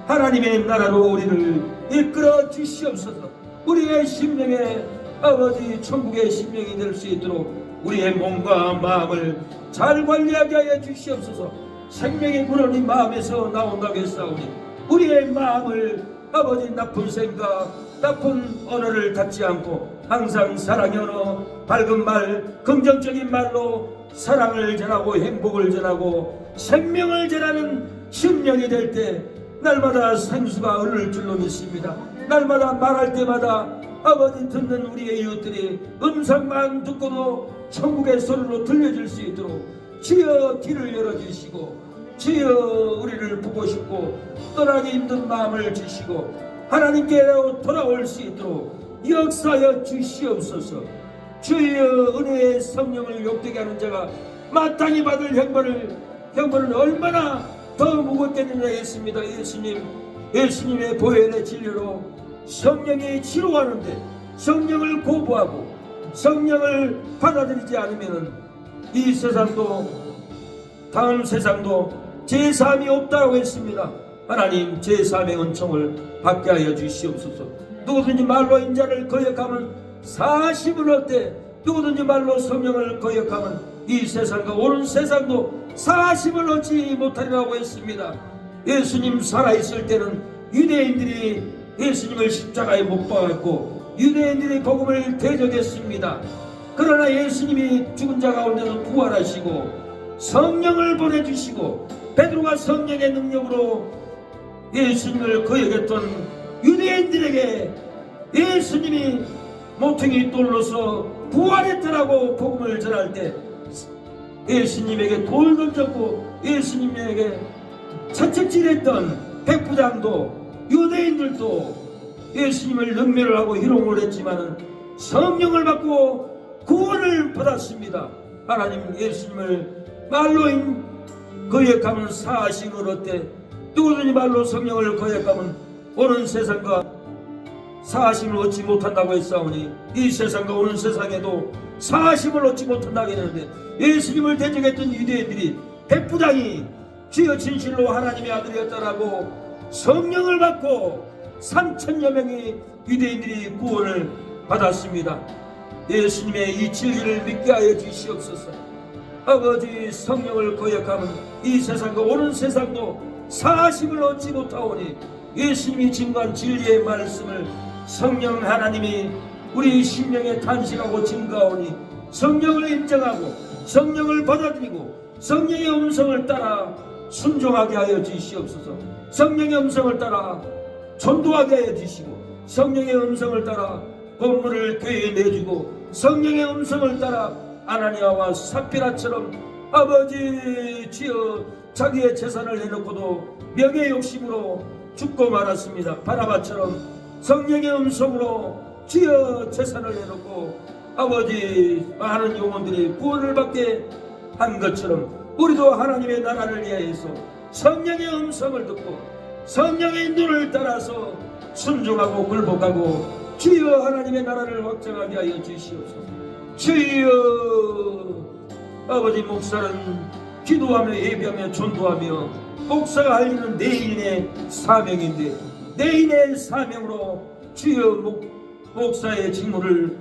하나님의 나라로 우리를 이끌어 주시옵소서. 우리의 심령에 아버지 천국의 심령이 될 수 있도록 우리의 몸과 마음을 잘 관리하게 하여 주시옵소서. 생명의 근원이 마음에서 나온다고 했사오니 우리의 마음을 아버지 나쁜 생각 나쁜 언어를 갖지 않고 항상 사랑의 언어 밝은 말 긍정적인 말로 사랑을 전하고 행복을 전하고 생명을 전하는 심령이 될 때 날마다 생수가 흐를 줄로 믿습니다. 날마다 말할 때마다 아버지 듣는 우리의 이웃들이 음성만 듣고도 천국의 소리로 들려질 수 있도록 주여 길을 열어주시고 주여 우리를 보고 싶고 떠나기 힘든 마음을 주시고 하나님께로 돌아올 수 있도록 역사하여 주시옵소서. 주여 은혜의 성령을 욕되게 하는 자가 마땅히 받을 형벌은 얼마나 더 무겁겠느냐 했습니다. 예수님의 보혈의 진료로 성령이 치료하는데 성령을 거부하고 성령을 받아들이지 않으면 이 세상도 다음 세상도 제3이 없다고 했습니다. 하나님 제3의 은총을 받게 하여 주시옵소서. 누구든지 말로 인자를 거역하면 40을 얻되 누구든지 말로 성령을 거역하면 이 세상과 오는 세상도 40을 얻지 못하리라고 했습니다. 예수님 살아있을 때는 유대인들이 예수님을 십자가에 못 박았고 유대인들이 복음을 대적했습니다. 그러나 예수님이 죽은 자 가운데서 부활하시고 성령을 보내주시고 베드로가 성령의 능력으로 예수님을 거역했던 유대인들에게 예수님이 모퉁이 돌로서 부활했다라고 복음을 전할 때 예수님에게 돌 던졌고 예수님에게 채찍질했던 백부장도 유대인들도 예수님을 능멸을 하고 희롱을 했지만 성령을 받고 구원을 받았습니다. 하나님 예수님을 말로 거역하면 40을 얻되 누구든지 말로 성령을 거역하면 오는 세상과 40을 얻지 못한다고 했사오니 이 세상과 오는 세상에도 40을 얻지 못한다고 했는데 예수님을 대적했던 유대인들이 백부장이 주여 진실로 하나님의 아들이었다라고 성령을 받고 3,000여 명의 유대인들이 구원을 받았습니다. 예수님의 이 진리를 믿게 하여 주시옵소서. 아버지 성령을 거역하면 이 세상과 오는 세상도 40을 얻지 못하오니 예수님이 증거한 진리의 말씀을 성령 하나님이 우리 심령에 탄식하고 증거하오니 성령을 인정하고 성령을 받아들이고 성령의 음성을 따라 순종하게 하여 주시옵소서. 성령의 음성을 따라 전도하게 하여 주시고 성령의 음성을 따라 건물을 교회에 내주고 성령의 음성을 따라 아나니아와 삽비라처럼 아버지 주여 자기의 재산을 내놓고도 명예 욕심으로 죽고 말았습니다. 바나바처럼 성령의 음성으로 주여 재산을 내놓고 아버지 많은 영혼들이 구원을 받게 한 것처럼 우리도 하나님의 나라를 위하여서 성령의 음성을 듣고 성령의 인도를 따라서 순종하고 굴복하고 주여 하나님의 나라를 확장하게 하여 주시옵소서. 주여 아버지 목사는 기도하며 예배하며 전도하며 목사가 할 일은 내인의 사명인데 내인의 사명으로 주여 목사의 직무를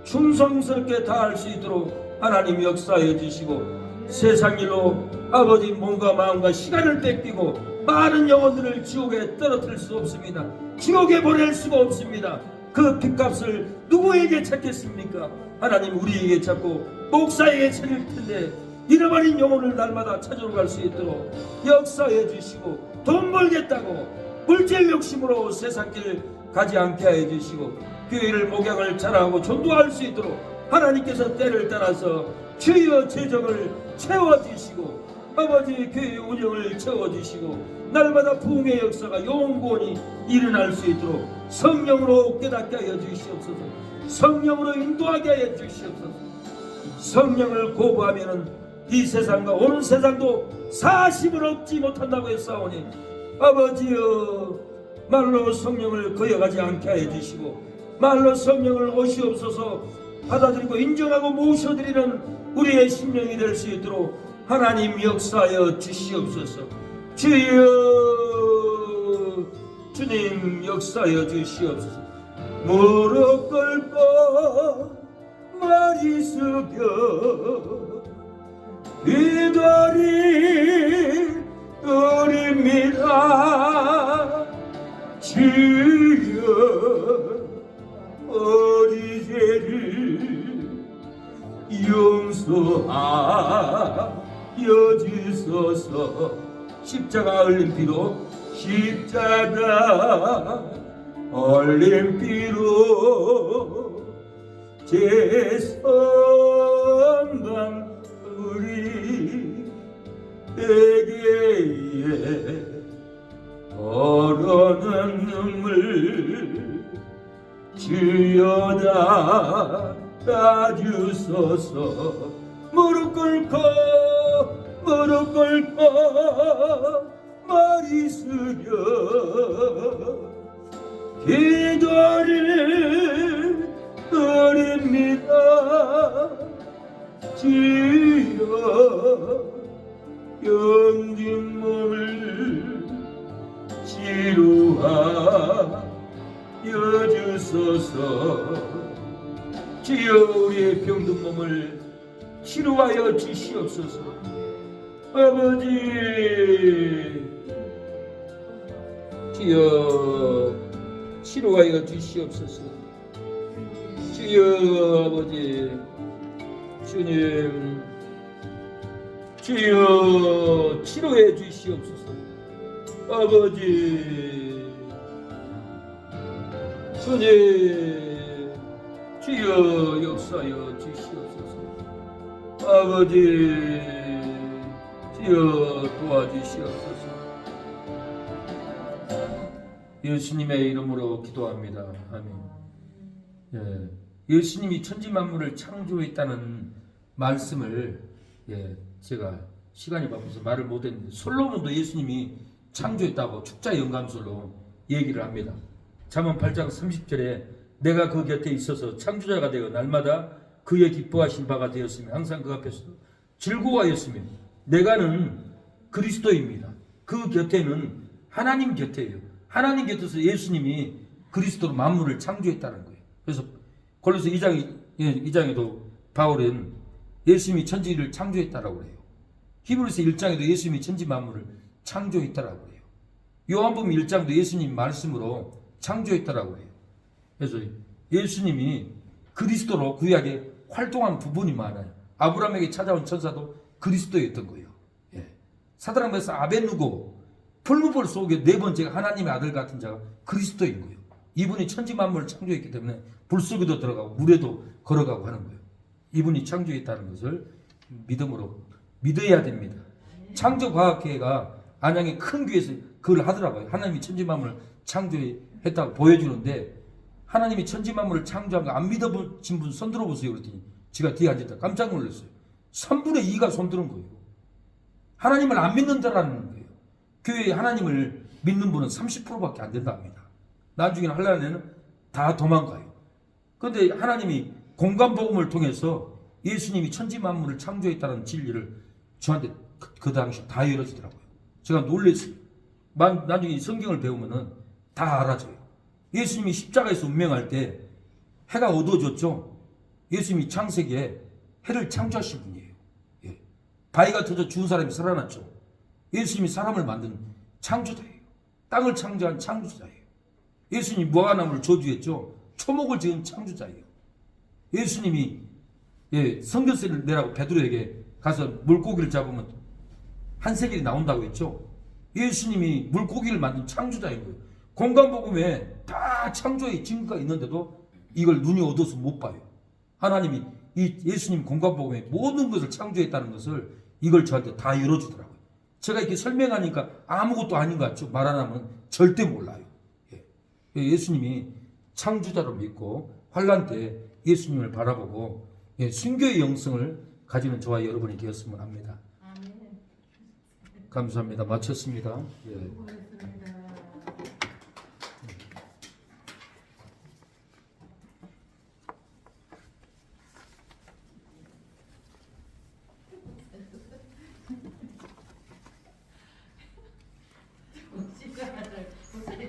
충성스럽게 다할 수 있도록 하나님 역사해 주시고 세상 일로 아버지 몸과 마음과 시간을 뺏기고 많은 영혼들을 지옥에 떨어뜨릴 수 없습니다. 지옥에 보낼 수가 없습니다. 그 빚값을 누구에게 찾겠습니까? 하나님 우리에게 찾고 목사에게 찾을 텐데 잃어버린 영혼을 날마다 찾으러 갈 수 있도록 역사해 주시고 돈 벌겠다고 물질 욕심으로 세상길 가지 않게 해 주시고 교회를 목양을 잘하고 전도할 수 있도록 하나님께서 때를 따라서 주여 재정을 채워주시고 아버지 교회 운영을 채워주시고 날마다 부흥의 역사가 영원히 일어날 수 있도록 성령으로 깨닫게 하여 주시옵소서. 성령으로 인도하게 하여 주시옵소서. 성령을 거부하면 이 세상과 오는 세상도 40을 얻지 못한다고 했사오니 아버지여 말로 성령을 거역하지 않게 하여 주시고 말로 성령을 오시옵소서 받아들이고 인정하고 모셔드리는 우리의 심령이 될 수 있도록 하나님 역사하여 주시옵소서. 주여 주님 역사하여 주시옵소서. 무릎 꿇고 머리 숙여 기다릴 우리입니다. 주여 우리 죄를 용서하여 주소서. 십자가 흘린 피로 십자가 올림피로 제선방 우리에게 얼어는 눈물 주여 닦아주소서. 무릎 꿇고 머리 숙여 기도를 드립니다. 주여 병든 몸을 치료하여 주소서. 주여 우리의 병든 몸을 치료하여 주시옵소서. 아버지 주여 치료하여 주시옵소서. 주여 아버지 주님 주여 치료해 주시옵소서. 아버지 주님 주여 역사하여 주시옵소서. 아버지 주여 도와주시옵소서. 예수님의 이름으로 기도합니다. 아멘. 예, 예수님이 천지 만물을 창조했다는 말씀을 제가 시간이 바빠서 말을 못했는데 솔로몬도 예수님이 창조했다고 축자 영감술로 얘기를 합니다. 잠언 8장 30절에 내가 그 곁에 있어서 창조자가 되어 날마다 그의 기뻐하신 바가 되었으며 항상 그 앞에서 즐거워하였으며 내가는 그리스도입니다. 그 곁에는 하나님 곁에요. 하나님 곁에서 예수님이 그리스도로 만물을 창조했다는 거예요. 그래서 골로새 2장에도 바울은 예수님이 천지를 창조했다라고 그래요. 히브리서 1장에도 예수님이 천지 만물을 창조했다라고 그래요. 요한복음 1장도 예수님 말씀으로 창조했다라고 그래요. 그래서 예수님이 그리스도로 구약에 활동한 부분이 많아요. 아브라함에게 찾아온 천사도 그리스도였던 거예요. 사드락메사 아벤누고 풀무불 속에 네 번째가 하나님의 아들 같은 자가 그리스도인 거예요. 이분이 천지 만물을 창조했기 때문에 불 속에도 들어가고 물에도 걸어가고 하는 거예요. 이분이 창조했다는 것을 믿음으로 믿어야 됩니다. 창조과학회가 안양의 큰 교회에서 그걸 하더라고요. 하나님이 천지 만물을 창조했다고 보여주는데 하나님이 천지 만물을 창조한 거 안 믿어보신 분 손 들어보세요. 그랬더니 제가 뒤에 앉았다 깜짝 놀랐어요. 3분의 2가 손 드는 거예요. 하나님을 안 믿는다라는 거예요. 교회에 하나님을 믿는 분은 30%밖에 안 된답니다. 나중에는 하려는 다 도망가요. 그런데 하나님이 공간복음을 통해서 예수님이 천지 만물을 창조했다는 진리를 저한테 그 당시 다 열어주더라고요. 제가 놀랐어요. 나중에 성경을 배우면은 다 알아져요. 예수님이 십자가에서 운명할 때 해가 어두워졌죠. 예수님이 창세기에 해를 창조하신 분이에요. 바위가 터져 죽은 사람이 살아났죠. 예수님이 사람을 만든 창조자예요. 땅을 창조한 창조자예요. 예수님이 무화과나무를 저주했죠. 초목을 지은 창조자예요. 예수님이 성전세를 내라고 베드로에게 가서 물고기를 잡으면 한 세겔이 나온다고 했죠. 예수님이 물고기를 만든 창조자인 거예요. 공간복음에 다 창조의 증거가 있는데도 이걸 눈이 어두워서 못 봐요. 하나님이 이 예수님 공간복음에 모든 것을 창조했다는 것을 이걸 저한테 다 열어주더라고요. 제가 이렇게 설명하니까 아무것도 아닌 것 같죠. 말 안 하면 절대 몰라요. 예수님이 창조자로 믿고 환난 때 예수님을 바라보고 순교의 영성을 가지는 저와 여러분이 되었으면 합니다. 감사합니다. 마쳤습니다.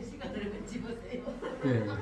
시간을 집으세요. 예.